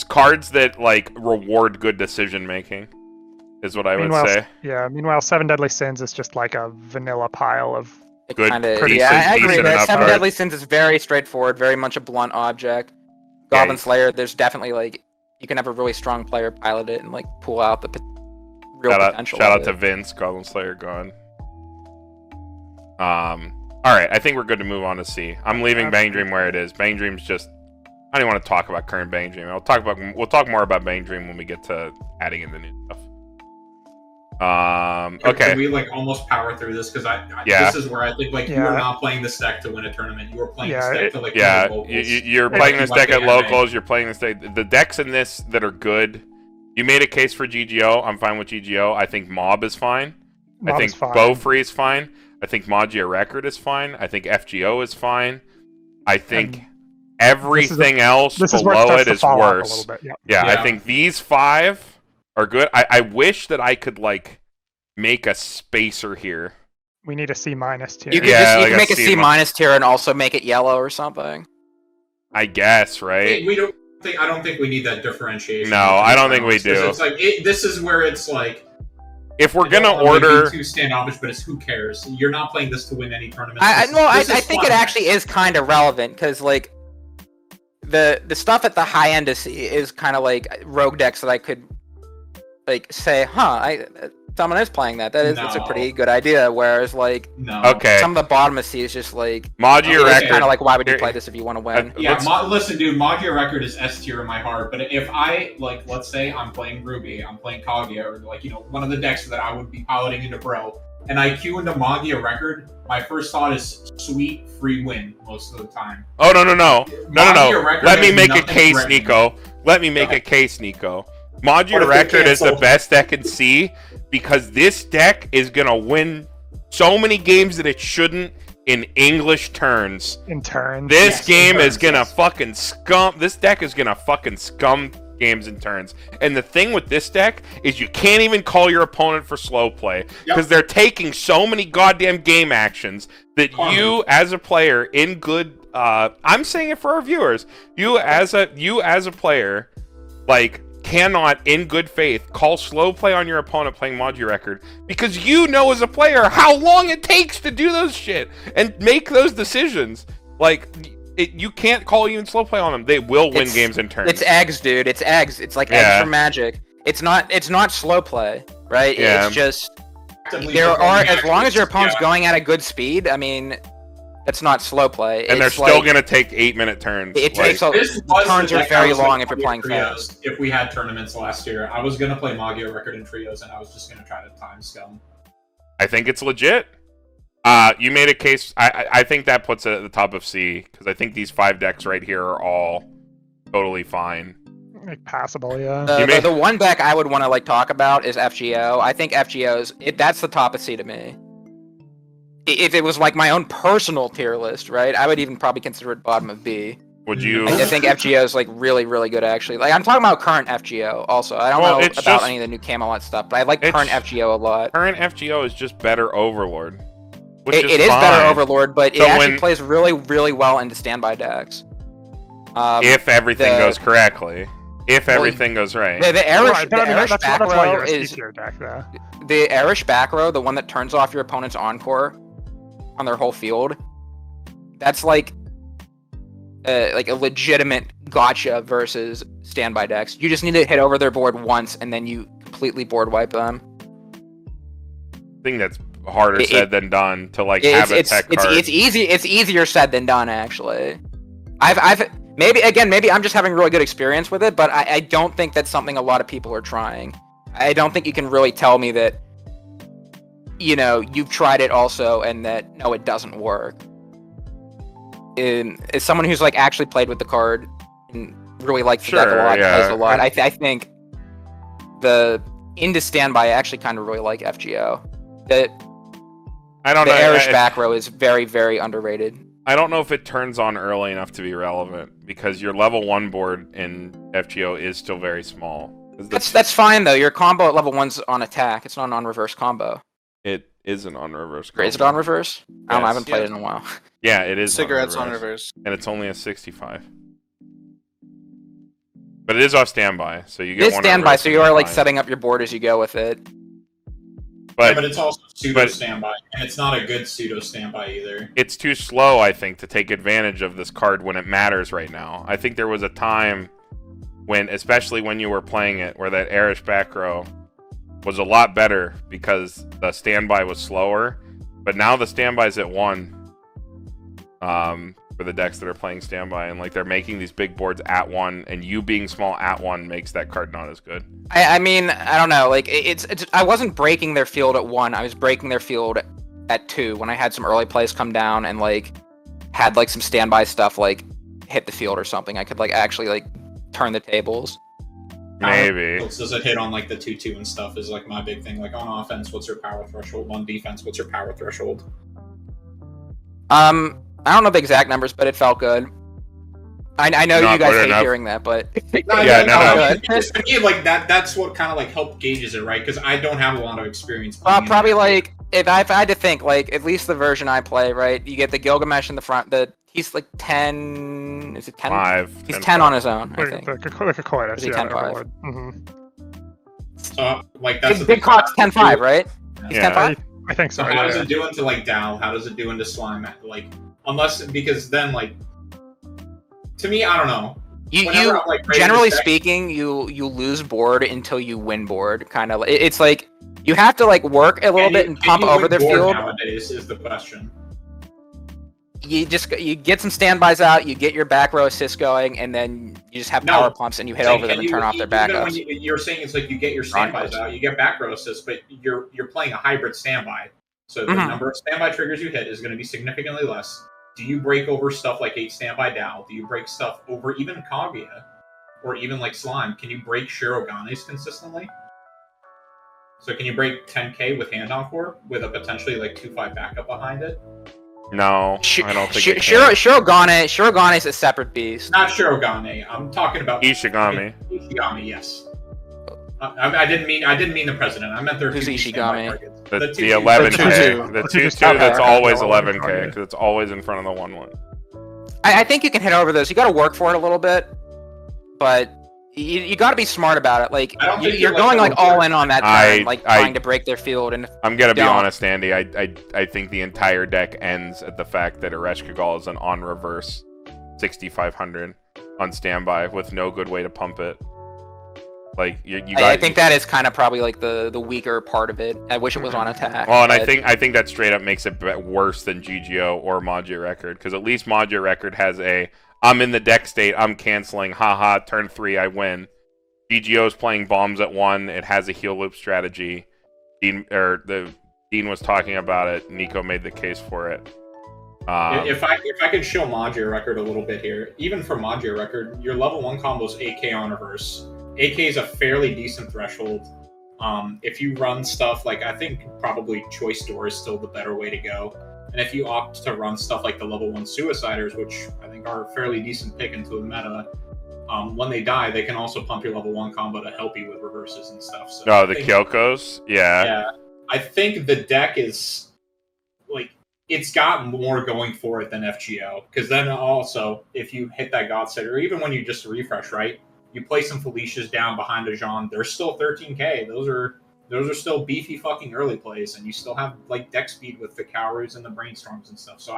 cards that like reward good decision making. Is what I would say. Yeah. Meanwhile, Seven Deadly Sins is just like a vanilla pile of. Good, Kinda, decent- I agree. decent That enough Seven card. Deadly Sins is very straightforward, very much a blunt object. Goblin Yeah. Slayer, there's definitely like you can have a really strong player pilot it and like pull out the real potential. Shout of out to it. Vince, Goblin Slayer gone. All right, I think we're good to move on to C. I'm leaving Bang Dream where it is. Bang Dream's just. I don't want to talk about current Bang Dream. We'll talk more about Bang Dream when we get to adding in the new stuff. Okay. Can we like almost power through this? Because Yeah. this is where I think like you are not playing this deck to win a tournament. You are playing this deck to like win Yeah, the locals. you're playing this deck at locals. You're playing this deck. The decks in this that are good. You made a case for GGO. I'm fine with GGO. I think Mob is fine. I think Bowfree is fine. I think Magia Record is fine. I think FGO is fine. I think everything else below it is worse. Yeah, I think these 5 are good. I wish that I could like make a spacer here. We need a C- tier. You can make a C- tier and also make it yellow or something. I guess, right? I don't think we need that differentiation. No, I don't think we do. It's like this is where it's like if we're gonna order 2 standoffish, but it's who cares? You're not playing this to win any tournament. I think it actually is kind of relevant because like the stuff at the high end is kind of like rogue decks that I could like say, someone is playing that. That's a pretty good idea. Whereas like some of the bottom of C is just like Magia Record. Kind of like why would you play this if you want to win? Listen, dude, Magia Record is S tier in my heart. But if I like, let's say I'm playing Ruby, I'm playing Kaguya, or like one of the decks that I would be piloting into Pro, and I queue into Magia Record, my first thought is sweet free win most of the time. Oh no! Let me make a case, Niko. Let me make a case, Niko. Magia Record is the best deck in C because this deck is gonna win so many games that it shouldn't in English turns. In turns. This game is gonna fucking scum. This deck is gonna fucking scum games in turns. And the thing with this deck is you can't even call your opponent for slow play because they're taking so many goddamn game actions that you as a player in good. I'm saying it for our viewers. You as a player, like. Cannot, in good faith, call slow play on your opponent playing Magia Record because you know as a player how long it takes to do those shit and make those decisions. Like, you can't call even slow play on them. They will win games in turns. It's eggs, dude. It's eggs. It's like eggs for Magic. It's not slow play, right? Yeah. It's just as long as your opponent's going at a good speed. I mean. It's not slow play. And they're still going to take 8-minute turns. It takes turns are very long if you're playing fast. If we had tournaments last year, I was going to play Magia Record in trios, and I was just going to try to time scum. I think it's legit. You made a case. I think that puts it at the top of C, because I think these 5 decks right here are all totally fine. Like passable, yeah. The one deck I would want to like talk about is FGO. I think that's the top of C to me. If it was like my own personal tier list, right, I would even probably consider it bottom of B. Would you? I think FGO is like really, really good actually. Like I'm talking about current FGO also. I don't know about any of the new Camelot stuff, but I like current FGO a lot. Current FGO is just better Overlord. It is better Overlord, but it actually plays really, really well into standby decks. If everything goes correctly. If everything goes right. The Erish back row is deck, the Erish back row, the one that turns off your opponent's encore on their whole field. That's like a legitimate gotcha versus standby decks. You just need to hit over their board once, and then you completely board wipe them. I think that's harder said than done to like have a tech card. It's easier said than done actually. Maybe I'm just having really good experience with it, but I don't think that's something a lot of people are trying. I don't think you can really tell me that, you've tried it also and that, no, it doesn't work. As someone who's like actually played with the card and really likes the deck a lot, plays a lot, I think into standby, I actually kind of really like FGO. The Erish back row is very, very underrated. I don't know if it turns on early enough to be relevant because your level 1 board in FGO is still very small. That's fine though. Your combo at level 1's on attack. It's not an on reverse combo. It isn't on reverse. Combo. Is it on reverse? I don't know, I haven't played Yes. it in a while. Yeah, it is. Cigarettes on reverse. And it's only a 65. But it is off standby, so you It get is one standby, reverse so and you you're are like fine. setting up your board as you go with it. But, but it's also pseudo standby, and it's not a good pseudo standby either. it's too slow, I think, to take advantage of this card when it matters right now. I think there was a time when, especially when you were playing it, where that Arish back row was a lot better because the standby was slower. But now the standby's at 1 for the decks that are playing standby, and like they're making these big boards at 1, and you being small at 1 makes that card not as good. I mean, I don't know. Like it's I wasn't breaking their field at 1. I was breaking their field at 2 when I had some early plays come down and like had like some standby stuff like hit the field or something. I could like actually like turn the tables. Maybe. Does it hit on like the 2/2 and stuff is like my big thing. Like on offense, what's your power threshold? On defense, what's your power threshold? I don't know the exact numbers, but it felt good. I know Not you guys good hate enough. hearing that, but No. Just for me, like that's what kind of like help gauges it, right? Because I don't have a lot of experience. Well, playing probably in like if I had to think, like at least the version I play, right? You get the Gilgamesh in the front. He's like 10. Is it 10? 5. He's 10 on his own, I Like, think. like a coin. Is he Yeah, 10-5? Overlord. Mhm. So, like that's the Big thing. Cock's 10-5, right? He's Yeah. 10-5? I think so. So how does yeah. it do into like Dow? How does it do into Slime? Like unless because then like to me, I don't know. You Whenever I'm, like, ready to generally check- speaking, you lose board until you win board. Kind of. It's like you have to like work a little bit and Can pump you over win their board field. nowadays is the question. You get some standbys out, you get your back row assists going, and then you just have No. power pumps and you hit over them and turn off their Even when backups. you're saying it's like you get your standbys Broncos. out, you get back row assists, but you're playing a hybrid standby. So the Mhm. number of standby triggers you hit is going to be significantly less. Do you break over stuff like 8 standby Dow? Do you break stuff over even Kaguya? Or even like Slime? Can you break Shiroganes consistently? So can you break 10k with Hand Encore with a potentially like 2-5 backup behind it? No, I don't think it can. Shirogane is a separate beast. Not Shirogane. I'm talking about Ishigami. Ishigami, yes. I didn't mean the president. I meant their Who's 2 standby Ishigami? targets. The 2/2. 11k. The 2/2 Okay, that's okay. always Okay. 11k because it's always in front of the 1/1. I think you can hit over those. You got to work for it a little bit, but you got to be smart about it. Like I don't think you're you're, going like, like all in on that I- turn, like I- trying to break their field. And I'm gonna be Don't. honest, Andy. I think the entire deck ends at the fact that Ereshkigal is an on reverse 6500 on standby with no good way to pump it. Like you got. I think that is kind of probably like the weaker part of it. I wish it was on attack. Well, and but- I think that straight up makes it worse than GGO or Modular Record because at least Modular Record has a I'm in the deck state, I'm canceling, haha, turn 3, I win. GGO is playing bombs at 1, it has a heal loop strategy. Dean was talking about it, Niko made the case for it. If I could show Modular Record a little bit here, even for Modular Record, your level 1 combo is 8k on reverse. 8k is a fairly decent threshold. If you run stuff like, I think probably Choice Door is still the better way to go. And if you opt to run stuff like the level 1 Suiciders, which I think are a fairly decent pick into the meta, when they die, they can also pump your level 1 combo to help you with reverses and stuff. So Oh, I the think- Kyokos? Yeah. I think the deck is like it's got more going for it than FGO. Because then also, if you hit that God Set, or even when you just refresh, right? You play some Felicias down behind a Jean, they're still 13k. Those are still beefy fucking early plays, and you still have like deck speed with the Cowries and the Brainstorms and stuff. So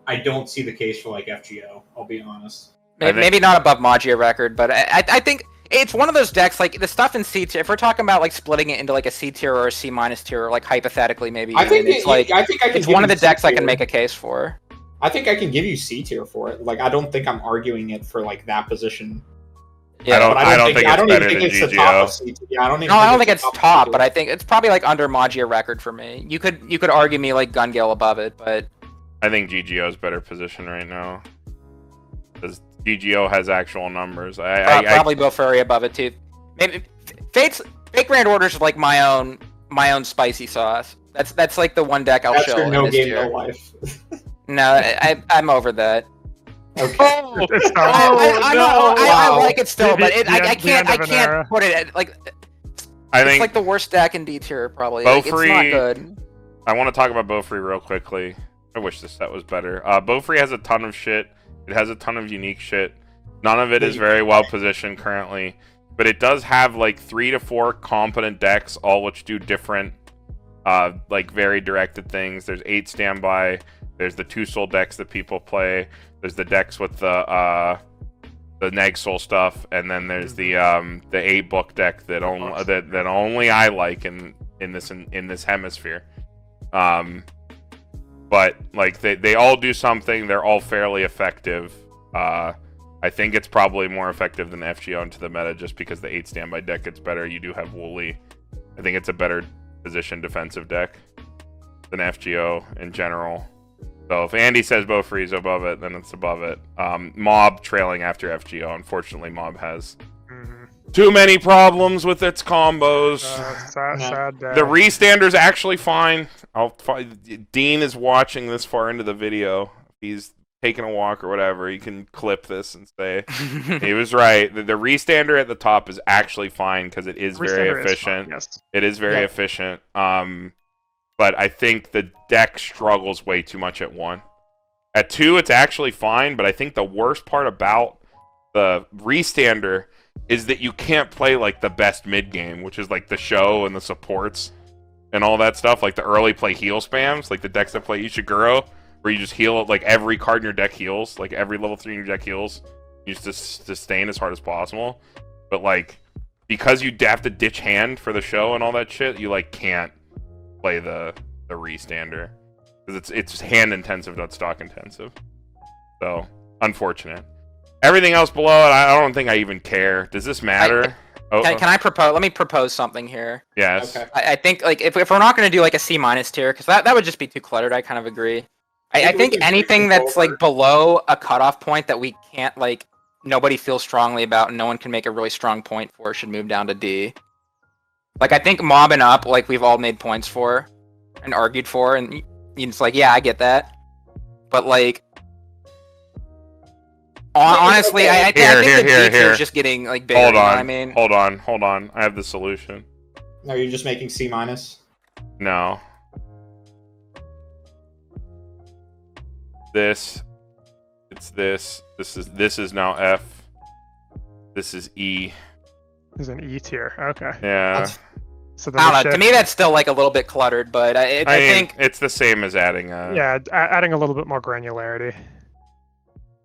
I don't see the case for like FGO. I'll be honest. Maybe not above Magia Record, but I think it's one of those decks, like the stuff in C tier. If we're talking about like splitting it into like a C tier or a C minus tier, or like hypothetically maybe, I think it's like I think I can. it's give one of you the decks I can C-tier. make a case for. I think I can give you C tier for it. Like I don't think I'm arguing it for like that position. I don't- But I don't think I it's don't better even think than it's the top GGO. of C tier. Yeah, I don't even. No, I don't think the it's of top, C but tier. I think it's probably like under Magia Record for me. You could argue me like Gun Gale above it, but I think GGO is better position right now. Because GGO has actual numbers. probably Bofuri above it too. Maybe Fate Grand Order is like my own spicy sauce. That's like the one deck I'll That's show your in no this game tier. no life. No, I'm over that. Okay. It's I like it still, but I the end of an can't era. put it at, like I it's think like the worst deck in D tier probably. Like, it's not Beaufry- good. I want to talk about Beaufry real quickly. I wish this set was better. Beaufry has a ton of shit. It has a ton of unique shit. None of it is very well positioned currently, but it does have like 3 to 4 competent decks, all which do different, like very directed things. There's 8 standby. There's the 2 soul decks that people play. There's the decks with the neg soul stuff, and then there's the 8 book deck that only I like in this hemisphere. But like they all do something. They're all fairly effective. I think it's probably more effective than FGO into the meta just because the 8 standby deck gets better. You do have Wooly. I think it's a better position defensive deck than FGO in general. So if Andy says Beaufry is above it, then it's above it. Mob trailing after FGO. Unfortunately, Mob has too many problems with its combos. Sad day. The restander's actually fine. Dean is watching this far into the video. He's taking a walk or whatever. He can clip this and say he was right. The restander at the top is actually fine because it is very Restander is efficient. fine, yes. It is very efficient. But I think the deck struggles way too much at 1. At 2, it's actually fine, but I think the worst part about the restander is that you can't play like the best mid game, which is like the show and the supports and all that stuff. Like the early play heal spams, like the decks that play Ishiguro, where you just heal like every card in your deck heals, like every level 3 in your deck heals. You just sustain as hard as possible. But like because you have to ditch hand for the show and all that shit, you like can't play the restander because it's hand intensive, not stock intensive. So unfortunate. Everything else below it, I don't think I even care. Does this matter? Can I propose? Let me propose something here. Yes. Okay. I think like if we're not going to do like a C- tier, because that would just be too cluttered. I kind of agree. I think anything that's like below a cutoff point that we can't like nobody feels strongly about and no one can make a really strong point for should move down to D. Like I think Mob and Up, like we've all made points for and argued for, and it's like yeah, I get that, but like. Honestly, I think the D tier is just getting like bigger. Hold on. You know what I mean? Hold on. I have the solution. Are you just making C-? No. This is now F. This is E. Is an E tier. Okay. Yeah. So then I we don't know. To shift- me, that's still like a little bit cluttered, but I I mean, think it's the same as adding adding a little bit more granularity.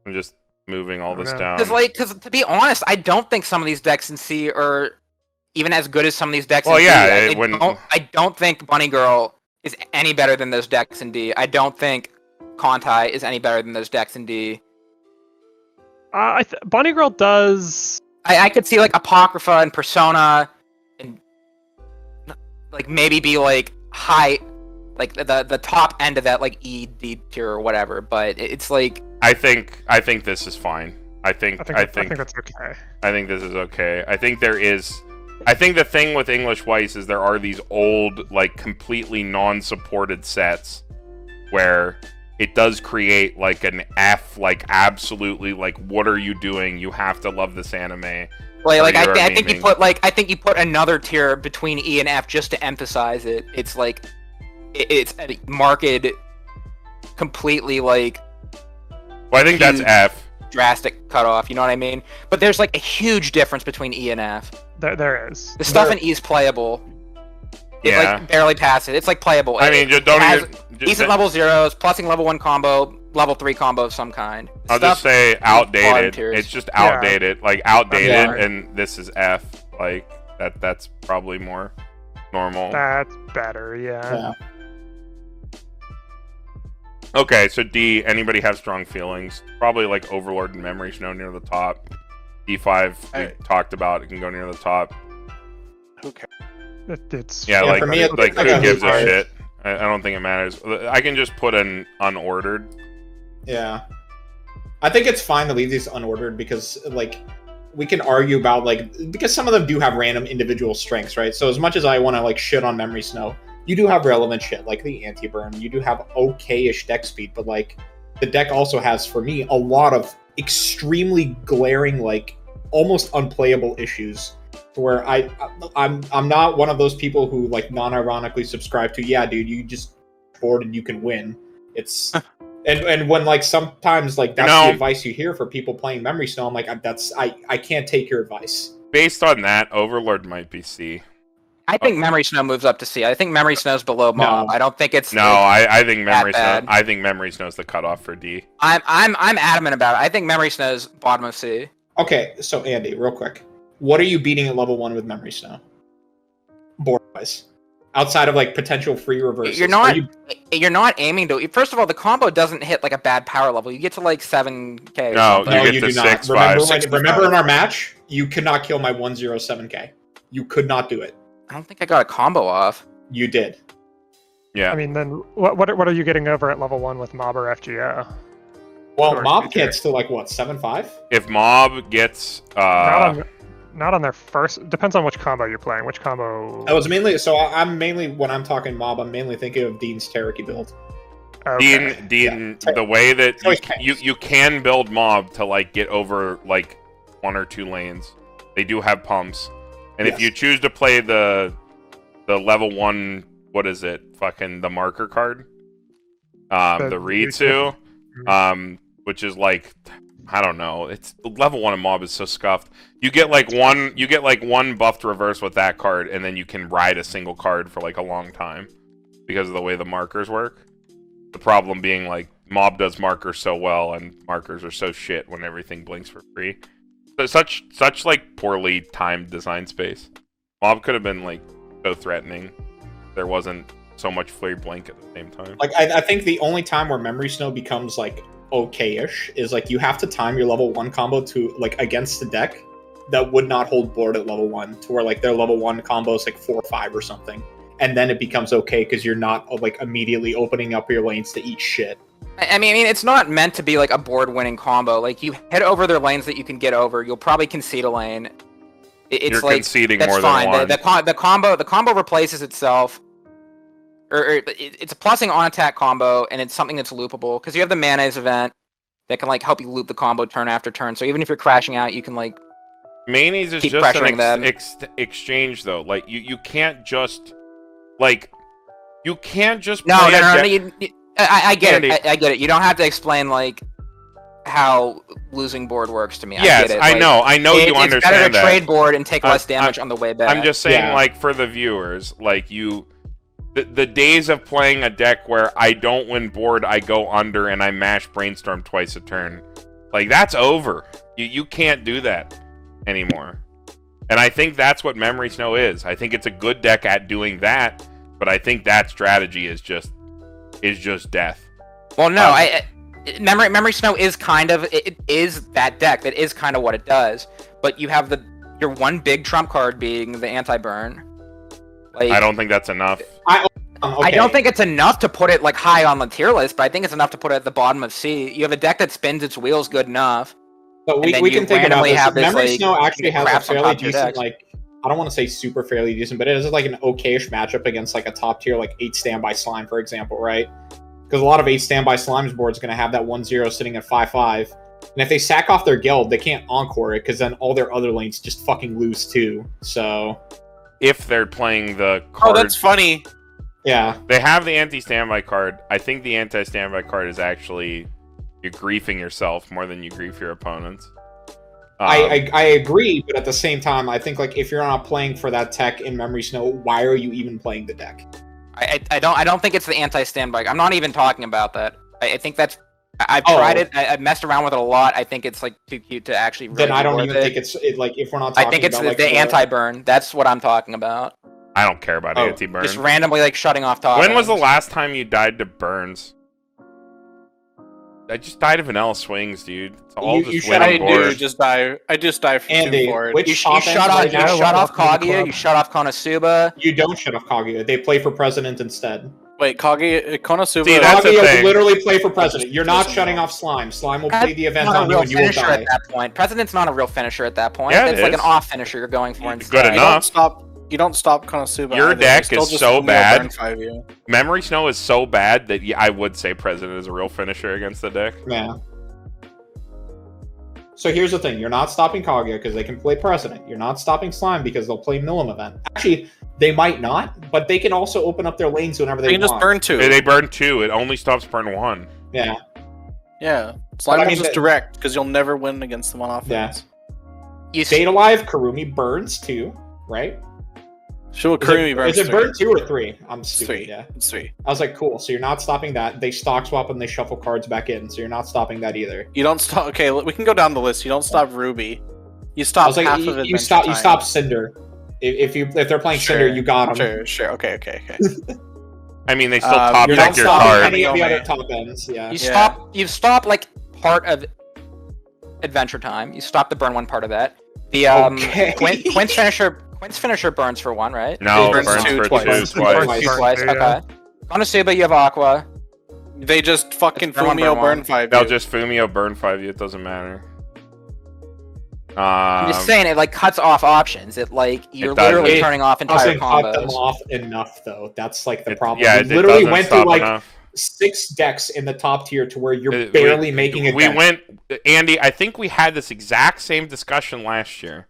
I'm just moving all this Yeah. down. because to be honest, I don't think some of these decks in C are even as good as some of these decks. Well, in yeah, D. when- I don't think Bunny Girl is any better than those decks in D. I don't think Kontai is any better than those decks in D. Bunny Girl does. I could see like Apocrypha and Persona, and like maybe be like high, like the top end of that like E D tier or whatever. But it's like I think this is fine. I think that's okay. I think this is okay. I think the thing with English Weiss is there are these old, like, completely non-supported sets where it does create, like, an F, like, absolutely, like, what are you doing? You have to love this anime. like I think you put another tier between E and F just to emphasize it. It's like it's a marked, completely like. Well, I think that's F. Drastic cutoff, you know what I mean? But there's like a huge difference between E and F. There is. The stuff in E is playable. It like barely passes. It's like playable. I mean, just don't even. Decent level zeros, plusing level 1 combo, level 3 combo of some kind. I'll just say outdated. tiers. It's just outdated. Like outdated, Yeah. and this is F. Like that's probably more normal. That's better. Yeah. Okay, so D. Anybody have strong feelings? Probably like Overlord and Memory Snow near the top. D5 we talked about. It can go near the top. Who cares? It's for me, who I got gives a D5. shit? I don't think it matters. I can just put an unordered. Yeah. I think it's fine to leave these unordered because, like, we can argue about, like, because some of them do have random individual strengths, right? So as much as I want to, like, shit on Memory Snow, you do have relevant shit like the anti-burn. You do have okay-ish deck speed, but like the deck also has, for me, a lot of extremely glaring, like almost unplayable issues. Where I'm not one of those people who like non-ironically subscribe to, yeah, dude, you just board and you can win. It's and when like sometimes like that's the advice you hear for people playing Memory Snow, I'm like, I can't take your advice. Based on that, Overlord might be C. I think Memory Snow moves up to C. I think Memory Snow's below Mob. No. I don't think it's I think Memory Snow. bad. I think Memory Snow's the cutoff for D. I'm adamant about it. I think Memory Snow's bottom of C. Okay, so Andy, real quick, what are you beating at level 1 with Memory Snow? Board wise, outside of like potential free reverses. You're not aiming to. First of all, the combo doesn't hit like a bad power level. You get to like 7K. No, No, you you get do to not. 6, Remember, 5. remember in our match, you could not kill my 107K. You could not do it. I don't think I got a combo off. You did. Yeah. I mean, then what are you getting over at level 1 with Mob or FGO? Well, Or Mob future. gets to like what, 7.5? If Mob gets Not on their first. Depends on which combo you're playing. Which combo? I was mainly I'm mainly when I'm talking Mob, I'm mainly thinking of Dean's Terraki build. Okay. Dean, the way that It's always chaos. you can build Mob to like get over like 1 or 2 lanes. They do have pumps, and if Yes. you choose to play the level 1, what is it? Fucking the marker card, the Ritsu, which is like, I don't know. It's level 1 of Mob is so scuffed. You get like one buffed reverse with that card, and then you can ride a single card for like a long time because of the way the markers work. The problem being like Mob does markers so well, and markers are so shit when everything blinks for free. So such like poorly timed design space. Mob could have been like so threatening. There wasn't so much flare blink at the same time. Like I think the only time where Memory Snow becomes like okay-ish is like you have to time your level 1 combo to like against the deck that would not hold board at level 1, to where like their level 1 combo is like 4 or 5 or something, and then it becomes okay because you're not like immediately opening up your lanes to eat shit. I mean, it's not meant to be like a board-winning combo. Like, you hit over their lanes that you can get over. You'll probably concede a lane. It's You're like conceding that's more fine. than one. The combo replaces itself, or it's a plussing on attack combo, and it's something that's loopable because you have the mayonnaise event that can like help you loop the combo turn after turn. So even if you're crashing out, you can like Mayonnaise is keep just pressuring an them. exchange though. Like you can't just like you can't just no. play a deck- I get Andy. it. I get it. You don't have to explain like how losing board works to me. Yes, I get it. I Like, know. I know you it's better understand to that. trade board and take I'm- less damage on the way back. I'm just saying, Yeah. like, for the viewers, like, the days of playing a deck where I don't win board, I go under, and I mash Brainstorm twice a turn, like, that's over. You can't do that anymore. And I think that's what Memory Snow is. I think it's a good deck at doing that, but I think that strategy is just death. Well, no, Memory Snow is kind of it is that deck. That is kind of what it does. But you have your one big trump card being the anti-burn. Like, I don't think that's enough. I Okay. don't think it's enough to put it like high on the tier list, but I think it's enough to put it at the bottom of C. You have a deck that spins its wheels good enough. But and we then can you think about randomly this. have this, Memory like, Snow actually has a craps on fairly top of your decent, decks. like, I don't want to say super fairly decent, but it is like an okay-ish matchup against like a top tier like 8 standby slime, for example, right? Because a lot of 8 standby slimes boards going to have that 1-0 sitting at 5-5. And if they sack off their guild, they can't encore it because then all their other lanes just fucking lose too. So If they're playing the Oh, card, that's funny. yeah, they have the anti-standby card. I think the anti-standby card is actually you're griefing yourself more than you grief your opponents. I agree, but at the same time, I think like if you're not playing for that tech in Memory Snow, why are you even playing the deck? I don't think it's the anti-standby. I'm not even talking about that. I think that's I've tried it. I've messed around with it a lot. I think it's like too cute to actually. Really Then I don't worth even it. think it's like if we're not talking I think it's about, like, the anti-burn. That's what I'm talking about. I don't care about Oh, anti-burn. Just randomly like shutting off top. When was the ends. last time you died to burns? I just died of vanilla swings, dude. It's all You just should- I winning do board. just die. I just die for Andy, 2 for it. which You top shut ends off. right You now? shut off welcome to the Kaguya. club. You shut off Konosuba. You don't shut off Kaguya. They play for president instead. Wait, Konosuba. See, that's the Kaguya thing. will literally play for president. You're not Doesn't shutting know. off Slime. Slime will play the event Not a on you real and you will finisher die. at that point. President's not a real finisher at that point. Yeah, it it's like an is. off finisher you're going for Good instead. enough. You don't stop. You don't stop Konosuba. Your either. deck They still is just so Fumio bad. burn 5-you. Memory Snow is so bad that I would say President is a real finisher against the deck. Yeah. So here's the thing: you're not stopping Kaguya because they can play President. You're not stopping Slime because they'll play Milim Event. Actually, they might not, but they can also open up their lanes whenever They they can want. just burn 2. They burn 2. It only stops burn 1. Yeah. Yeah. Slime I will mean, just the- direct because you'll never win against them on offense. You Stayed Alive, Karumi burns 2, right? Sure, Is Kurumi it, burns is it 3. burn 2 or 3? I'm It's stupid, 3. yeah. It's 3. I was like, cool, so you're not stopping that. They stock swap and they shuffle cards back in, so you're not stopping that either. You don't stop. Okay, we can go down the list. You don't stop Ruby. You I stop was like, half you, of it. you stop Cinder. If they're playing Cinder, you got them. Sure. Okay. I mean, they still top You're deck not your stopping card. any of the Yome. other top ends, yeah. You stop like part of Adventure Time. You stop the burn 1 part of that. The Okay. Quint's finisher burns for 1, right? No, It burns burns two for twice. 2 Burns twice. twice. Twice. Yeah. Okay. Konosuba, you have Aqua. They just fucking It's burn one, Fumio burn burn one. 5. They'll just Fumio burn 5 you. It doesn't matter. I'm just saying it like cuts off options. It like you're doesn't. literally It turning off entire Doesn't cut them combos. off enough, though. That's like the It- problem. Yeah, we it literally doesn't went through stop like enough. 6 decks in the top tier to where you're We- barely making it. We went, Andy. I think we had this exact same discussion last year.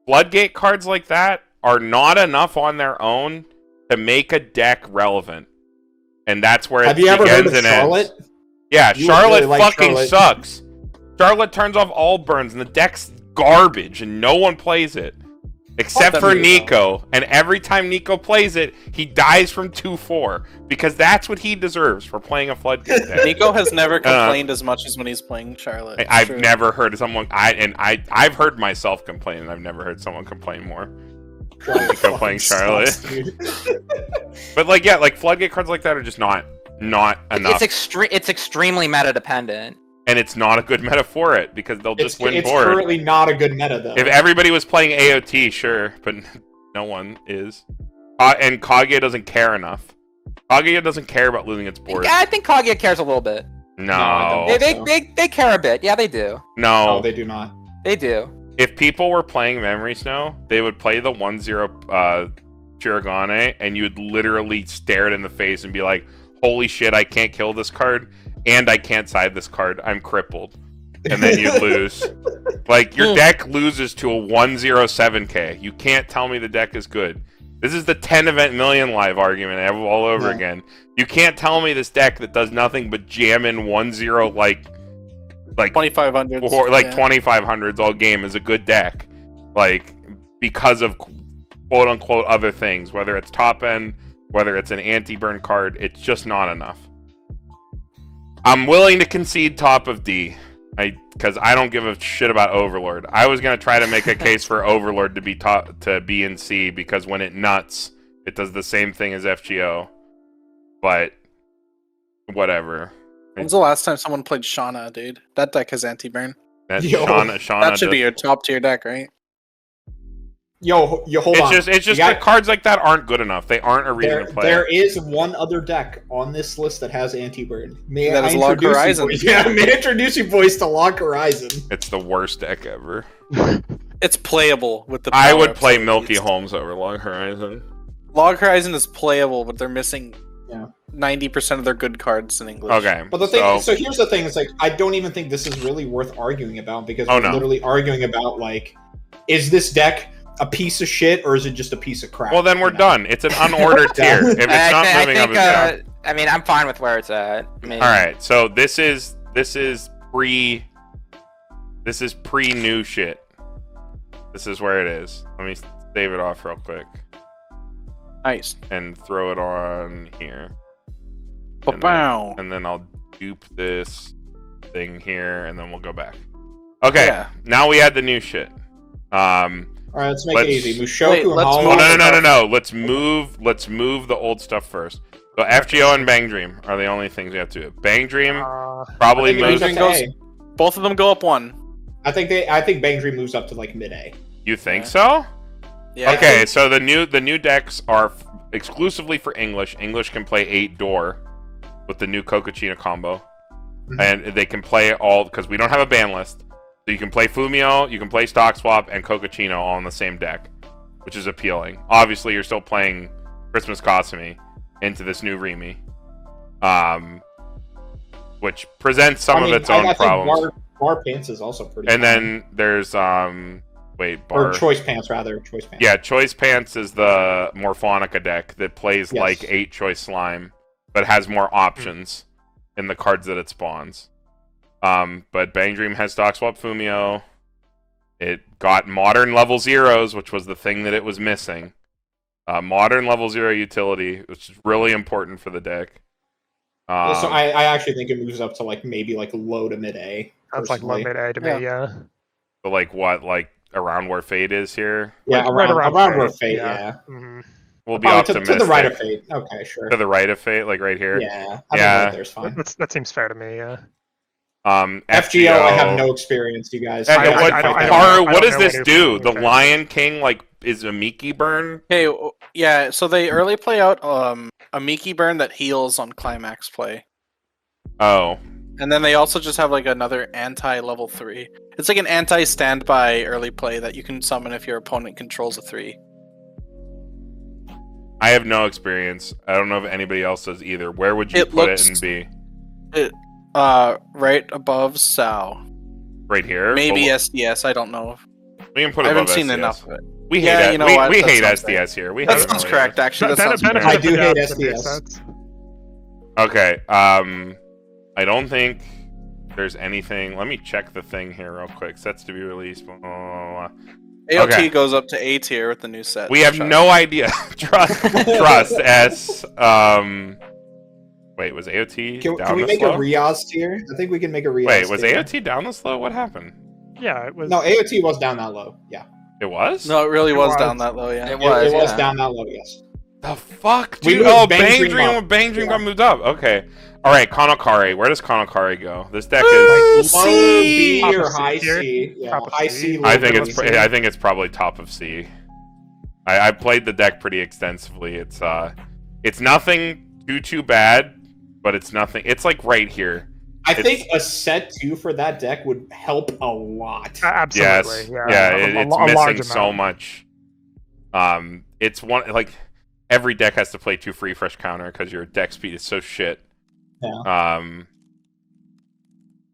Floodgate cards like that are not enough on their own to make a deck relevant, and that's where Have it you ever heard begins of and Charlotte? ends. Yeah, You would Charlotte really like fucking Charlotte. sucks. Charlotte turns off all burns, and the deck's garbage, and no one plays it. Except Fuck for them, Niko. Niko, and every time Niko plays it, he dies from 2-4 because that's what he deserves for playing a floodgate deck. Nico has never complained as much as when he's playing Charlotte. It's I've true. never heard someone. I've heard myself complain, and I've never heard someone complain more. Niko playing Charlotte. Sucks, dude. But like, yeah, like floodgate cards like that are just not enough, It's extremely meta dependent. and it's not a good meta for it because they'll just win it's board. currently not a good meta, though. If everybody was playing AOT, sure, but no one is. And Kaguya doesn't care enough. Kaguya doesn't care about losing its board. I think Kaguya cares a little bit. No, I don't. They care a bit. Yeah, they do. No, no. they do not. They do. If people were playing Memory Snow, they would play the 1-0 Chirigane, and you'd literally stare it in the face and be like, holy shit, I can't kill this card, and I can't side this card. I'm crippled. And then you lose. Like, your deck loses to a 107k. You can't tell me the deck is good. This is the 10 event million live argument all over Yeah. again. You can't tell me this deck that does nothing but jam in 1-0 like 2500s. or like yeah. 2500s all game is a good deck, like because of quote unquote other things, whether it's top end, whether it's an anti-burn card. It's just not enough. I'm willing to concede top of D, because I don't give a shit about Overlord. I was gonna try to make a case for Overlord to be top to B and C because when it nuts, it does the same thing as FGO, but whatever. When's the last time someone played Shauna, dude? That deck has anti-burn. That Yo, Shauna That should be just- your top tier deck, right? Yo, hold on. It's just You that cards like that aren't good enough. They aren't a reason there, to play. there is one other deck on this list that has anti-burn. May That I is Log introduce Horizon. you boys? Yeah, may I introduce you boys to Log Horizon. It's the worst deck ever. It's playable with the. I power would ups play at Milky least. Holmes over Log Horizon. Log Horizon is playable, but they're missing Yeah. 90% of their good cards in English. Okay, But the thing, so here's the thing: it's like I don't even think this is really worth arguing about because Oh, we're no. literally arguing about like, is this deck a piece of shit or is it just a piece of crap? well, then we're you know? done. It's an unordered tier. If it's not moving up, it's down. I mean, I'm fine with where it's at. I mean, All right, so this is pre new shit. This is where it is. Let me save it off real quick Nice. and throw it on here. Ba-bow. And then I'll dupe this thing here, and then we'll go back. Okay, Yeah. now we add the new shit. All right, let's make Let's- it easy. Mushoku Wait, and let's Hollow. Oh, move- no. Let's move the old stuff first. So FGO and Bang Dream are the only things we have to do. Bang Dream probably I think it moves. moves up goes- to A. Both of them go up one. I think Bang Dream moves up to like mid A. You think Yeah. so? Yeah. Okay, so the new decks are exclusively for English. English can play 8 door with the new Kokuchina combo, and they can play all because we don't have a ban list. So you can play Fumio, you can play Stock Swap, and Kokuchino all in the same deck. which is appealing. Obviously, you're still playing Christmas Kasumi into this new Remy, which presents some of its own I problems. think bar pants is also pretty. And common. then there's or choice pants rather. Choice pants. Yeah, choice pants is the Morphonica deck that plays Yes. like 8 choice slime, but has more options in the cards that it spawns. But Bang Dream has Stock Swap Fumio. It got modern level zeros, which was the thing that it was missing. Modern level 0 utility, which is really important for the deck. So I actually think it moves up to like maybe like low to mid A. That's like low mid A to me, yeah. But like what, like around where Fate is here? Yeah, Like, around where Fate, yeah. Mm-hmm. We'll be Probably optimistic. to the right of Fate. Okay, sure. To the right of Fate, like right here? Yeah. Yeah. I think there's fine. That seems fair to me, yeah. FGO, I have no experience, you guys. And I Paru, what don't does know this any do? of The them. Lion King, like, is a Miki burn? Okay, yeah. So they early play out a Miki burn that heals on climax play, Oh. and then they also just have like another anti level 3. It's like an anti standby early play that you can summon if your opponent controls a 3. I have no experience. I don't know if anybody else does either. Where would you It put looks- it in B? Right above Sao. Right here? Maybe Well, SDS. I don't know. we can put I it haven't above seen SDS. enough of it. We hate Yeah, it. you know we what? we That hate sounds SDS here. We That hate it sounds really correct, actually. That sounds Benefit I of do the doubt hate for the new SDS. sets. Okay. I don't think there's anything. Let me check the thing here real quick. Sets to be released. Blah, blah, blah, blah. AOT Okay. goes up to A tier with the new set. We have no idea. Trust S. Wait, was AOT Can down we this make low? a Riaz tier? I think we can make a Riaz Wait, was tier. AOT down this low? What happened? Yeah, it was. No, AOT was down that low. Yeah. It was? No, it really It was was. down that low. Yeah. It was, It was yeah. down that low, yes. The fuck, We dude? moved Oh, Bang Bang Dream Dream. up. Bang Dream Yeah. got moved up. Okay. All right, Konokari. Where does Konokari go? This deck Low is. B Top or of C high tier? C. Yeah, Top of high C. C. I low think B. it's probably top of C. I played the deck pretty extensively. It's nothing too bad, but it's nothing. It's like right here. I think a set 2 for that deck would help a lot. Absolutely. Yes. Yeah, It's a large missing so amount. much. It's one like every deck has to play 2 free fresh counter because your deck speed is so shit. Yeah.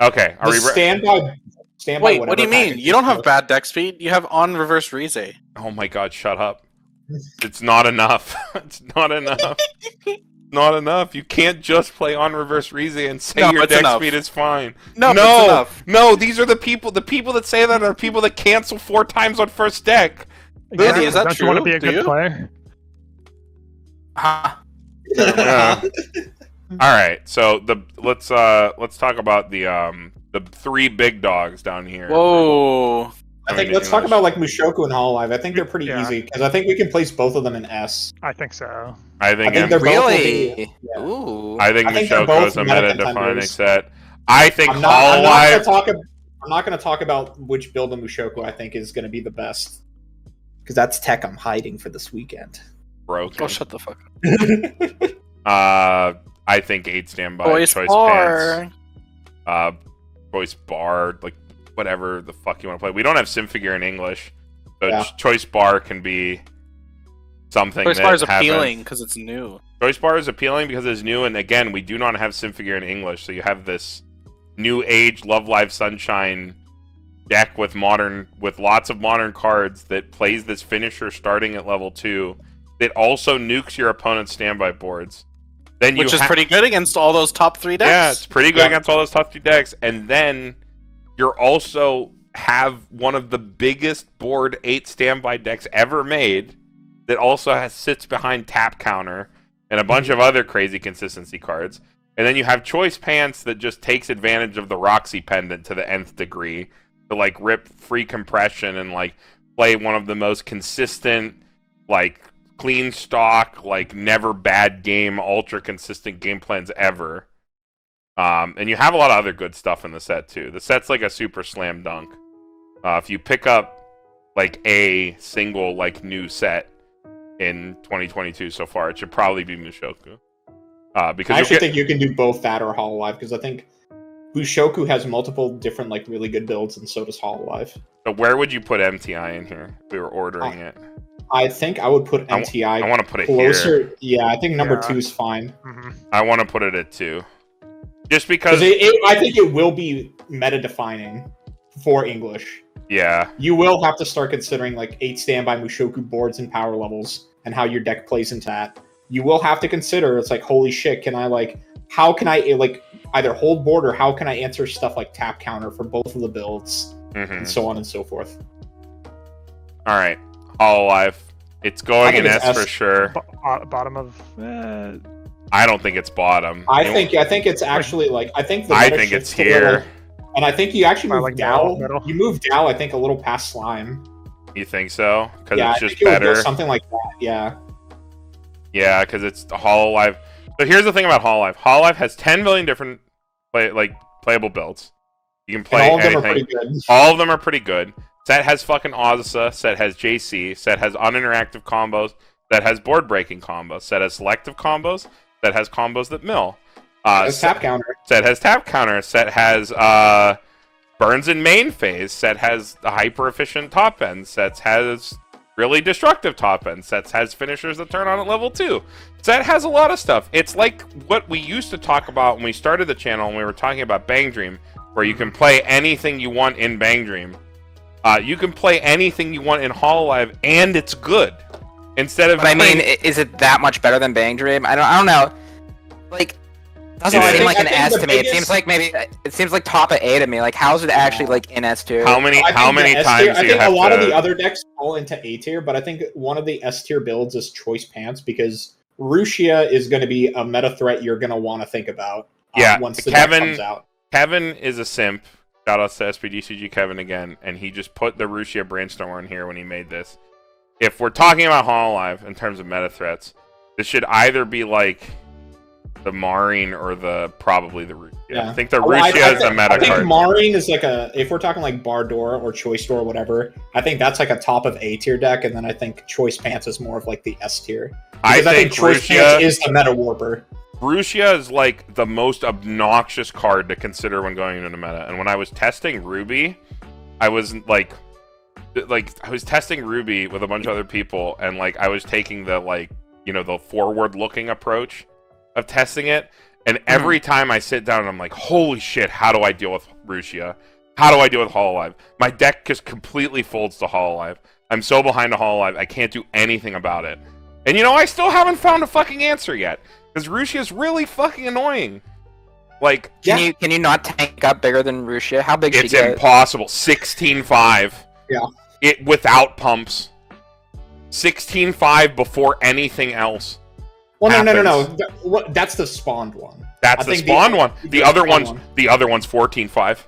Okay. Are The we? standby. Wait, what do you whatever mean? package You don't have goes. bad deck speed. You have on reverse Rize. Oh my god! Shut up. It's not enough. It's not enough. Not enough. You can't just play on reverse Rize and say No, your it's deck enough. speed is fine. No, it's no, enough. no. These are the people. The people that say that are people that cancel 4 times on first deck. Exactly. is that Don't you want to true? be a Do good you? player? Yeah. All right. So let's talk about the 3 big dogs down here. Whoa. I think let's talk about like Mushoku and Hololive. I think they're pretty Yeah. easy because I think we can place both of them in S. I think so. I think I think they're both will Really? be- yeah. Ooh. I think I think they're Mushoku is both a meta meta-defining contenders. set. I think I'm not Hololive. going to talk about which build of Mushoku I think is going to be the best because that's tech I'm hiding for this weekend. broken. Oh, shut the fuck up. I think 8 standby Voice choice bar. pants. Choice bar, like whatever the fuck you want to play. We don't have Simfigure in English, so Yeah. choice bar can be something. Choice that bar is happens. appealing because it's new. Choice bar is appealing because it's new, and again, we do not have Simfigure in English, so you have this new age Love Live Sunshine deck with lots of modern cards that plays this finisher starting at level 2 that also nukes your opponent's standby boards. Then you Which is pretty good against all those top 3 decks. Yeah, it's pretty good Yeah. against all those top 3 decks. And then you're also have one of the biggest board 8 standby decks ever made that also sits behind tap counter and a bunch of other crazy consistency cards. And then you have choice pants that just takes advantage of the Roxy pendant to the nth degree to like rip free compression and like play one of the most consistent, like clean stock, like never bad game, ultra consistent game plans ever. And you have a lot of other good stuff in the set too. The set's like a super slam dunk. If you pick up like a single like new set in 2022 so far, it should probably be Mushoku. Because I you'll actually get- think you can do both that or Hololive because I think Mushoku has multiple different like really good builds and so does Hololive. so where would you put MTI in here if we were ordering it? I think I would put NTI. I want to put it closer. here. Yeah, I think number Yeah. 2 is fine. I want to put it at 2. Just because... I think it will be meta-defining for English. Yeah. You will have to start considering like 8 standby Mushoku boards and power levels and how your deck plays into that. You will have to consider, it's like, holy shit, how can I like either hold board or how can I answer stuff like tap counter for both of the builds and so on and so forth. All right. Hololive. It's going in it's S for S. sure. Bottom of. I don't think it's bottom. I think it's actually like I think it's here. And I think you actually move like Dow. middle. You move Dow, I think, a little past Slime. You think so? Because Yeah, it's I just think it would go better. something like that. Yeah. Yeah, because it's the Hololive. So here's the thing about Hololive. Hololive has 10 million different playable builds. You can play And all of them are anything. pretty good. All of them are pretty good. Set has fucking Ozza. Set has JC. Set has uninteractive combos. Set has board breaking combos. Set has selective combos. Set has combos that mill. It's tap counter. Set has tap counter. Set has burns in main phase. Set has the hyper efficient top end. Sets has really destructive top end. Sets has finishers that turn on at level 2. Set has a lot of stuff. It's like what we used to talk about when we started the channel and we were talking about Bang Dream, where you can play anything you want in Bang Dream. You can play anything you want in Hololive, and it's good. Instead of, But I mean, is it that much better than Bang Dream? I don't know. Like, doesn't It seem is. like an I think S the to me. It biggest- seems like it seems like top of A to me. Like, how is it actually like in S tier? how many I think the S times tier- do I you think have a lot to... of the other decks fall into A tier, but I think one of the S tier builds is Choice Pants because Rushia is going to be a meta threat you're going to want to think about. Yeah, Once the deck Kevin- comes out. Kevin is a simp. Shout out to SPDCG Kevin again, and he just put the Rushia Brainstormer in here when he made this. If we're talking about Hololive in terms of meta threats, this should either be like the Marine or probably the Rushia. Yeah. I think the Well, Rushia is a meta I think card. Marine is like if we're talking like Bar Door or Choice Door or whatever, I think that's like a top of A tier deck, and then I think Choice Pants is more of like the S tier. Because I think Choice Pants is the meta warper. Rushia is like the most obnoxious card to consider when going into the meta. And when I was testing Ruby, I was like I was testing Ruby with a bunch of other people, and like I was taking the the forward looking approach of testing it. And every time I sit down and I'm like, holy shit, how do I deal with Rushia? How do I deal with Hololive? My deck just completely folds to Hololive. I'm so behind a Hololive, I can't do anything about it. And I still haven't found a fucking answer yet. Because Rushia is really fucking annoying. Like, Can you not tank up bigger than Rushia? How big should it's you get? impossible. 16-5. Yeah. It without pumps. 16-5 before anything else. Well, no. happens. That's the spawned one. That's I the think spawned one. The other spawned one's one. the other one's 14-5.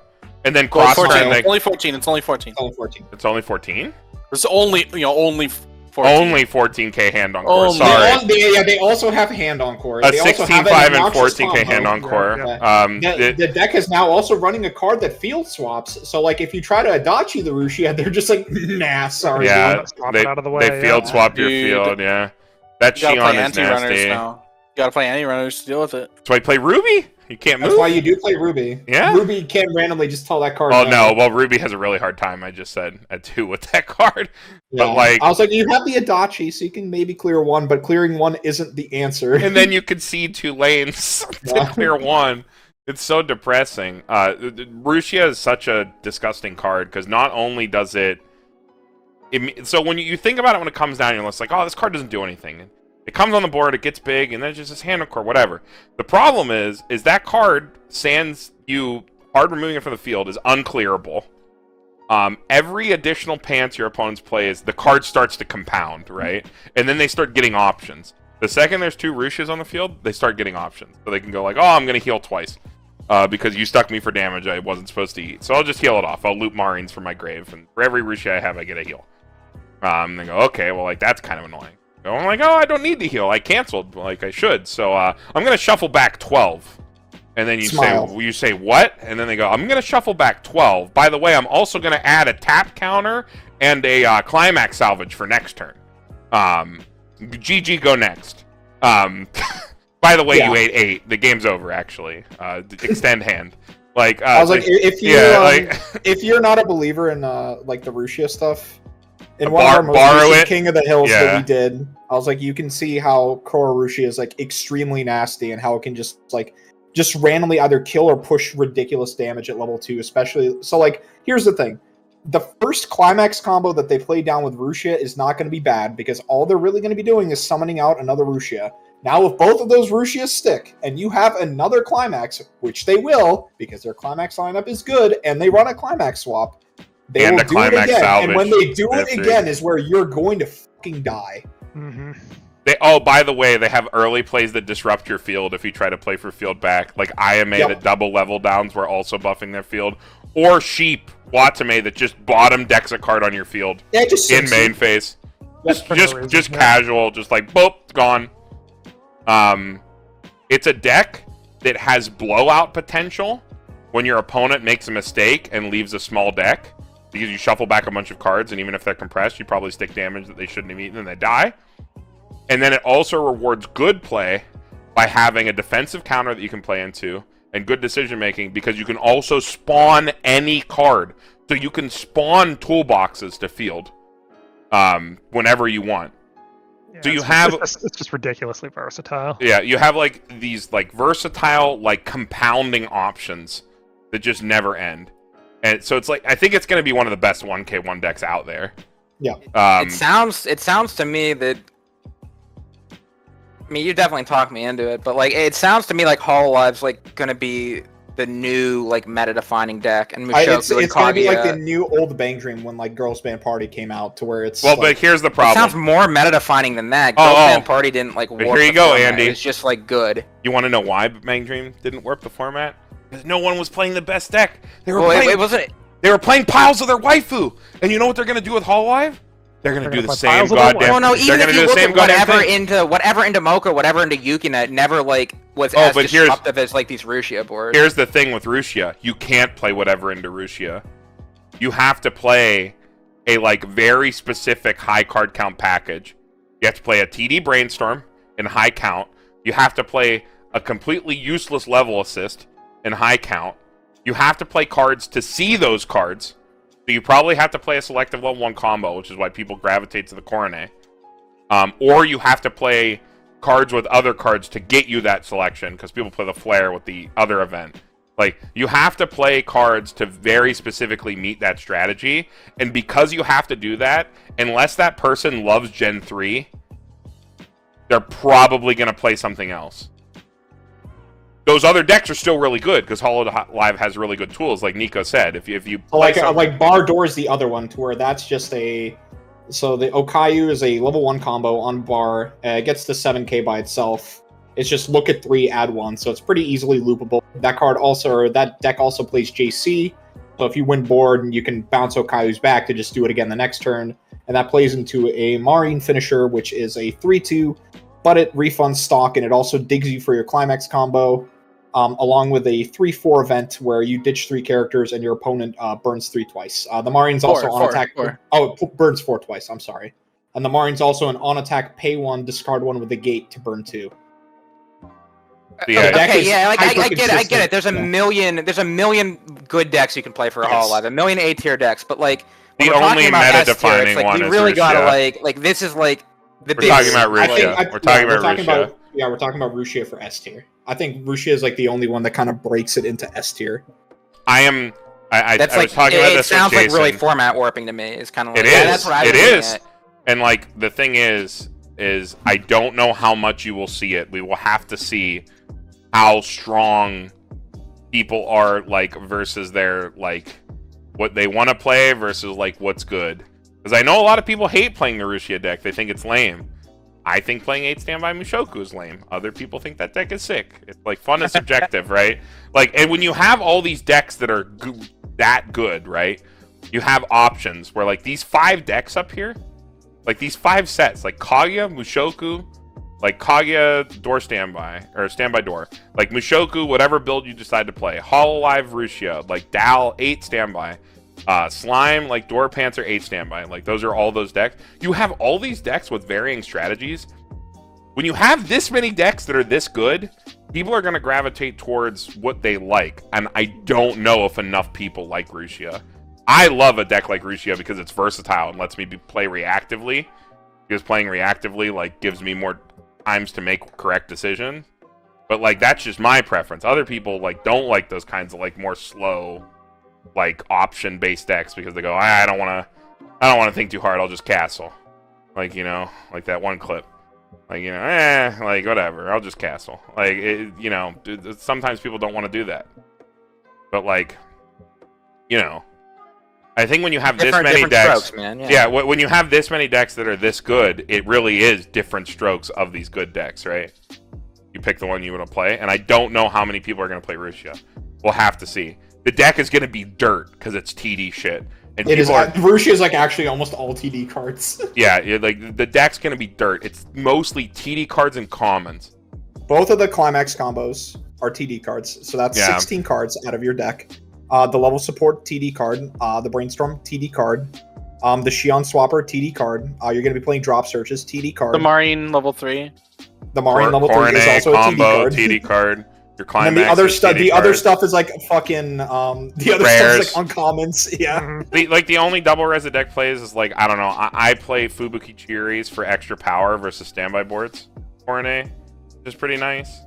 And then Well, cross 14. turn. It's only 14. It's only 14. It's only 14. It's only 14. It's only 14. Only 14k hand on core. Only. Sorry. They also have hand on core. A They also 16-5 have an and obnoxious 14k combo. hand on core. Yeah. The deck is now also running a card that field swaps. So, like, if you try to Adachi the Rushia, they're just like, nah, sorry. Yeah, dude. Swap it out of the way, they field yeah. swap your Dude. field. Yeah, that You gotta play Xion is anti-runners nasty. now. You gotta play anti-runners to deal with it. That's why you play Ruby. You can't move. That's why you do play Ruby. Yeah. Ruby can't randomly just tell that card. Oh no! Well, Ruby has a really hard time. I just said at 2 with that card. Yeah. But like, I was like, you have the Adachi, so you can maybe clear 1, but clearing 1 isn't the answer. and then you concede 2 lanes to Yeah. clear 1. It's so depressing. Rushia is such a disgusting card because not only does it so when you think about it when it comes down, you're just like, oh, this card doesn't do anything. It comes on the board, it gets big, and then it's just this hand core, whatever. The problem is that card sands you hard removing it from the field is unclearable. Every additional pants your opponents plays, the card starts to compound, right? And then they start getting options. The second there's 2 Rushias on the field, they start getting options. So they can go like, oh, I'm going to heal twice. Because you stuck me for damage I wasn't supposed to eat. So I'll just heal it off. I'll loop Marines from my grave. And for every Rushia I have, I get a heal. They go, okay, well, like, that's kind of annoying. So I'm like, oh, I don't need to heal. I canceled like I should. So I'm going to shuffle back 12. And then you say what? And then they go, I'm going to shuffle back 12. By the way, I'm also going to add a tap counter and a climax salvage for next turn. GG, go next. By the way, Yeah. you ate 8. The game's over, actually. Extend hand. Like I was like, if you yeah, like if you're not a believer in like the Rushia stuff, In one of our most borrow recent it. King of the Hills Yeah. that we did, I was like, you can see how Kororushi is like extremely nasty and how it can just randomly either kill or push ridiculous damage at level 2, especially. So like, here's the thing. The first climax combo that they play down with Rushia is not going to be bad because all they're really going to be doing is summoning out another Rushia. Now, if both of those Rushias stick and you have another climax, which they will because their climax lineup is good and they run a climax swap, they And will a do it climax again. salvage. And when they do it That's again is where you're going to fucking die. Mm-hmm. By the way, they have early plays that disrupt your field if you try to play for field back. Like IMA that double level downs were also buffing their field. Or Sheep, Watame that just bottom decks a card on your field. Yeah, just in main phase. For no reason, Just yeah. casual, just like, boop, gone. It's a deck that has blowout potential when your opponent makes a mistake and leaves a small deck. Because you shuffle back a bunch of cards, and even if they're compressed, you probably stick damage that they shouldn't have eaten, and they die. And then it also rewards good play by having a defensive counter that you can play into, and good decision making, because you can also spawn any card. So you can spawn toolboxes to field whenever you want. Yeah, So you it's have- it's just ridiculously versatile. Yeah, you have like these like versatile like compounding options that just never end. And so it's like, I think it's going to be one of the best 1K1 decks out there. Yeah. It sounds to me that. I mean, you definitely talked me into it, but like, it sounds to me like Hololive's like gonna be the new like meta-defining deck, and Mushoku and It's gonna be like Kaguya- the new old Bang Dream when like Girls Band Party came out, to where it's Well, like, but here's the It sounds problem. more meta-defining than that. Oh, Girls oh. Band Party didn't like But warp here you the go, format. Andy. It was just like good. You want to know why Bang Dream didn't warp the format? Because no one was playing the best deck. They were Well, playing. it wasn't. They were playing piles of their waifu. And you know what they're going to do with Hololive? They're going to They're do gonna the play same piles of their goddamn. Well, no, they're even going if to do you the look same at goddamn whatever thing. into Mocha, whatever into Yukina, it never like was Oh, as but here's- disruptive as like these Rushia boards. Here's the thing with Rushia. You can't play whatever into Rushia. You have to play a like very specific high card count package. You have to play a TD Brainstorm in high count. You have to play a completely useless level assist in high count. You have to play cards to see those cards. So you probably have to play a selective level 1 combo, which is why people gravitate to the Coronet. Or you have to play cards with other cards to get you that selection, because people play the Flare with the other event. Like, you have to play cards to very specifically meet that strategy, and because you have to do that, unless that person loves Gen 3, they're probably going to play something else. Those other decks are still really good, because Hololive has really good tools, like Niko said. If you play like Bar Door is the other one, to where that's just a. So the Okayu is a level 1 combo on Bar. It gets to 7k by itself. It's just look at 3, add 1, so it's pretty easily loopable. That deck also plays JC, so if you win board, you can bounce Okayu's back to just do it again the next turn. And that plays into a Marine finisher, which is a 3/2, but it refunds stock, and it also digs you for your climax combo, along with a 3/4 event where you ditch 3 characters and your opponent burns 3 twice. The Marine's also on attack. Oh, it burns 4 twice. I'm sorry. And the Marine's also an on attack pay 1, discard 1 with the gate to burn 2. Yeah. deck Okay, is yeah, like I get hyper-consistent. it. There's a million good decks you can play for a Yes. Hololive, a million A tier decks, but like when The we're talking only about S tier, meta-defining it's like one we is really gotta Rushia. like this is like the We're big. talking about I think- Rushia. We're talking about Rushia. we're talking about Rushia for S tier. I think Rushia is like the only one that kind of breaks it into S tier. I That's was like talking about it this sounds with like really Jason. format warping to me. It's kind of like It yeah, is. that's what I It was is. looking at. And like the thing is I don't know how much you will see it. We will have to see how strong people are like versus their like what they want to play versus like what's good. Because I know a lot of people hate playing the Rushia deck. They think it's lame. I think playing 8 Standby Mushoku is lame. Other people think that deck is sick. It's like fun and subjective, right? Like, and when you have all these decks that are that good, right? You have options where like these 5 decks up here, like these 5 sets, like Kaguya, Mushoku, like Kaguya Door Standby, or Standby Door, like Mushoku, whatever build you decide to play, Hololive Rushia, like Dal 8 Standby, Slime, like Door Panther 8 Standby, like those are all those decks. You have all these decks with varying strategies. When you have this many decks that are this good, people are going to gravitate towards what they like, and I don't know if enough people like Rushia. I love a deck like Rushia because it's versatile and lets me play reactively. Because playing reactively like gives me more times to make correct decisions. But like that's just my preference. Other people like don't like those kinds of like more slow, like option based decks because they go, I don't want to think too hard. I'll just castle. Like, you know, like that one clip. Like, you know, like whatever. I'll just castle. Like, you know, sometimes people don't want to do that. But like, you know, I think when you have this many decks, strokes, man. yeah, when you have this many decks that are this good, it really is different strokes of these good decks, right? You pick the one you want to play, and I don't know how many people are going to play Rushia. We'll have to see. The deck is going to be dirt because it's TD shit. And it is. Rushia is like actually almost all TD cards. Yeah, like the deck's going to be dirt. It's mostly TD cards and commons. Both of the Climax combos are TD cards, so that's 16 cards out of your deck. The level support TD card, the Brainstorm TD card, the Xion Swapper TD card. You're going to be playing Drop Searches TD card. The Marine level 3. The Marine level 3 is also combo, a TD card. TD card. Your Climax. And then the other cards. stuff is like fucking the other Rares. stuff is like uncommons. Yeah. The only double res the deck plays is like I don't know. I play Fubuki Chiris for extra power versus standby boards. 4NA, which is pretty nice.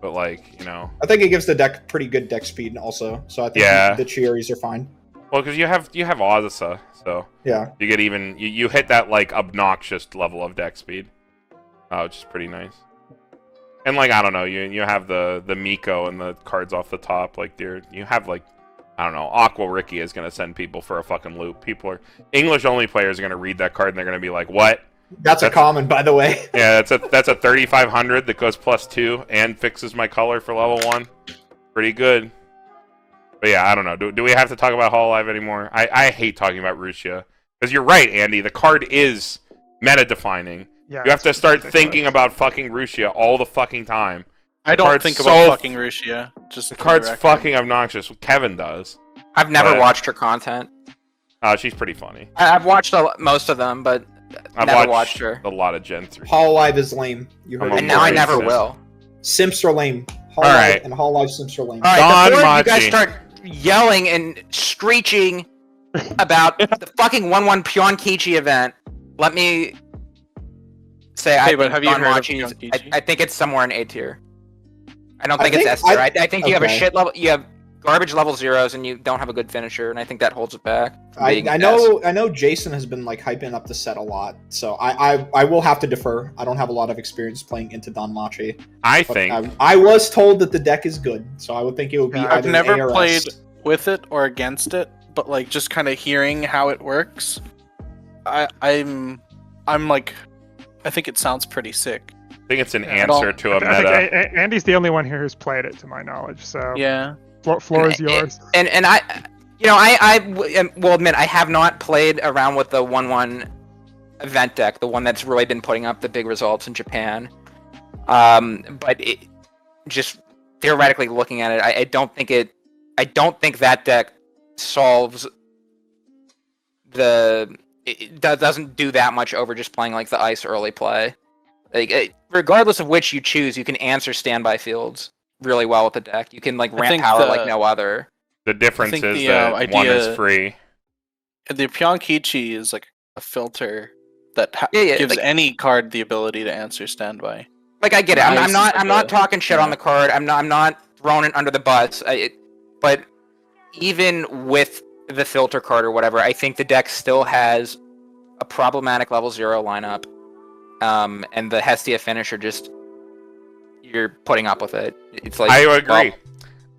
But like, you know, I think it gives the deck pretty good deck speed also. So I think the Chiaris are fine. Well, because you have Ozasa, so yeah, you get even you hit that like obnoxious level of deck speed, which is pretty nice. And like I don't know, you have the Miko and the cards off the top. Like you have like I don't know, Aqua Ricky is gonna send people for a fucking loop. People are English only players are gonna read that card and they're gonna be like, what? That's a common, by the way. Yeah, that's a 3500 that goes +2 and fixes my color for level 1. Pretty good. But yeah, I don't know. Do we have to talk about Hololive anymore? I hate talking about Rushia. Because you're right, Andy. The card is meta-defining. Yeah, you have to start thinking about fucking Rushia all the fucking time. I don't think about fucking Rushia. Just the card's fucking obnoxious. Kevin does. I've never watched her content. She's pretty funny. I've watched most of them, but I've never watched her. A lot of Gen 3. Hololive is lame. You heard and now I never will. Simps are lame. Alright. And Hololive Simps are lame. Alright, before you guys start yelling and screeching about the fucking 1/1 Pionkichi event, let me say I think it's somewhere in A tier. I don't think it's S tier. I think you have a shit level. You have garbage level zeros and you don't have a good finisher, and I think that holds it back. I know Jason has been like hyping up the set a lot, so I will have to defer. I don't have a lot of experience playing into Danmachi. I was told that the deck is good, so I would think it would be. I've never played with it or against it, but like just kind of hearing how it works, I'm like, I think it sounds pretty sick. I think it's an answer to a meta. I think Andy's the only one here who's played it, to my knowledge. So yeah. Floor is yours. And I will admit I have not played around with the 1/1 event deck, the one that's really been putting up the big results in Japan. But just theoretically looking at it, I don't think that deck solves it doesn't do that much over just playing like the ice early play. Like regardless of which you choose, you can answer standby fields really well with the deck. You can like ramp power like no other. The difference is that one is free. The Pionkichi is like a filter that gives any card the ability to answer standby. Like I get it. I'm not talking shit on the card. I'm not throwing it under the bus. But even with the filter card or whatever, I think the deck still has a problematic level 0 lineup. And the Hestia finisher just you're putting up with it. It's like I agree. Well,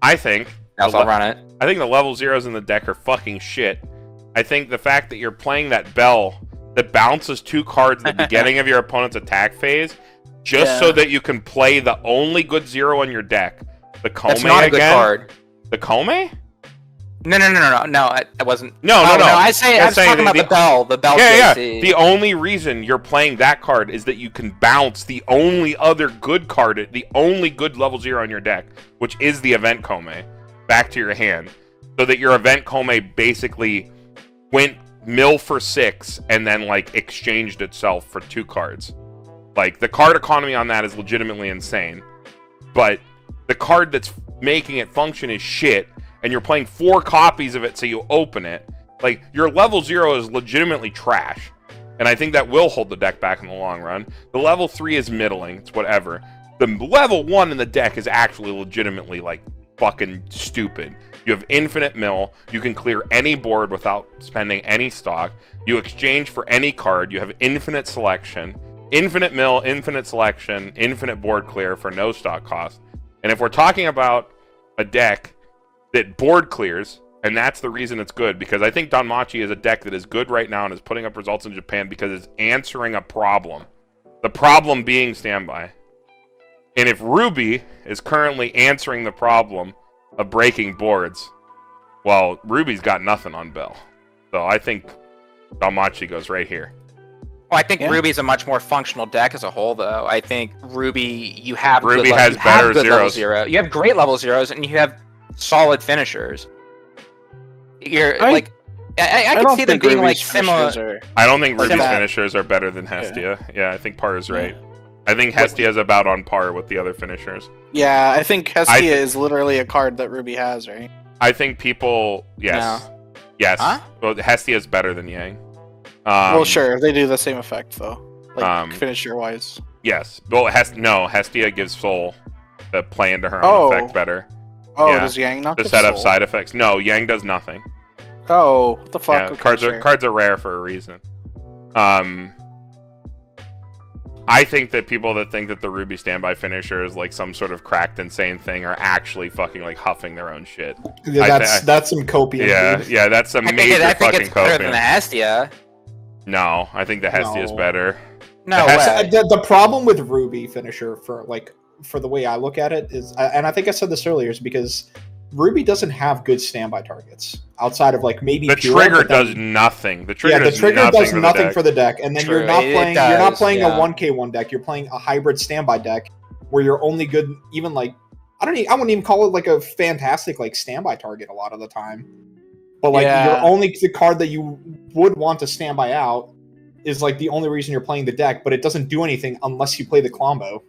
I think I'll run it. I think the level zeros in the deck are fucking shit. I think the fact that you're playing that bell that bounces 2 cards at the beginning of your opponent's attack phase, just so that you can play the only good 0 in your deck, the Kome. That's not a good card. The Kome? No, I wasn't. No. I was talking about the bell. The bell. Yeah. The only reason you're playing that card is that you can bounce the only other good card, the only good level 0 on your deck, which is the Event Kome, back to your hand, so that your Event Kome basically went mill for 6 and then like exchanged itself for 2 cards. Like the card economy on that is legitimately insane, but the card that's making it function is shit. And you're playing 4 copies of it, so you open it, Like, your level 0 is legitimately trash. And I think that will hold the deck back in the long run. The level 3 is middling. It's whatever. The level 1 in the deck is actually legitimately, like, fucking stupid. You have infinite mill. You can clear any board without spending any stock. You exchange for any card. You have infinite selection. Infinite mill, infinite selection, infinite board clear for no stock cost. And if we're talking about a deck that board clears, and that's the reason it's good, because I think Danmachi is a deck that is good right now and is putting up results in Japan because it's answering a problem. The problem being standby. And if Ruby is currently answering the problem of breaking boards, well, Ruby's got nothing on Bell. So I think Danmachi goes right here. Well, I think Ruby's a much more functional deck as a whole, though. I think Ruby, you have Ruby good, has you better have good level zeros. 0. You have great level 0s, and you have solid finishers. You're I like, I can don't see them think being like Ruby's similar. finishers I don't think Like Ruby's that. finishers are better than Hestia. Yeah, I think Par is right. I think Hestia's about on par with the other finishers. Yeah, I think Hestia is literally a card that Ruby has, right? I think people... Yes. Yes. Huh? Well, Hestia's better than Yang. Well, sure, they do the same effect though, like finisher wise. Yes. Well, Hestia gives Soul the play into her own Oh. effect better. Oh, Yeah. does Yang not To give set up soul? side effects. No, Yang does nothing. Oh, what the fuck? Yeah, Okay, cards sure. are rare for a reason. I think that people that think that the Ruby standby finisher is like some sort of cracked insane thing are actually fucking like huffing their own shit. Yeah, that's some copium. Yeah, dude. yeah, that's a I major think fucking it's better than the copium. Hestia. No, I think the Hestia is No. better. No The way. The problem with Ruby finisher for the way I look at it is, and I think I said this earlier, is because Ruby doesn't have good standby targets outside of like maybe The Pure, trigger but then- does nothing. The trigger Yeah, the does trigger nothing does for the nothing deck. for the deck, and then True, you're not it playing. does, You're not playing yeah. a 1K1 deck. You're playing a hybrid standby deck where you're only good. Even like I wouldn't even call it like a fantastic like standby target a lot of the time. But like Yeah. your only the card that you would want to standby out is like the only reason you're playing the deck, but it doesn't do anything unless you play the combo.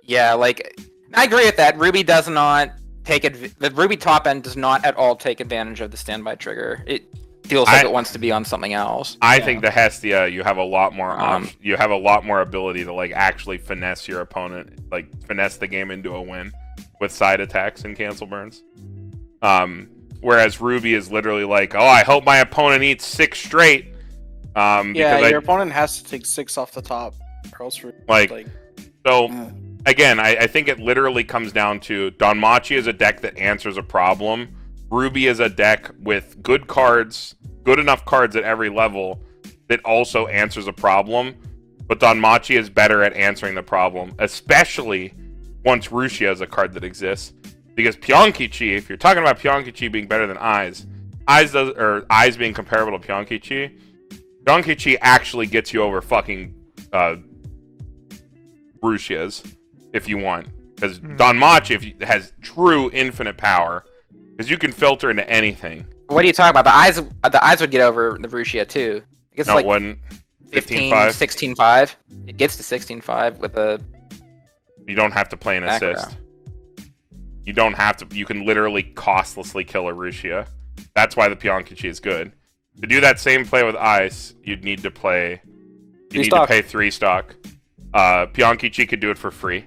Yeah, like I agree with that. Ruby does not take the Ruby top end does not at all take advantage of the standby trigger. It feels like it wants to be on something else. I think the Hestia, you have a lot more Um, you have a lot more ability to like actually finesse your opponent, like finesse the game into a win with side attacks and cancel burns. Whereas Ruby is literally like, oh, I hope my opponent eats 6 straight. Yeah, Because your opponent has to take 6 off the top, or else Like- so uh, again, I think it literally comes down to Danmachi is a deck that answers a problem. Ruby is a deck with good cards, good enough cards at every level that also answers a problem. But Danmachi is better at answering the problem, especially once Rushia is a card that exists. Because Pyeongkichi, if you're talking about Pyeongkichi being better than Eyes being comparable to Pyeongkichi, Pyeongkichi actually gets you over fucking Rushia's if you want. Because Danmachi has true infinite power. Because you can filter into anything. What are you talking about? The eyes would get over the Rushia too. I guess No, like it wasn't. 15, 15-5. 16-5. It gets to 16-5 with a You don't have to play an Back assist. You don't have to. You can literally costlessly kill a Rushia. That's why the Pyeongkichi is good. To do that same play with Ice, you'd need to play. You need to pay 3 stock. Pyeongkichi could do it for free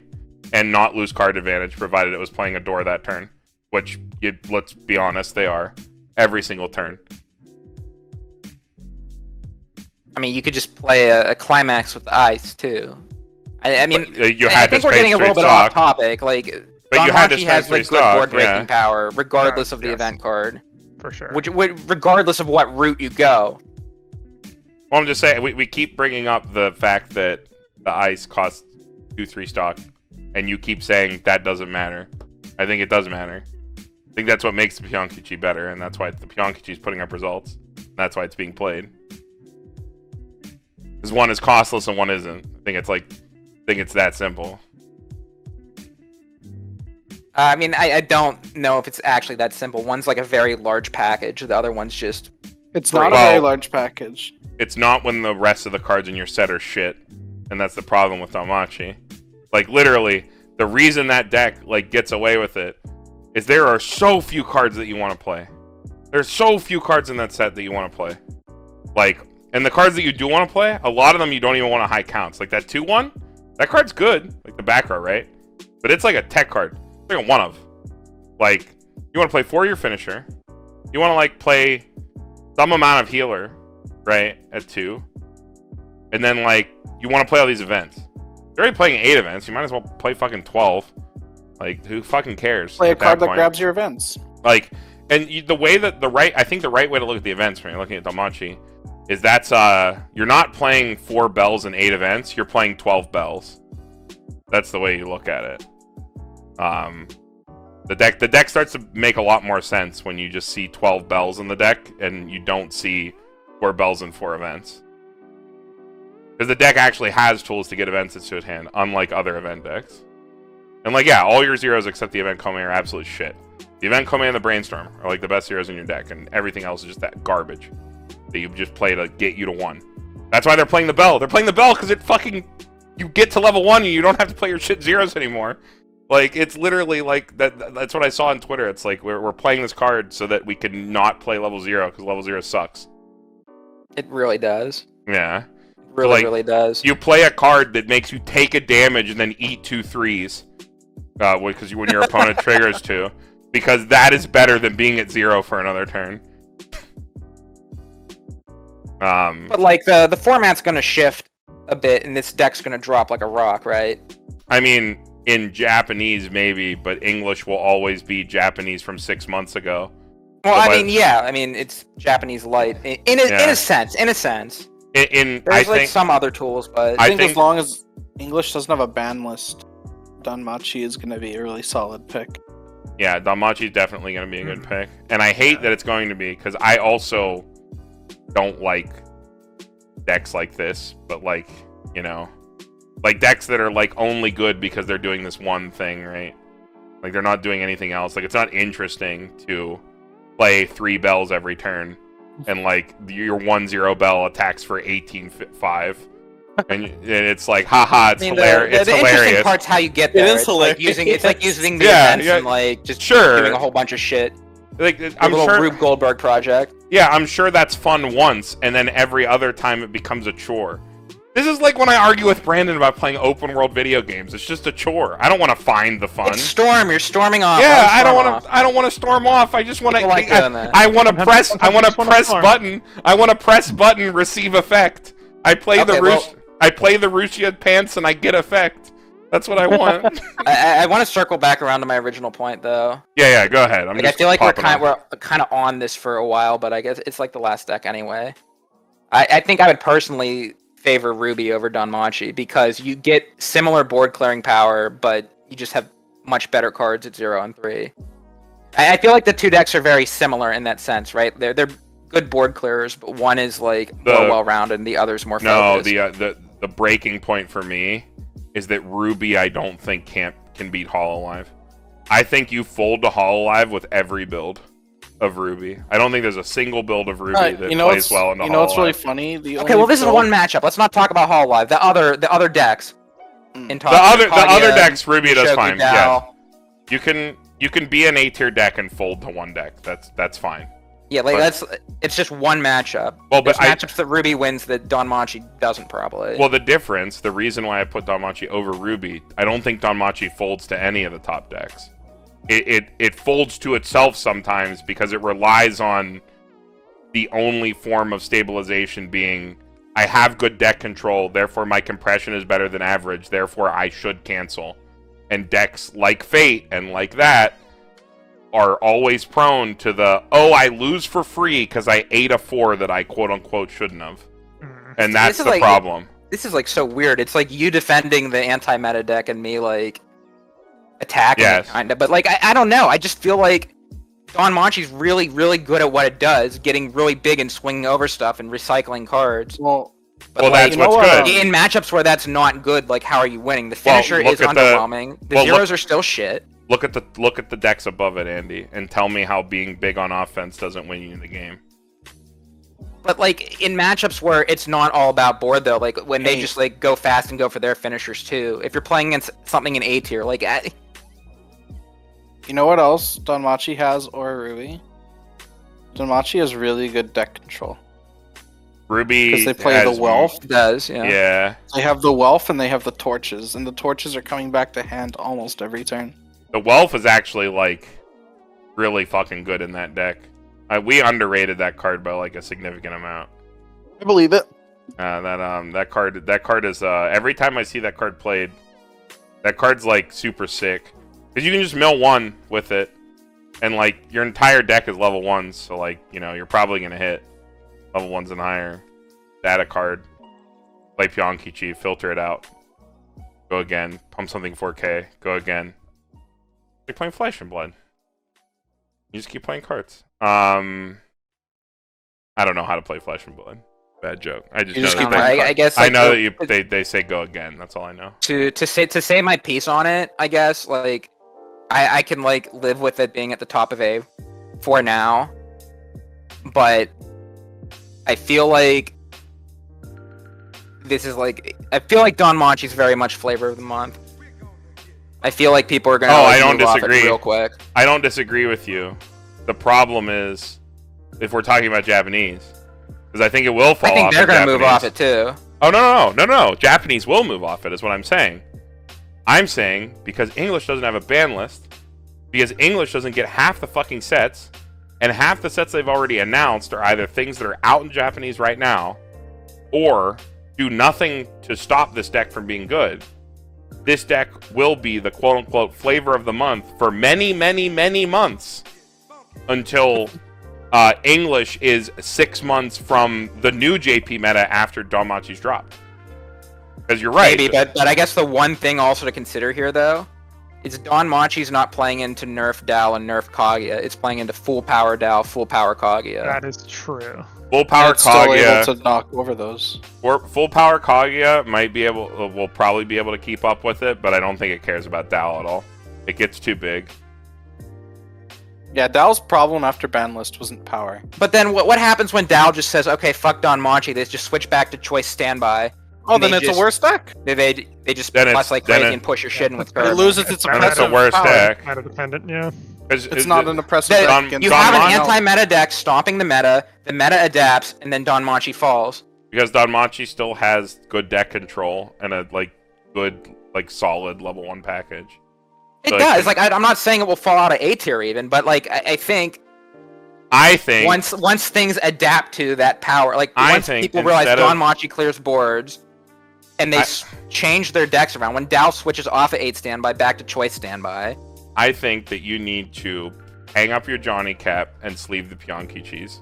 and not lose card advantage, provided it was playing a door that turn. Which, let's be honest, they are every single turn. I mean, you could just play a climax with ice too. I mean, But, you I had think to we're pay getting a little 3 bit stock. off topic. Like, But you had to Danmachi spend has 3 like good stock, board breaking yeah. power, regardless of the Yes. event card. For sure. Regardless of what route you go. Well, I'm just saying, we keep bringing up the fact that the Ice costs 2-3 stock, and you keep saying that doesn't matter. I think it does matter. I think that's what makes the Pyeongkichi better, and that's why the Pyeongkichi is putting up results. That's why it's being played. Because one is costless and one isn't. I think it's that simple. I mean, I don't know if it's actually that simple. One's like a very large package. The other one's just it's not a Well- very large package. It's not when the rest of the cards in your set are shit, and that's the problem with Danmachi. Like, literally, the reason that deck like gets away with it is there are so few cards that you want to play. There's so few cards in that set that you want to play. Like, and the cards that you do want to play, a lot of them you don't even want to high counts. Like that 2/1, that card's good, like the back row, right? But it's like a tech card. It's like a one of. Like, you want to play for your finisher. You want to like play some amount of healer, right? At 2. And then like you want to play all these events. You're already playing 8 events. You might as well play fucking 12. Like, who fucking cares? Play a card that grabs your events. Like, and the way that I think the right way to look at the events when you're looking at Danmachi is that's you're not playing 4 bells and 8 events. You're playing 12 bells. That's the way you look at it. The deck starts to make a lot more sense when you just see 12 bells in the deck and you don't see 4 bells and 4 events. Because the deck actually has tools to get events into its hand, unlike other event decks. And like, yeah, all your zeros except the event Kome are absolute shit. The event Kome and the Brainstorm are like the best zeros in your deck, and everything else is just that garbage that you just play to get you to 1. That's why they're playing the bell. They're playing the bell because it fucking... You get to level 1 and you don't have to play your shit zeros anymore. Like, it's literally like... That's what I saw on Twitter. It's like, we're playing this card so that we can not play level 0, because level 0 sucks. It really does. Yeah. Really, like, really does. You play a card that makes you take a damage and then eat 2 3s. Because when your opponent triggers 2. Because that is better than being at 0 for another turn. But like the format's gonna shift a bit, and this deck's gonna drop like a rock, right? I mean, in Japanese maybe, but English will always be Japanese from 6 months ago. Well, I mean, yeah, I mean it's Japanese light in a sense. In a sense, there's like some other tools, but I think as long as English doesn't have a ban list, Danmachi is going to be a really solid pick. Yeah, Danmachi is definitely going to be a good pick. And I hate that it's going to be, because I also don't like decks like this, but like, you know, like decks that are like only good because they're doing this one thing, right? Like they're not doing anything else. Like it's not interesting to play 3 bells every turn and like your 1/0 bell attacks for 18-5. And it's like, haha, it's hilarious. The interesting part's how you get there. It is hilarious. It's like using the events and like just doing a whole bunch of shit. Like I'm sure Rube Goldberg project. Yeah, I'm sure that's fun once, and then every other time it becomes a chore. This is like when I argue with Brandon about playing open world video games. It's just a chore. I don't want to find the fun. It's Storm. You're storming off. Yeah, I don't want to storm off. I just want to. Like I want to press. I want to press button. I want to press button. Receive effect. I play I play the Rusia pants and I get effect. That's what I want. I want to circle back around to my original point, though. Yeah, go ahead. I feel like we're kind of on this for a while, but I guess it's like the last deck anyway. I think I would personally favor Ruby over Danmachi because you get similar board clearing power, but you just have much better cards at 0 and 3. I feel like the 2 decks are very similar in that sense, right? They're good board clearers, but one is like more well-rounded and the other's more focused. No, the breaking point for me is that Ruby I don't think can beat Hololive. I think you fold to Hololive with every build of Ruby. I don't think there's a single build of Ruby that plays well into Hololive. You know what's really funny? Okay, well this is one matchup. Let's not talk about Hololive. The other decks. The other decks Ruby does fine. Yeah. You can be an A-tier deck and fold to one deck. That's fine. Yeah, like it's just one matchup. Well, but there's matchups that Ruby wins that Danmachi doesn't probably. Well, the reason why I put Danmachi over Ruby, I don't think Danmachi folds to any of the top decks. It folds to itself sometimes because it relies on the only form of stabilization being I have good deck control, therefore my compression is better than average, therefore I should cancel. And decks like Fate and like that are always prone to the, I lose for free because I ate a 4 that I quote-unquote shouldn't have. And that's the problem. This is, like, so weird. It's like you defending the anti-meta deck and me, like, attacking it, kind of. But, like, I don't know. I just feel like Danmachi's really, really good at what it does, getting really big and swinging over stuff and recycling cards. Well, that's what's good. In matchups where that's not good, like, how are you winning? The finisher is underwhelming. The zeros are still shit. Look at the decks above it, Andy, and tell me how being big on offense doesn't win you the game. But like in matchups where it's not all about board though, like when they just like go fast and go for their finishers too. If you're playing against something in A tier, like you know what else Danmachi has or Ruby? Danmachi has really good deck control. Ruby Because they play has- the Wealth. It does, yeah. Yeah, They have the Wealth and they have the Torches. And the Torches are coming back to hand almost every turn. the Wealth is actually like really fucking good in that deck. We underrated that card by like a significant amount. I believe it. That card is every time I see that card played, that card's like super sick because you can just mill one with it, and like your entire deck is level 1s, so like you're probably gonna hit level 1s and higher. Data card, play Pionkichi, filter it out, go again, pump something 4K, go again. You're playing Flesh and Blood. You just keep playing cards. I don't know how to play Flesh and Blood. Bad joke. I just You know just that keep they- playing I guess I like, know that they say go again. That's all I know. to say my piece on it, I guess like I can like live with it being at the top of A for now, but I feel like this is like I feel like Danmachi's very much flavor of the month. I feel like people are gonna I don't move off it disagree. real quick. I don't disagree with you. The problem is, if we're talking about Japanese, because I think it will fall I think off. they're in gonna move Japanese. off it too. Oh no! Japanese will move off it. Is what I'm saying. I'm saying because English doesn't have a ban list, because English doesn't get half the fucking sets, and half the sets they've already announced are either things that are out in Japanese right now, or do nothing to stop this deck from being good. This deck will be the quote-unquote flavor of the month for many, many, many months until English is 6 months from the new JP meta after Danmachi's dropped. Because you're right. Maybe, but I guess the one thing also to consider here though is Danmachi's not playing into nerf Dal and nerf Kaguya. It's playing into full power Dal, full power Kaguya. That is true. Full power It's still Kaguya. able to knock over those. Full power Kaguya will probably be able to keep up with it, but I don't think it cares about Dal at all. It gets too big. Yeah, Dal's problem after ban list wasn't power. But then what happens when Dal just says, okay, fuck Danmachi, they just switch back to choice standby. Oh, And then they it's just- a worse deck. They just Then plus it's- like then crazy it- and push your shit in with It Carmen. loses its Then it's oppressive the worst power. deck. Meta dependent, yeah. It's not an oppressive That- deck Don- against You have an Danmachi- anti-meta deck stomping the meta adapts, and then Danmachi falls. Because Danmachi still has good deck control and a good solid level 1 package. It So it does. can- Like I'm not saying it will fall out of A tier even, but like I think I think once things adapt to that power, like I once think people realize instead of- Danmachi clears boards, and they change their decks around. When Dal switches off of 8 standby back to choice standby, I think that you need to hang up your Johnny cap and sleeve the Pionkichis.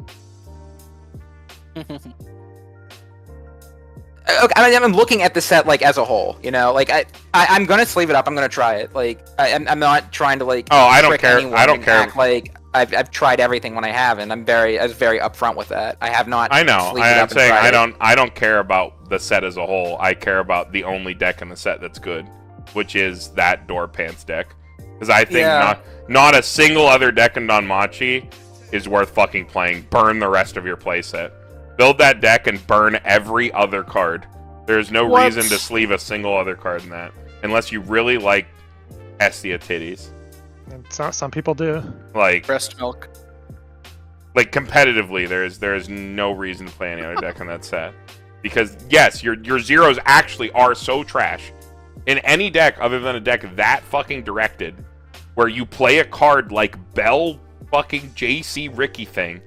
okay, I mean, I'm looking at the set like as a whole. You know, like I'm gonna sleeve it up. I'm gonna try it. Like I'm not trying to like. Oh, I don't trick care. anyone I don't and care. act like I've tried everything when I haven't. I was very upfront with that. I have not. I know. sleeved it I'm up and saying tried it. I don't care about the set as a whole. I care about the only deck in the set that's good, which is that Door Pants deck. Because I think Yeah. not a single other deck in Danmachi is worth fucking playing. Burn the rest of your playset. Build that deck and burn every other card. There's no What? reason to sleeve a single other card in that, unless you really like Estia titties. And some people do. Like Breast milk. competitively, there is no reason to play any other deck in that set. Because yes, your zeros actually are so trash. In any deck other than a deck that fucking directed, where you play a card like Bell fucking JC Ricky thing,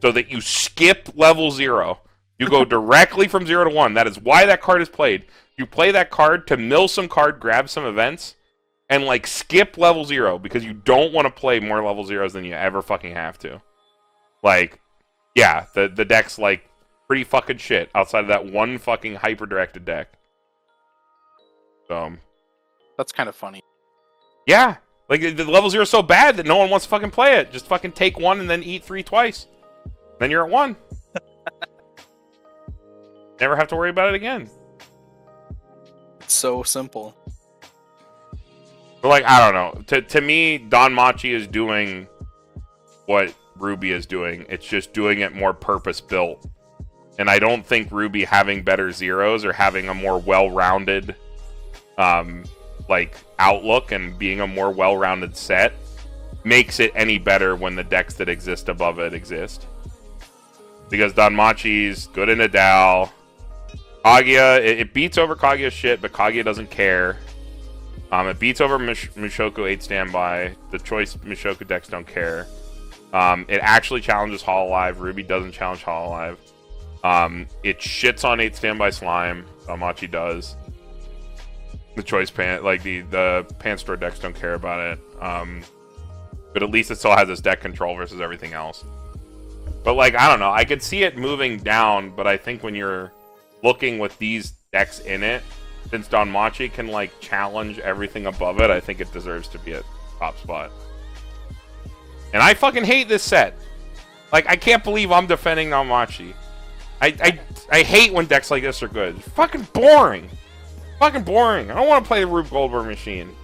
so that you skip level 0. You go directly from 0 to 1. That is why that card is played. You play that card to mill some card, grab some events, and like skip level 0 because you don't want to play more level 0s than you ever fucking have to. Like, yeah, the deck's like pretty fucking shit outside of that one fucking hyper directed deck. So That's kind of funny. yeah, like the level 0 is so bad that no one wants to fucking play it. Just fucking take 1 and then eat 3 twice. Then you're at 1. Never have to worry about it again. It's so simple. But like, I don't know. To me, Danmachi is doing what Ruby is doing. It's just doing it more purpose built. And I don't think Ruby having better zeros or having a more well-rounded like outlook and being a more well-rounded set makes it any better when the decks that exist above it exist. Because Danmachi's good into Dao. Kaguya, it beats over Kaguya's shit, but Kaguya doesn't care. It beats over Mushoku 8 standby. The choice Mushoku decks don't care. It actually challenges Hololive. Ruby doesn't challenge Hololive. It shits on 8 standby slime. Danmachi does. The choice pan, like the pan store decks don't care about it. But at least it still has its deck control versus everything else. But like, I don't know. I could see it moving down, but I think when you're looking with these decks in it, since Danmachi can like challenge everything above it, I think it deserves to be at top spot. And I fucking hate this set. Like, I can't believe I'm defending Danmachi. I hate when decks like this are good. It's fucking boring. Fucking boring. I don't want to play the Rube Goldberg machine.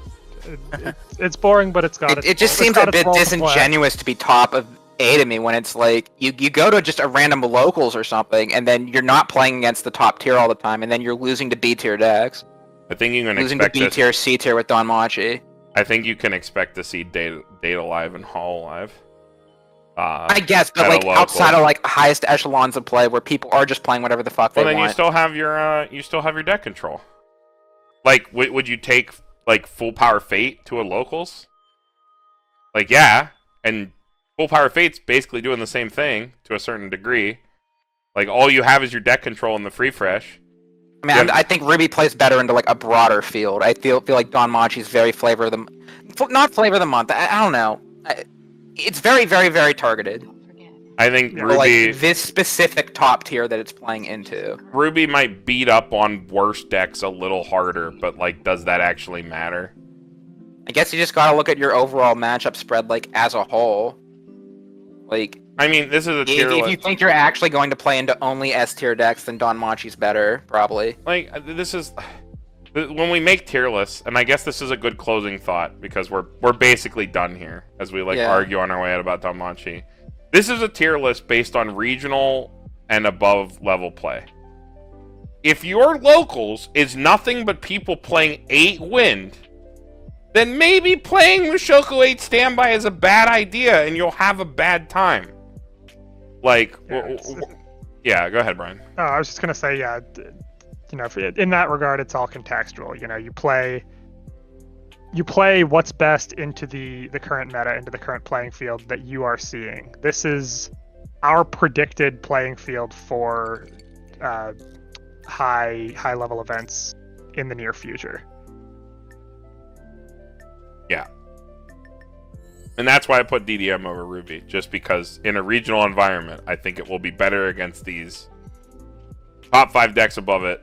It's boring, but it's got it just seems a bit disingenuous to be top of A to me when it's like you go to just a random locals or something, and then you're not playing against the top tier all the time, and then you're losing to B tier decks. I think you can losing to B tier, C tier with Danmachi. I think you can expect to see Data Live and Hololive. I guess, but like outside of like highest echelons of play, where people are just playing whatever the fuck they want. Well, then you still have your deck control. Like, would you take like full power Fate to a locals? Like, yeah, and full power Fate's basically doing the same thing to a certain degree. Like, all you have is your deck control and the free fresh. I mean, I think Ruby plays better into like a broader field. I feel like Danmachi's very flavor of the, not flavor of the month. I don't know. It's very, very, very targeted. I think Ruby, like this specific top tier that it's playing into. Ruby might beat up on worse decks a little harder, but like, does that actually matter? I guess you just gotta look at your overall matchup spread, like as a whole. Like, I mean, this is a tier if you think you're actually going to play into only S tier decks, then Danmachi's better, probably. Like, this is when we make tier lists, and I guess this is a good closing thought because we're basically done here as we argue on our way out about Danmachi. This is a tier list based on regional and above level play. If your locals is nothing but people playing 8 wind, then maybe playing Mushoku 8 standby is a bad idea and you'll have a bad time. Like, yeah, go ahead, Brian. Oh, I was just gonna say, yeah, you know, in that regard, it's all contextual. You know, you play what's best into the current meta, into the current playing field that you are seeing. This is our predicted playing field for high level events in the near future. Yeah. And that's why I put DDM over Ruby, just because in a regional environment, I think it will be better against these top 5 decks above it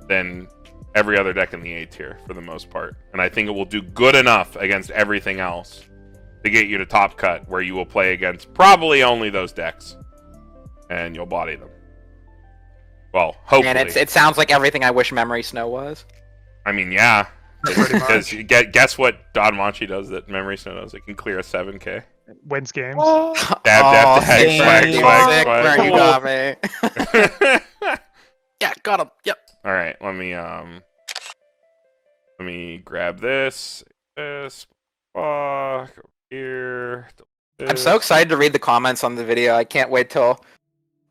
than every other deck in the A tier for the most part. And I think it will do good enough against everything else to get you to top cut, where you will play against probably only those decks and you'll body them. Well, hopefully. And it sounds like everything I wish Memory Snow was. I mean, yeah. Because guess what Danmachi does that Memory Snow does? It can clear a 7k. Wins games. Dab, swag. Where you got me. Yeah, got him. Yep. All right, let me grab this. Fuck here. I'm so excited to read the comments on the video. I can't wait till,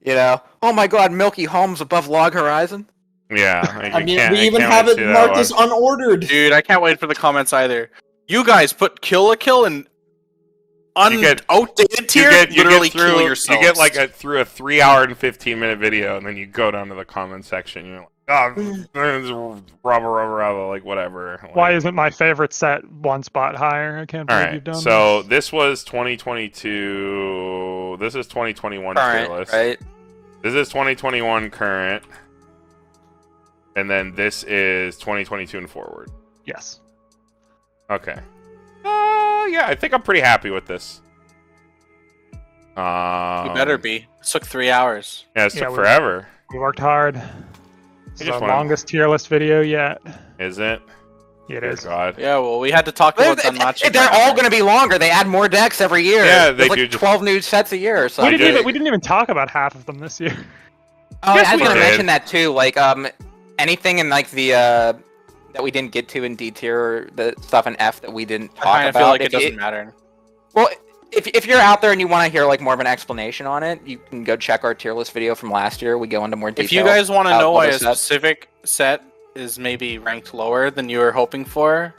oh my god, Milky Holmes above Log Horizon. Yeah, I mean, we even have it marked as unordered. Dude, I can't wait for the comments either. You guys put Kill la Kill in outdated tier. Literally kill yourselves. You get like through a 3 hour and 15-minute video, and then you go down to the comment section. You're like, oh, rubber, like whatever. Like, why isn't my favorite set one spot higher? I can't believe you've done this. So this was 2022. This is 2021 tier list. Right? This is 2021 current. And then this is 2022 and forward. Yes. Okay. Yeah, I think I'm pretty happy with this. You better be. It took 3 hours. Yeah, it took forever. We worked hard. It's the longest tier list video yet. Is it? It is. God. Yeah, well, we had to talk about Danmachi. They're all going to be longer. They add more decks every year. Yeah, they do. 12 new sets a year. So we didn't even talk about half of them this year. Oh, I was going to mention that too. Like, anything in like the that we didn't get to in D tier, or the stuff in F that we didn't talk about. I feel like it doesn't matter. Well, if you're out there and you want to hear like more of an explanation on it, you can go check our tier list video from last year. We go into more detail. If you guys want to about know why other a sets. specific set is maybe ranked lower than you were hoping for,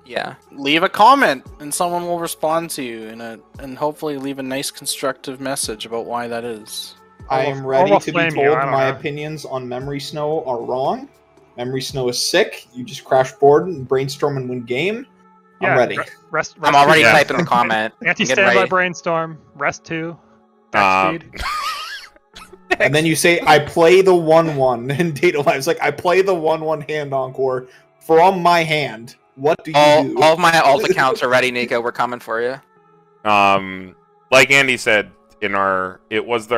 Yeah. leave a comment and someone will respond to you and hopefully leave a nice constructive message about why that is. I am ready we'll to be flame told you, I don't my know. opinions on Memory Snow are wrong. Memory Snow is sick. You just crash board and brainstorm and win game. I'm ready. Rest I'm already Yeah. typing the comment. Anti-standby ready. brainstorm. Rest 2. Dex speed. And then you say, I play the 1/1 in Data Lives. Like, I play the 1/1 hand encore from my hand. What do you do? All of my alt accounts are ready, Niko. We're coming for you. Like Andy said it was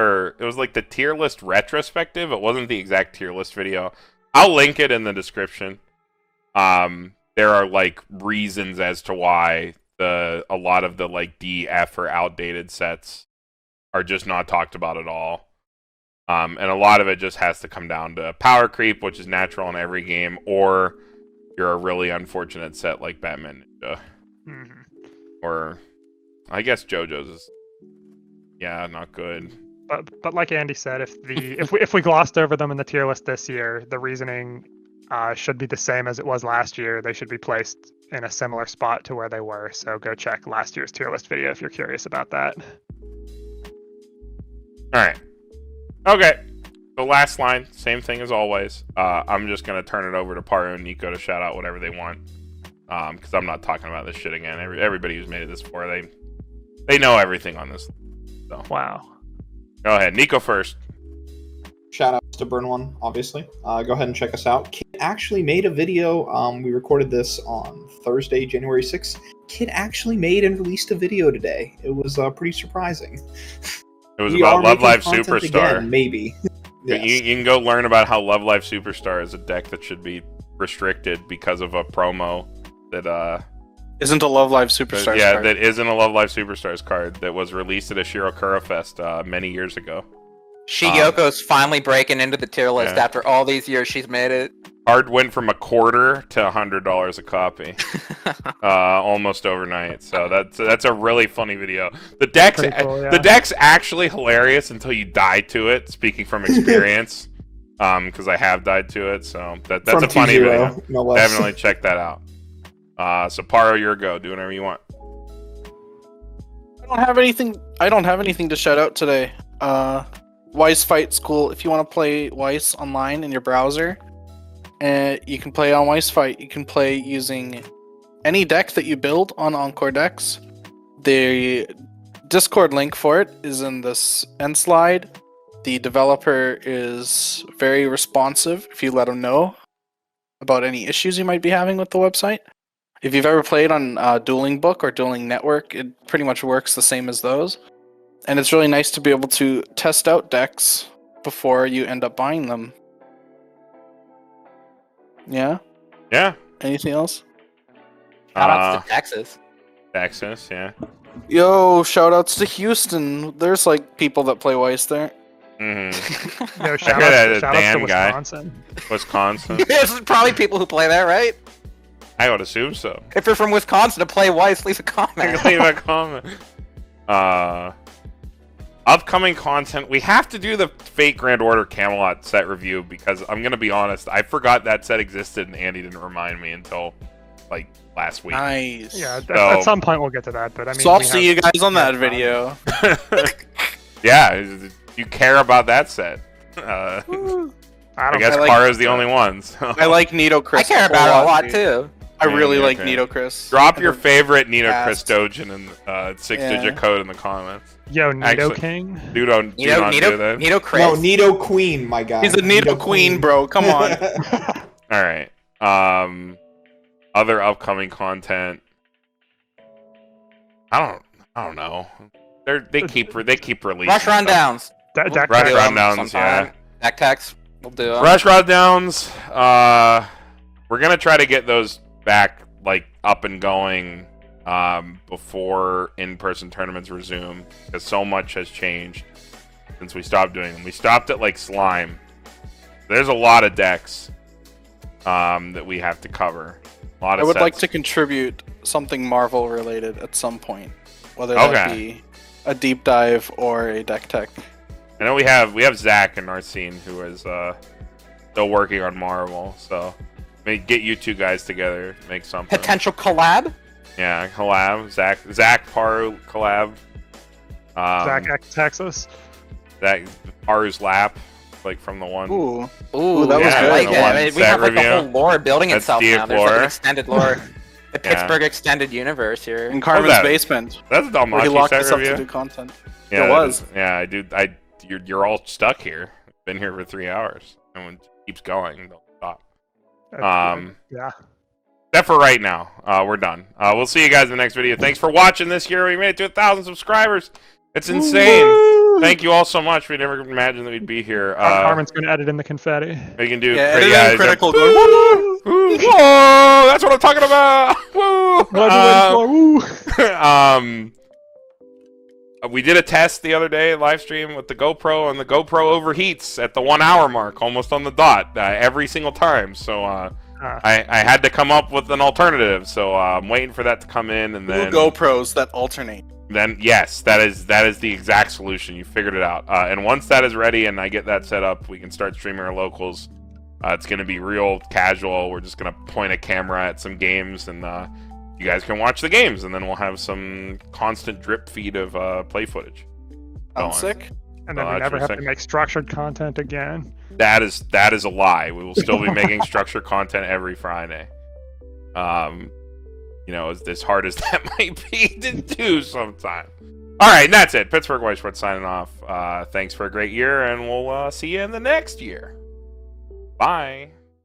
like the tier list retrospective. It wasn't the exact tier list video. I'll link it in the description. There are like reasons as to why a lot of the like D, F or outdated sets are just not talked about at all. And a lot of it just has to come down to power creep, which is natural in every game, or you're a really unfortunate set like Batman Ninja. Mhm. Or I guess JoJo's is not good. But like Andy said, if we glossed over them in the tier list this year, the reasoning should be the same as it was last year. They should be placed in a similar spot to where they were. So go check last year's tier list video if you're curious about that. Alright. Okay. The last line, same thing as always. I'm just gonna turn it over to Paru and Niko to shout out whatever they want. Because I'm not talking about this shit again. Everybody who's made it this far, they know everything on this. So Wow. go ahead. Niko first. Shout outs to Burn One, obviously. Go ahead and check us out. Kid actually made a video. We recorded this on Thursday, January 6th. Kid actually made and released a video today. It was pretty surprising. It was We about are Love making Live content Superstar. again, maybe. Yes. You can go learn about how Love Live Superstar is a deck that should be restricted because of a promo that Isn't a Love Live Superstars card. that isn't a Love Live Superstars card that was released at a Shirokura Fest many years ago. Shigeoko's finally breaking into the tier list Yeah. after all these years she's made it. Card went from $25 to $100 a copy, almost overnight. So that's a really funny video. The deck's Pretty cool, yeah. the deck's actually hilarious until you die to it. Speaking from experience, because I have died to it, so that's From a funny 2-0, video. no less. Definitely check that out. So Paro, your go. Do whatever you want. I don't have anything to shout out today. Weiss Fight School. If you want to play Weiss online in your browser, you can play on Weiss Fight. You can play using any deck that you build on Encore decks. The Discord link for it is in this end slide. The developer is very responsive if you let him know about any issues you might be having with the website. If you've ever played on Dueling Book or Dueling Network, it pretty much works the same as those. And it's really nice to be able to test out decks before you end up buying them. Yeah? Yeah. Anything else? Shoutouts to Texas. Texas, yeah. Yo, shoutouts to Houston. There's like people that play Weiss there. Mm-hmm. No, I heard that shoutouts to Dan guy. Wisconsin. Wisconsin. There's probably people who play there, right? I would assume so. If you're from Wisconsin to play Weiss, leave a comment. Leave a comment. Upcoming content. We have to do the Fate Grand Order Camelot set review because I'm gonna be honest, I forgot that set existed and Andy didn't remind me until like last week. Nice. Yeah, at So- some point we'll get to that. But I mean, So I'll we see have- you guys on that yeah, video. Yeah, you care about that set. I I don't guess I like- Para's the only one. So. I like Nito Chris. I care about it a lot dude. too. I really Yeah, like okay. Nito Chris. Drop I your don't- favorite Nito Fast. Christogen in 6-digit Yeah. code in the comments. Yo, Nido Actually- King. Do not do that. Nito Chris. No, Nito Queen, my guy. He's a Nito Queen, bro. Come on. All right. Other upcoming content. I don't know. They keep releasing. Rush stuff. rundowns. Deck Rush Do Tech. 'em rundowns, sometime. yeah. Deck techs. We'll do 'em. Rush rundowns. We're gonna try to get those back like up and going before in-person tournaments resume because so much has changed since we stopped doing them. We stopped at like Slime. There's a lot of decks that we have to cover. A lot I of would like sets. to contribute something Marvel related at some point, whether that be a deep dive or a deck tech. I know we have Zach in our scene who is still working on Marvel, so maybe get you two guys together, make something. Potential collab? Yeah, collab. Zach Paru collab. Zach X Texas. That Paru's lap, like from the one. Ooh, that was I good. like The it. one We set have like review. the whole lore building That's itself deep now. There's like lore. an extended lore. The Yeah. Pittsburgh extended universe here. in Carmen's that? basement, That's a where he Dalmachi locked set us up review. to do content. Yeah, It that was. is- yeah, I do. You're all stuck here. Been here for 3 hours. No one keeps going. Don't stop. Yeah. Except for right now. We're done. We'll see you guys in the next video. Thanks for watching this year. We made it to 1,000 subscribers. It's insane. Thank you all so much. We never imagined that we'd be here. Carmen's going to edit in the confetti. We can do editing critical. Going, Whoa, that's what I'm talking about. Woo. What are you waiting for? Woo! We did a test the other day, live stream with the GoPro, and the GoPro overheats at the 1 hour mark, almost on the dot, every single time. So I had to come up with an alternative. So I'm waiting for that to come in, and then GoPros that alternate. Then yes, that is the exact solution. You figured it out. And once that is ready, and I get that set up, we can start streaming our locals. It's going to be real casual. We're just going to point a camera at some games, and you guys can watch the games, and then we'll have some constant drip feed of play footage. I'm sick. And then Oh, we that's never have to sick. make structured content again. That is a lie. We will still be making structured content every Friday. As hard as that might be to do sometime. All right, and that's it. Pittsburgh Weiss Schwarz signing off. Thanks for a great year, and we'll see you in the next year. Bye.